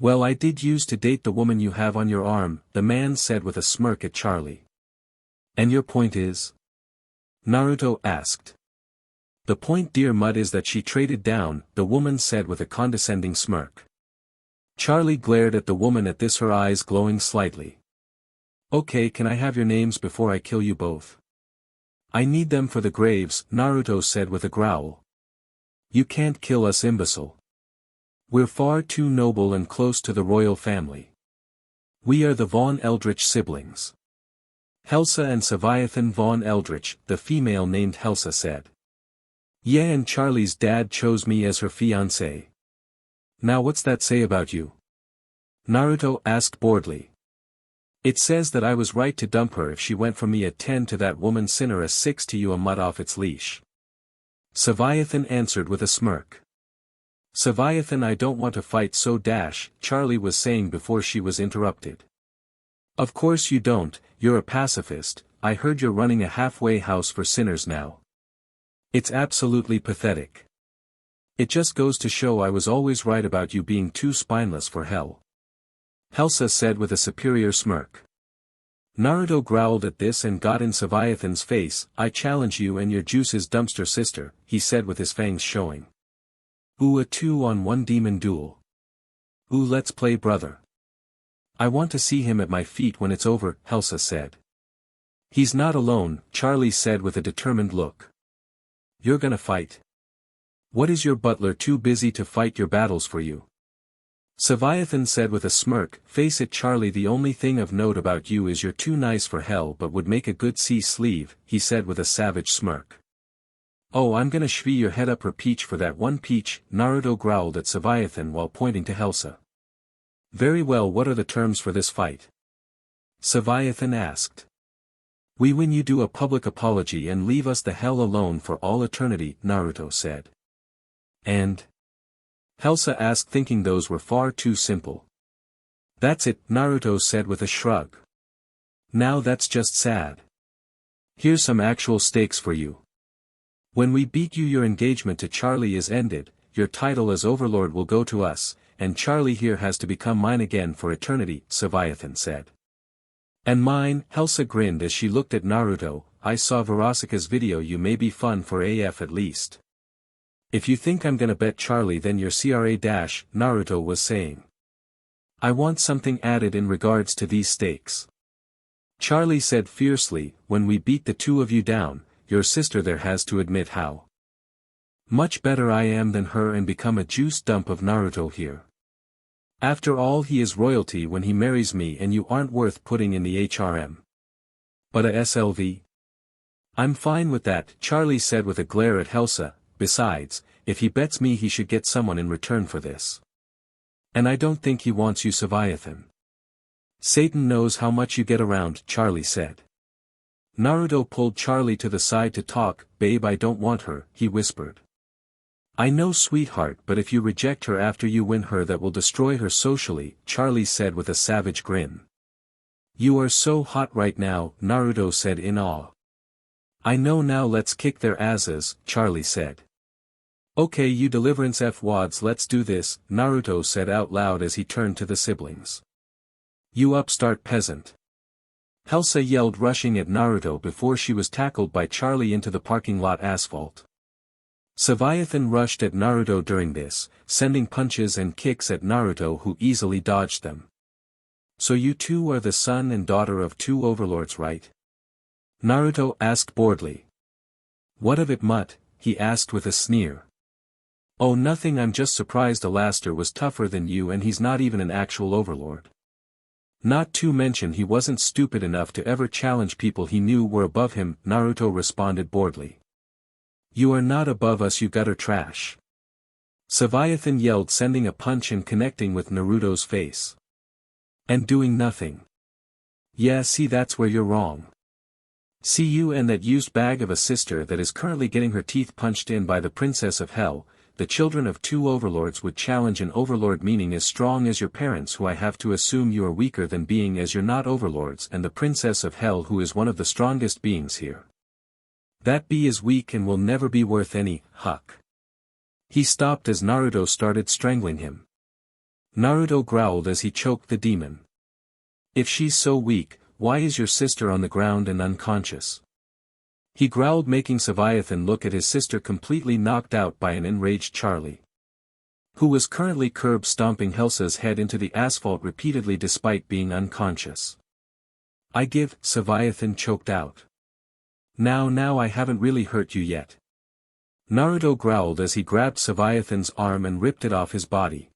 Well, I did used to date the woman you have on your arm, the man said with a smirk at Charlie. And your point is? Naruto asked. The point, dear Mud, is that she traded down, the woman said with a condescending smirk. Charlie glared at the woman at this, her eyes glowing slightly. Okay, can I have your names before I kill you both? I need them for the graves, Naruto said with a growl. You can't kill us, imbecile. We're far too noble and close to the royal family. We are the Von Eldritch siblings. Helsa and Saviathan Von Eldritch, the female named Helsa said. Yeah, and Charlie's dad chose me as her fiancé. Now what's that say about you? Naruto asked boredly. It says that I was right to dump her if she went from me a 10 to that woman sinner a 6 to you a Mud off its leash. Saviathan answered with a smirk. Saviathan, I don't want to fight so dash, Charlie was saying before she was interrupted. Of course you don't, you're a pacifist, I heard you're running a halfway house for sinners now. It's absolutely pathetic. It just goes to show I was always right about you being too spineless for hell. Helsa said with a superior smirk. Naruto growled at this and got in Saviathan's face. I challenge you and your juices, dumpster sister, he said with his fangs showing. Ooh, a 2-on-1 demon duel. Ooh, let's play, brother. I want to see him at my feet when it's over, Helsa said. He's not alone, Charlie said with a determined look. You're gonna fight. What is your butler too busy to fight your battles for you? Saviathan said with a smirk. Face it, Charlie, the only thing of note about you is you're too nice for hell but would make a good C-sleeve, he said with a savage smirk. Oh, I'm gonna shvee your head up her peach for that one peach, Naruto growled at Saviathan while pointing to Helsa. Very well, what are the terms for this fight? Saviathan asked. We win, you do a public apology and leave us the hell alone for all eternity, Naruto said. And? Helsa asked, thinking those were far too simple. That's it, Naruto said with a shrug. Now that's just sad. Here's some actual stakes for you. When we beat you, your engagement to Charlie is ended, your title as Overlord will go to us, and Charlie here has to become mine again for eternity, Saviathan said. And mine, Helsa grinned as she looked at Naruto. I saw Verosika's video, you may be fun for AF at least. If you think I'm gonna bet Charlie, then you're CRA dash, Naruto was saying. I want something added in regards to these stakes. Charlie said fiercely, when we beat the two of you down, your sister there has to admit how much better I am than her and become a juice dump of Naruto here. After all, he is royalty when he marries me and you aren't worth putting in the HRM. But a SLV? I'm fine with that, Charlie said with a glare at Helsa. Besides, if he bets me he should get someone in return for this. And I don't think he wants you, Saviathan. Satan knows how much you get around, Charlie said. Naruto pulled Charlie to the side to talk. Babe, I don't want her, he whispered. I know, sweetheart, but if you reject her after you win her, that will destroy her socially, Charlie said with a savage grin. You are so hot right now, Naruto said in awe. I know, now let's kick their asses, Charlie said. Okay, you deliverance F-wads, let's do this, Naruto said out loud as he turned to the siblings. You upstart peasant. Helsa yelled, rushing at Naruto before she was tackled by Charlie into the parking lot asphalt. Saviathan rushed at Naruto during this, sending punches and kicks at Naruto, who easily dodged them. So you two are the son and daughter of two overlords, right? Naruto asked boredly. What of it, Mutt? He asked with a sneer. Oh, nothing, I'm just surprised Alastair was tougher than you and he's not even an actual overlord. Not to mention he wasn't stupid enough to ever challenge people he knew were above him, Naruto responded boredly. You are not above us, you gutter trash. Leviathan yelled, sending a punch and connecting with Naruto's face. And doing nothing. Yeah, see, that's where you're wrong. See, you and that used bag of a sister that is currently getting her teeth punched in by the Princess of Hell, the children of two overlords would challenge an overlord meaning as strong as your parents, who I have to assume you are weaker than, being as you're not overlords, and the Princess of Hell, who is one of the strongest beings here. That bee is weak and will never be worth any, huck. He stopped as Naruto started strangling him. Naruto growled as he choked the demon. If she's so weak, why is your sister on the ground and unconscious? He growled, making Leviathan look at his sister, completely knocked out by an enraged Charlie, who was currently curb stomping Helsa's head into the asphalt repeatedly despite being unconscious. I give, Leviathan choked out. Now I haven't really hurt you yet. Naruto growled as he grabbed Leviathan's arm and ripped it off his body.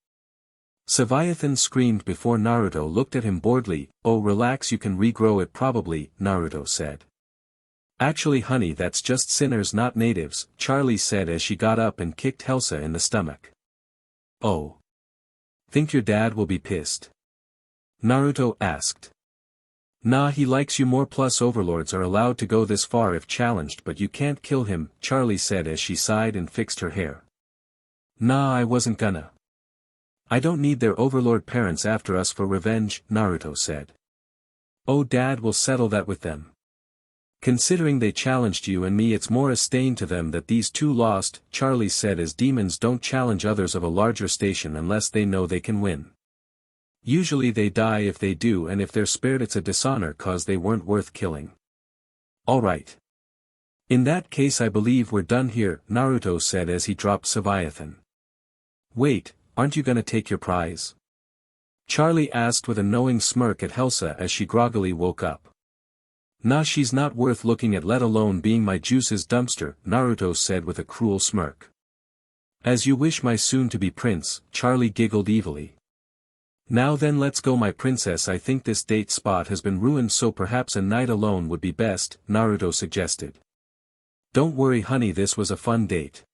Leviathan screamed before Naruto looked at him boredly. Oh, relax, you can regrow it probably, Naruto said. Actually honey, that's just sinners not natives, Charlie said as she got up and kicked Helsa in the stomach. Oh. Think your dad will be pissed? Naruto asked. Nah, he likes you more, plus overlords are allowed to go this far if challenged, but you can't kill him, Charlie said as she sighed and fixed her hair. Nah, I wasn't gonna. I don't need their overlord parents after us for revenge, Naruto said. Oh, Dad will settle that with them. Considering they challenged you and me, it's more a stain to them that these two lost, Charlie said as demons don't challenge others of a larger station unless they know they can win. Usually they die if they do, and if they're spared it's a dishonor cause they weren't worth killing. Alright. In that case I believe we're done here, Naruto said as he dropped Leviathan. Wait, aren't you gonna take your prize? Charlie asked with a knowing smirk at Helsa as she groggily woke up. Nah, she's not worth looking at, let alone being my juice's dumpster, Naruto said with a cruel smirk. As you wish, my soon-to-be prince, Charlie giggled evilly. Now then, let's go, my princess. I think this date spot has been ruined, so perhaps a night alone would be best, Naruto suggested. Don't worry honey, this was a fun date.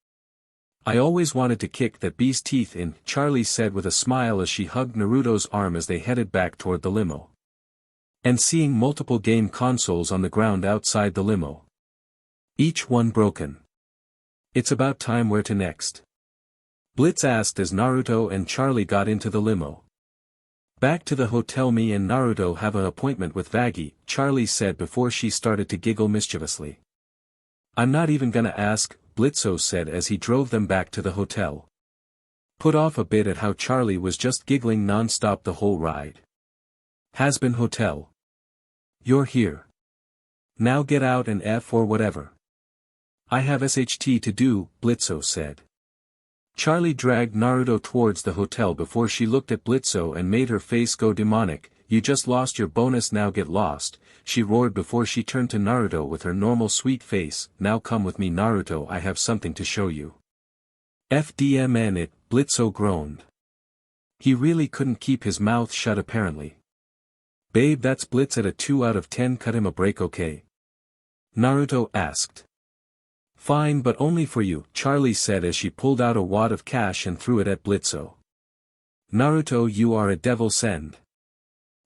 I always wanted to kick that bee's teeth in, Charlie said with a smile as she hugged Naruto's arm as they headed back toward the limo. And seeing multiple game consoles on the ground outside the limo. Each one broken. It's about time, where to next? Blitz asked as Naruto and Charlie got into the limo. Back to the hotel, me and Naruto have an appointment with VERYYYY, Charlie said before she started to giggle mischievously. I'm not even gonna ask, Blitzo said as he drove them back to the hotel. Put off a bit at how Charlie was just giggling non-stop the whole ride. Has-been hotel. You're here. Now get out and F or whatever. I have SHT to do, Blitzo said. Charlie dragged Naruto towards the hotel before she looked at Blitzo and made her face go demonic. You just lost your bonus, now get lost, she roared before she turned to Naruto with her normal sweet face. Now come with me, Naruto, I have something to show you. FDMN it, Blitzo groaned. He really couldn't keep his mouth shut apparently. Babe, that's Blitz at a 2 out of 10, cut him a break, okay? Naruto asked. Fine, but only for you, Charlie said as she pulled out a wad of cash and threw it at Blitzo. Naruto, you are a devil send.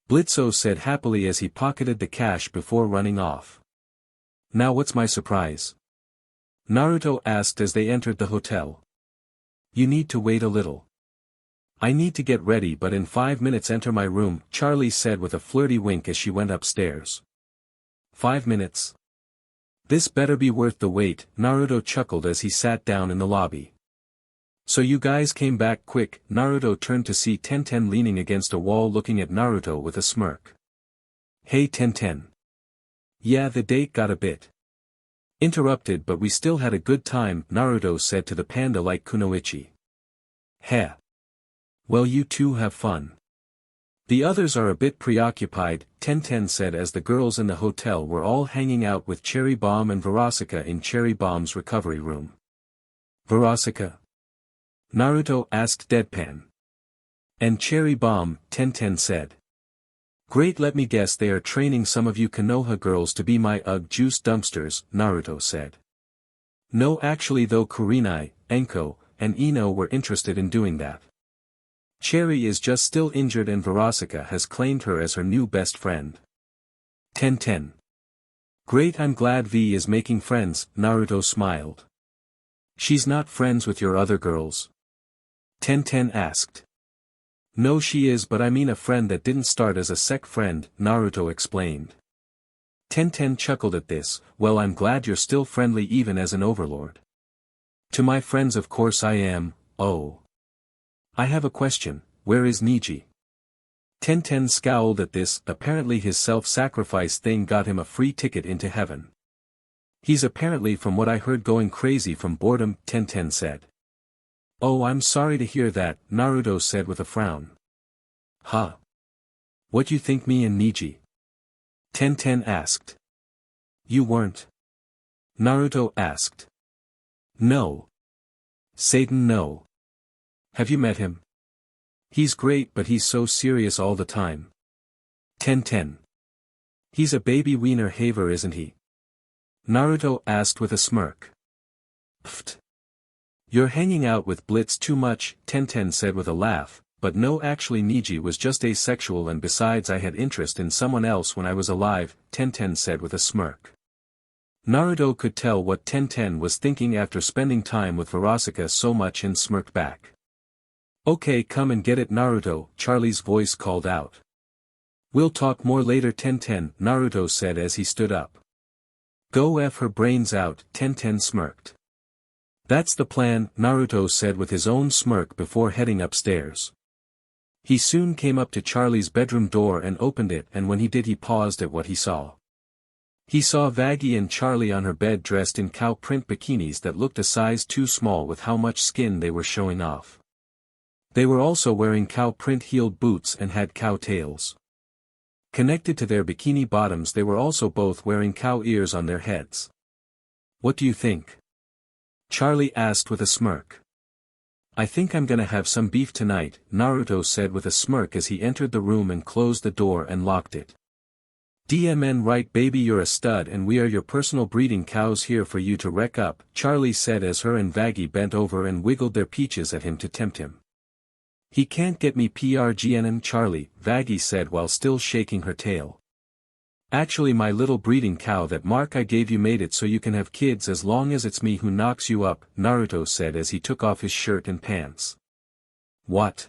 Blitzo said happily as he pocketed the cash before running off. Now what's my surprise? Naruto asked as they entered the hotel. You need to wait a little. I need to get ready, but in 5 minutes enter my room, Charlie said with a flirty wink as she went upstairs. 5 minutes? This better be worth the wait, Naruto chuckled as he sat down in the lobby. So you guys came back quick, Naruto turned to see Tenten leaning against a wall looking at Naruto with a smirk. Hey Tenten. Yeah, the date got a bit interrupted, but we still had a good time, Naruto said to the panda-like Kunoichi. Heh. Well, you two have fun. The others are a bit preoccupied, Tenten said as the girls in the hotel were all hanging out with Cherry Bomb and Verosika in Cherry Bomb's recovery room. Verosika? Naruto asked deadpan. And Cherry Bomb, Tenten said. Great, let me guess they are training some of you Konoha girls to be my juice dumpsters, Naruto said. No, actually though Kurenai, Enko, and Ino were interested in doing that. Cherry is just still injured and Verosika has claimed her as her new best friend. Tenten. Great, I'm glad V is making friends, Naruto smiled. She's not friends with your other girls? Tenten asked. No, she is, but I mean a friend that didn't start as a sec friend, Naruto explained. Tenten chuckled at this. Well, I'm glad you're still friendly even as an overlord. To my friends of course I am. Oh. I have a question, where is Niji? Tenten scowled at this. Apparently his self-sacrifice thing got him a free ticket into heaven. He's apparently, from what I heard, going crazy from boredom, Tenten said. Oh, I'm sorry to hear that, Naruto said with a frown. Huh? What you think me and Niji? Tenten asked. You weren't? Naruto asked. No. Satan, no. Have you met him? He's great, but he's so serious all the time. Tenten. He's a baby wiener haver, isn't he? Naruto asked with a smirk. Pfft. You're hanging out with Blitz too much, Tenten said with a laugh, but no, actually Niji was just asexual, and besides I had interest in someone else when I was alive, Tenten said with a smirk. Naruto could tell what Tenten was thinking after spending time with Verosika so much and smirked back. Okay, come and get it, Naruto, Charlie's voice called out. We'll talk more later, Tenten, Naruto said as he stood up. Go F her brains out, Tenten smirked. That's the plan, Naruto said with his own smirk before heading upstairs. He soon came up to Charlie's bedroom door and opened it, and when he did he paused at what he saw. He saw Vaggie and Charlie on her bed dressed in cow print bikinis that looked a size too small with how much skin they were showing off. They were also wearing cow print heeled boots and had cow tails. Connected to their bikini bottoms they were also both wearing cow ears on their heads. What do you think? Charlie asked with a smirk. I think I'm gonna have some beef tonight, Naruto said with a smirk as he entered the room and closed the door and locked it. DMN right baby, you're a stud and we are your personal breeding cows here for you to wreck up, Charlie said as her and Vaggie bent over and wiggled their peaches at him to tempt him. He can't get me PRGNM, Charlie, Vaggie said while still shaking her tail. Actually my little breeding cow, that mark I gave you made it so you can have kids as long as it's me who knocks you up, Naruto said as he took off his shirt and pants. What?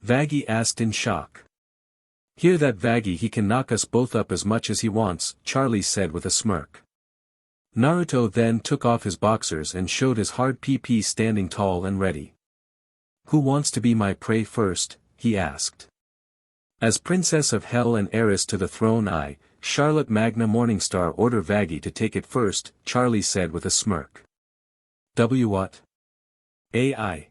Vaggie asked in shock. Hear that, Vaggie? He can knock us both up as much as he wants, Charlie said with a smirk. Naruto then took off his boxers and showed his hard PP standing tall and ready. Who wants to be my prey first? He asked. As Princess of Hell and heiress to the throne, I, Charlotte Magna Morningstar, order Vaggie to take it first, Charlie said with a smirk. What? AI.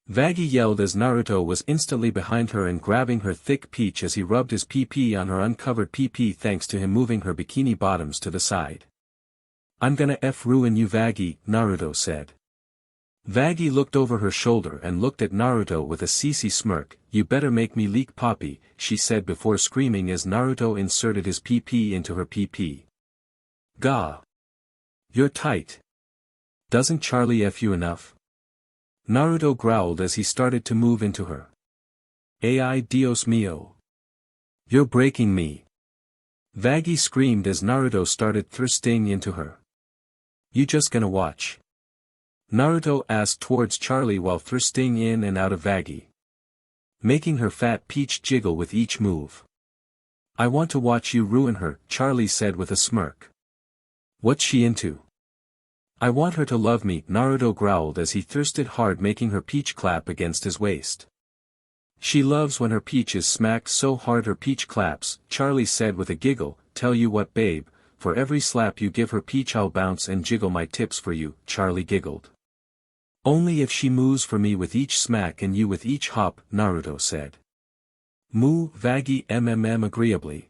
Vaggie yelled as Naruto was instantly behind her and grabbing her thick peach as he rubbed his PP on her uncovered PP thanks to him moving her bikini bottoms to the side. I'm gonna ruin you, Vaggie, Naruto said. Vaggie looked over her shoulder and looked at Naruto with a CC smirk. You better make me leak poppy, she said before screaming as Naruto inserted his PP into her PP. Gah! You're tight. Doesn't Charlie F you enough? Naruto growled as he started to move into her. Ay Dios mío. You're breaking me. Vaggie screamed as Naruto started thrusting into her. You just gonna watch? Naruto asked towards Charlie while thrusting in and out of Vaggie, making her fat peach jiggle with each move. I want to watch you ruin her, Charlie said with a smirk. What's she into? I want her to love me, Naruto growled as he thirsted hard, making her peach clap against his waist. She loves when her peach is smacked so hard her peach claps, Charlie said with a giggle. Tell you what, babe, for every slap you give her peach I'll bounce and jiggle my tips for you, Charlie giggled. Only if she moves for me with each smack and you with each hop, Naruto said. Vaggy agreeably.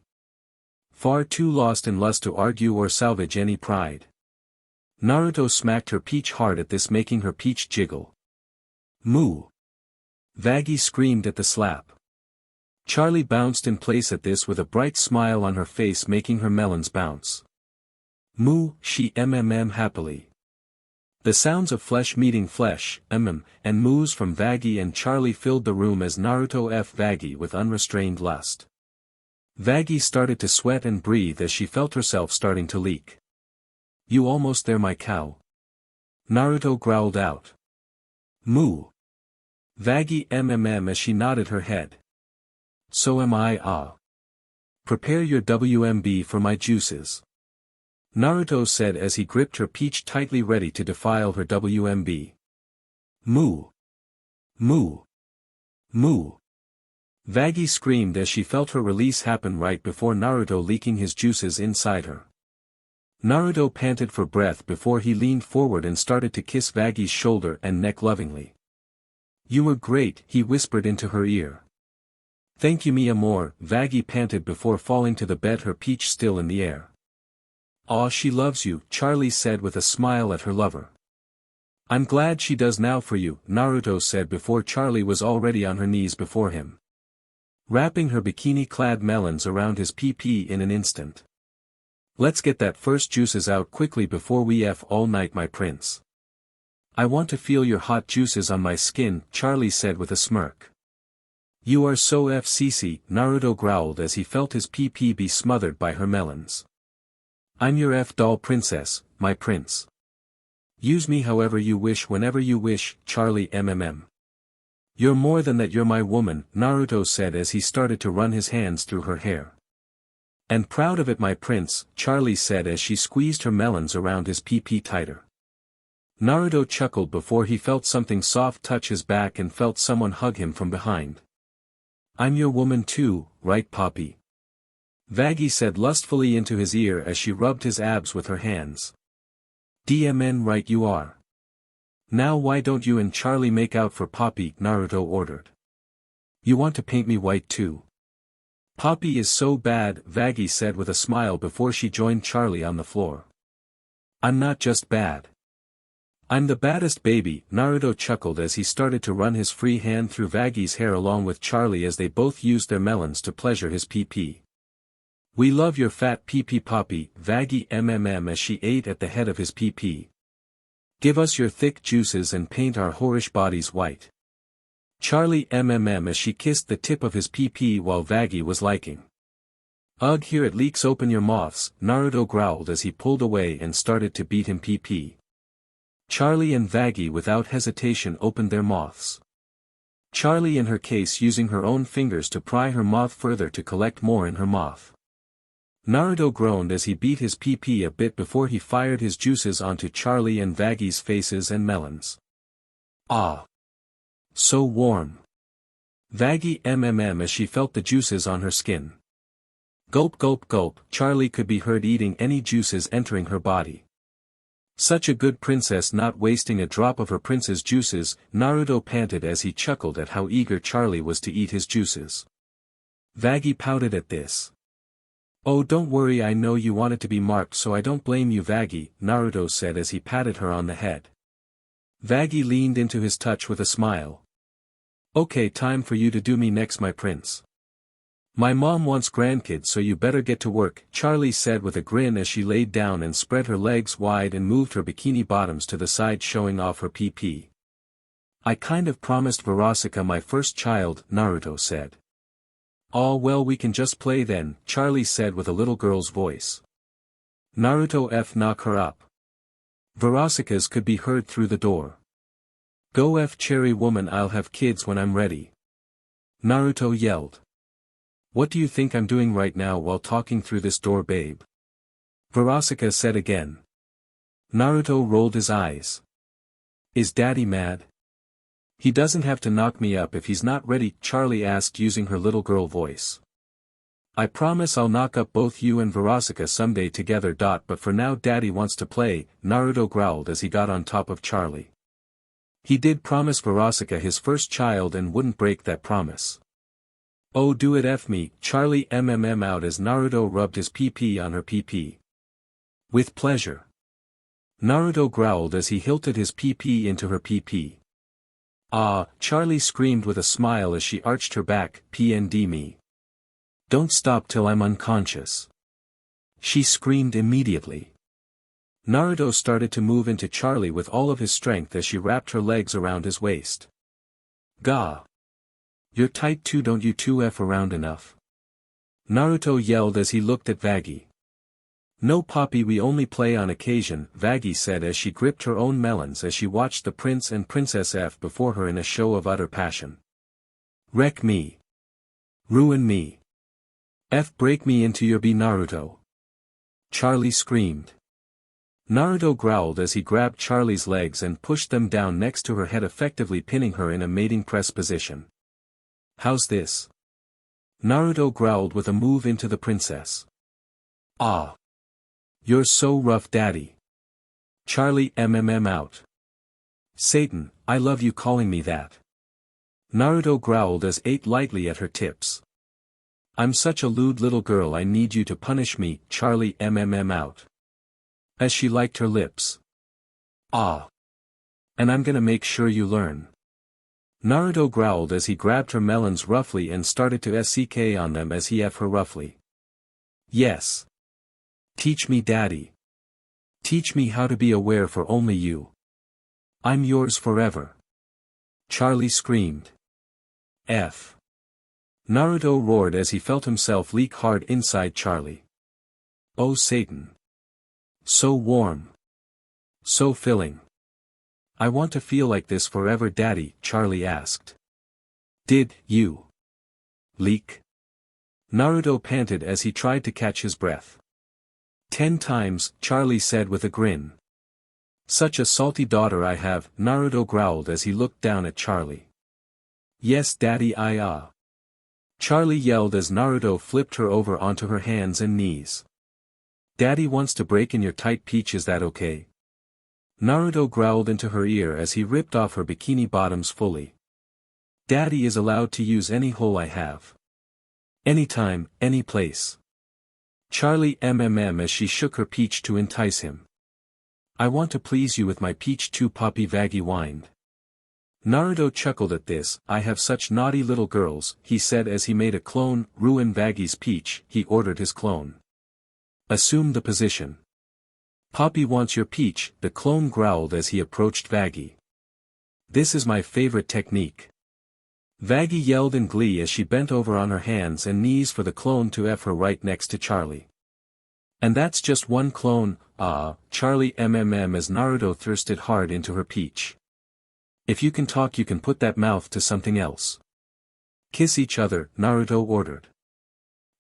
Far too lost in lust to argue or salvage any pride. Naruto smacked her peach hard at this, making her peach jiggle. Vaggy screamed at the slap. Charlie bounced in place at this with a bright smile on her face, making her melons bounce. She happily. The sounds of flesh meeting flesh, and moos from Vaggy and Charlie filled the room as Naruto Vaggy with unrestrained lust. Vaggy started to sweat and breathe as she felt herself starting to leak. You almost there, my cow? Naruto growled out. Vaggy as she nodded her head. So am I. Prepare your WMB for my juices. Naruto said as he gripped her peach tightly, ready to defile her WMB. Vaggy screamed as she felt her release happen right before Naruto leaking his juices inside her. Naruto panted for breath before he leaned forward and started to kiss Vaggy's shoulder and neck lovingly. You were great, he whispered into her ear. Thank you, mi amor, Vaggy panted before falling to the bed, her peach still in the air. Aw, she loves you, Charlie said with a smile at her lover. I'm glad she does now for you, Naruto said before Charlie was already on her knees before him. Wrapping her bikini-clad melons around his PP in an instant. Let's get that first juices out quickly before we F all night, my prince. I want to feel your hot juices on my skin, Charlie said with a smirk. You are so FCC, Naruto growled as he felt his PP be smothered by her melons. I'm your F-doll princess, my prince. Use me however you wish whenever you wish, Charlie You're more than that, you're my woman, Naruto said as he started to run his hands through her hair. And proud of it, my prince, Charlie said as she squeezed her melons around his PP tighter. Naruto chuckled before he felt something soft touch his back and felt someone hug him from behind. I'm your woman too, right Poppy? Vaggy said lustfully into his ear as she rubbed his abs with her hands. DMN, right you are. Now why don't you and Charlie make out for Poppy, Naruto ordered. You want to paint me white too? Poppy is so bad, Vaggy said with a smile before she joined Charlie on the floor. I'm not just bad. I'm the baddest baby, Naruto chuckled as he started to run his free hand through Vaggy's hair along with Charlie as they both used their melons to pleasure his PP. We love your fat PP Poppy, Vaggy as she ate at the head of his PP. Give us your thick juices and paint our whorish bodies white. Charlie as she kissed the tip of his PP while Vaggy was liking. Ugh, here it leaks, open your mouths, Naruto growled as he pulled away and started to beat him PP. Charlie and Vaggy without hesitation opened their mouths. Charlie in her case using her own fingers to pry her mouth further to collect more in her mouth. Naruto groaned as he beat his PP a bit before he fired his juices onto Charlie and Vaggy's faces and melons. Ah! So warm. Vaggy as she felt the juices on her skin. Gulp gulp gulp, Charlie could be heard eating any juices entering her body. Such a good princess, not wasting a drop of her prince's juices, Naruto panted as he chuckled at how eager Charlie was to eat his juices. Vaggy pouted at this. Oh, don't worry, I know you wanted to be marked, so I don't blame you, Vaggy, Naruto said as he patted her on the head. Vaggy leaned into his touch with a smile. Okay, time for you to do me next, my prince. My mom wants grandkids, so you better get to work, Charlie said with a grin as she laid down and spread her legs wide and moved her bikini bottoms to the side, showing off her PP. I kind of promised Verosika my first child, Naruto said. Oh well, we can just play then, Charlie said with a little girl's voice. Naruto knock her up. Verosika's could be heard through the door. Go cherry woman, I'll have kids when I'm ready. Naruto yelled. What do you think I'm doing right now while talking through this door, babe? Verosika said again. Naruto rolled his eyes. Is daddy mad? He doesn't have to knock me up if he's not ready, Charlie asked using her little girl voice. I promise I'll knock up both you and Verosika someday together. But for now daddy wants to play, Naruto growled as he got on top of Charlie. He did promise Verosika his first child and wouldn't break that promise. Oh do it F me, Charlie out as Naruto rubbed his PP on her PP. With pleasure. Naruto growled as he hilted his PP into her PP. Ah, Charlie screamed with a smile as she arched her back, PND me. Don't stop till I'm unconscious. She screamed immediately. Naruto started to move into Charlie with all of his strength as she wrapped her legs around his waist. Gah! You're tight too, don't you 2F around enough? Naruto yelled as he looked at Vaggie. No poppy, we only play on occasion, Vaggie said as she gripped her own melons as she watched the prince and princess F before her in a show of utter passion. Wreck me. Ruin me. F break me into your B Naruto. Charlie screamed. Naruto growled as he grabbed Charlie's legs and pushed them down next to her head, effectively pinning her in a mating press position. How's this? Naruto growled with a move into the princess. Ah! You're so rough daddy. Charlie out. Satan, I love you calling me that. Naruto growled as ate lightly at her tips. I'm such a lewd little girl, I need you to punish me, Charlie out. As she liked her lips. Ah! And I'm gonna make sure you learn. Naruto growled as he grabbed her melons roughly and started to SCK on them as he F her roughly. Yes. Teach me daddy. Teach me how to be aware for only you. I'm yours forever. Charlie screamed. F. Naruto roared as he felt himself leak hard inside Charlie. Oh Satan. So warm. So filling. I want to feel like this forever daddy, Charlie asked. Did you leak? Naruto panted as he tried to catch his breath. 10 times, Charlie said with a grin. Such a salty daughter I have, Naruto growled as he looked down at Charlie. Yes daddy Charlie yelled as Naruto flipped her over onto her hands and knees. Daddy wants to break in your tight peach, is that okay? Naruto growled into her ear as he ripped off her bikini bottoms fully. Daddy is allowed to use any hole I have. Anytime, any place. Charlie as she shook her peach to entice him. I want to please you with my peach too, Poppy, Vaggie whined. Naruto chuckled at this. I have such naughty little girls, he said as he made a clone, ruin Vaggie's peach. He ordered his clone. Assume the position. Poppy wants your peach, the clone growled as he approached Vaggie. This is my favorite technique. Vaggie yelled in glee as she bent over on her hands and knees for the clone to F her right next to Charlie. And that's just one clone, Charlie as Naruto thirsted hard into her peach. If you can talk you can put that mouth to something else. Kiss each other, Naruto ordered.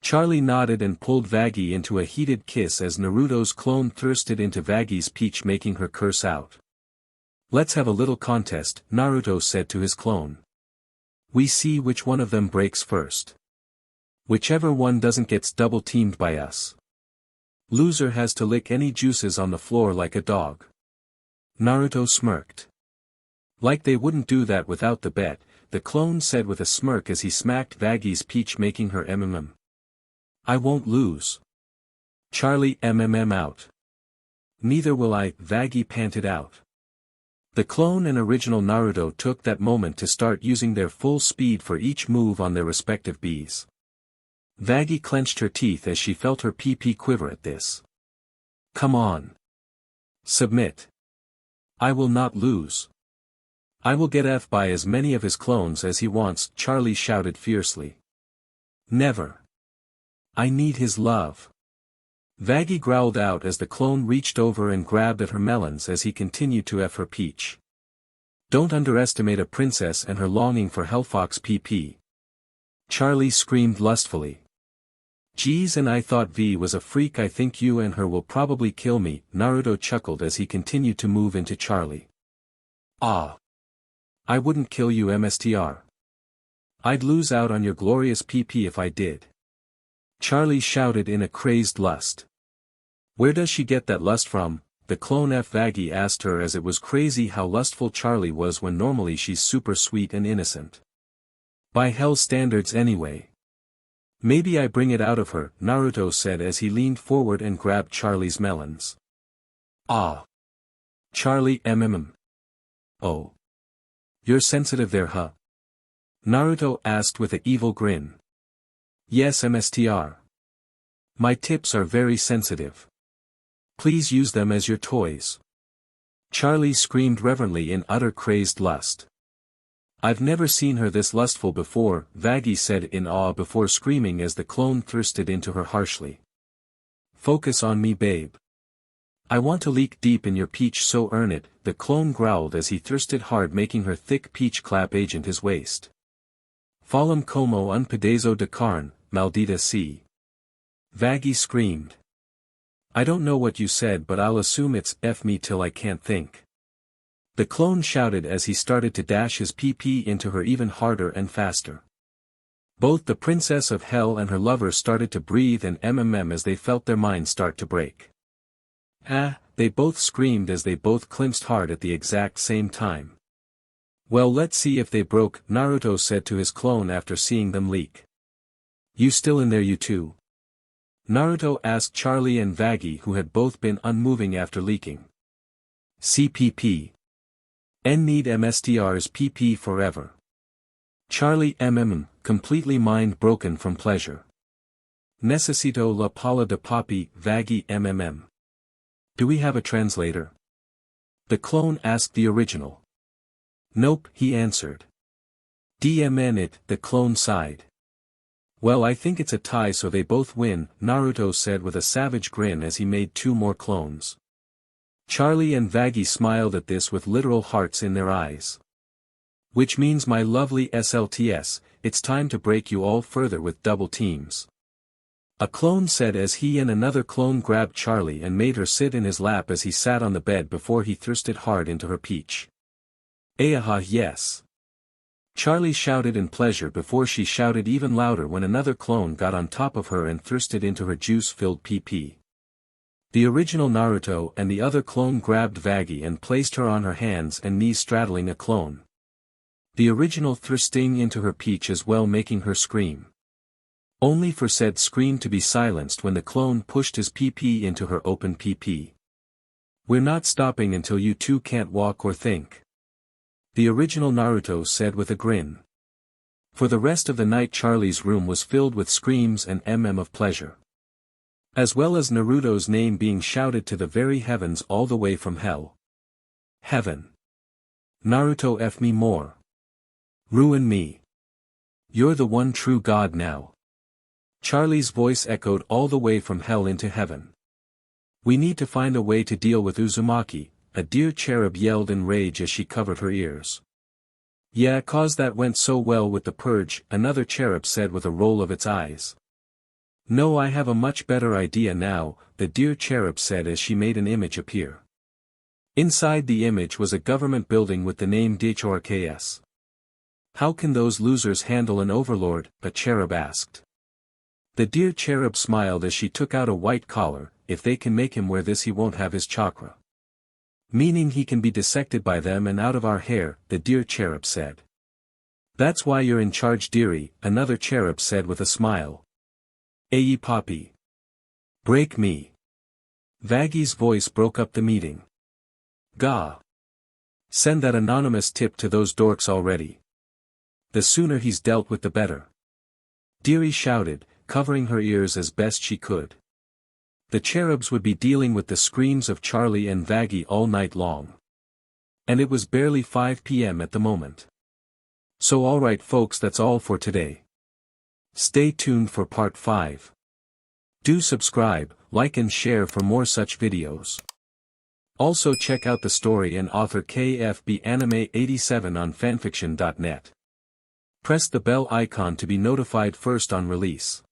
Charlie nodded and pulled Vaggie into a heated kiss as Naruto's clone thirsted into Vaggie's peach, making her curse out. Let's have a little contest, Naruto said to his clone. We see which one of them breaks first. Whichever one doesn't gets double-teamed by us. Loser has to lick any juices on the floor like a dog. Naruto smirked. Like they wouldn't do that without the bet, the clone said with a smirk as he smacked Vaggie's peach, making her I won't lose. Charlie out. Neither will I, Vaggie panted out. The clone and original Naruto took that moment to start using their full speed for each move on their respective Bs. Vaggie clenched her teeth as she felt her PP quiver at this. Come on. Submit. I will not lose. I will get F by as many of his clones as he wants, Charlie shouted fiercely. Never. I need his love. Vaggie growled out as the clone reached over and grabbed at her melons as he continued to F her peach. Don't underestimate a princess and her longing for Hellfox PP. Charlie screamed lustfully. Geez, and I thought V was a freak. I think you and her will probably kill me, Naruto chuckled as he continued to move into Charlie. Ah. I wouldn't kill you MSTR. I'd lose out on your glorious PP if I did. Charlie shouted in a crazed lust. Where does she get that lust from? The clone F Vaggie asked her as it was crazy how lustful Charlie was when normally she's super sweet and innocent. By hell's standards anyway. Maybe I bring it out of her, Naruto said as he leaned forward and grabbed Charlie's melons. Ah. Charlie Oh. You're sensitive there, huh? Naruto asked with an evil grin. Yes, Mstr. My tips are very sensitive. Please use them as your toys. Charlie screamed reverently in utter crazed lust. I've never seen her this lustful before, Vaggie said in awe before screaming as the clone thirsted into her harshly. Focus on me, babe. I want to leak deep in your peach, so earn it, the clone growled as he thirsted hard, making her thick peach clap agent his waist. Falam como un pedazo de carne, maldita sea. Vaggie screamed. I don't know what you said, but I'll assume it's F me till I can't think. The clone shouted as he started to dash his PP into her even harder and faster. Both the Princess of Hell and her lover started to breathe and as they felt their minds start to break. Ah, they both screamed as they both clenched hard at the exact same time. Well, let's see if they broke, Naruto said to his clone after seeing them leak. You still in there, you two? Naruto asked Charlie and Vaggie, who had both been unmoving after leaking. CPP. N need MSTR's PP forever. Charlie completely mind broken from pleasure. Necesito la pala de papi, Vaggie Do we have a translator? The clone asked the original. Nope, he answered. DMN it, the clone sighed. Well, I think it's a tie, so they both win, Naruto said with a savage grin as he made two more clones. Charlie and Vaggie smiled at this with literal hearts in their eyes. Which means, my lovely SLTS, it's time to break you all further with double teams. A clone said as he and another clone grabbed Charlie and made her sit in his lap as he sat on the bed before he thirsted hard into her peach. Ayaha, yes. Charlie shouted in pleasure before she shouted even louder when another clone got on top of her and thirsted into her juice-filled PP. The original Naruto and the other clone grabbed Vaggie and placed her on her hands and knees straddling a clone. The original thirsting into her peach as well, making her scream. Only for said scream to be silenced when the clone pushed his PP into her open PP. We're not stopping until you two can't walk or think. The original Naruto said with a grin. For the rest of the night Charlie's room was filled with screams and of pleasure. As well as Naruto's name being shouted to the very heavens all the way from hell. Heaven. Naruto F me more. Ruin me. You're the one true God now. Charlie's voice echoed all the way from hell into heaven. We need to find a way to deal with Uzumaki, a dear cherub yelled in rage as she covered her ears. Yeah, 'cause that went so well with the purge, another cherub said with a roll of its eyes. No, I have a much better idea now, the dear cherub said as she made an image appear. Inside the image was a government building with the name DHORKS. How can those losers handle an overlord? A cherub asked. The dear cherub smiled as she took out a white collar. If they can make him wear this, he won't have his chakra. Meaning he can be dissected by them and out of our hair, the dear cherub said. That's why you're in charge, dearie, another cherub said with a smile. Aye poppy. Break me. Vaggie's voice broke up the meeting. Gah. Send that anonymous tip to those dorks already. The sooner he's dealt with the better. Dearie shouted, covering her ears as best she could. The cherubs would be dealing with the screams of Charlie and Vaggie all night long. And it was barely 5 p.m. at the moment. So alright folks, that's all for today. Stay tuned for part 5. Do subscribe, like and share for more such videos. Also check out the story and author KFB Anime 87 on FANFICTIONnet. Press the bell icon to be notified first on release.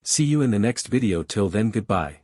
See you in the next video. Till then, goodbye.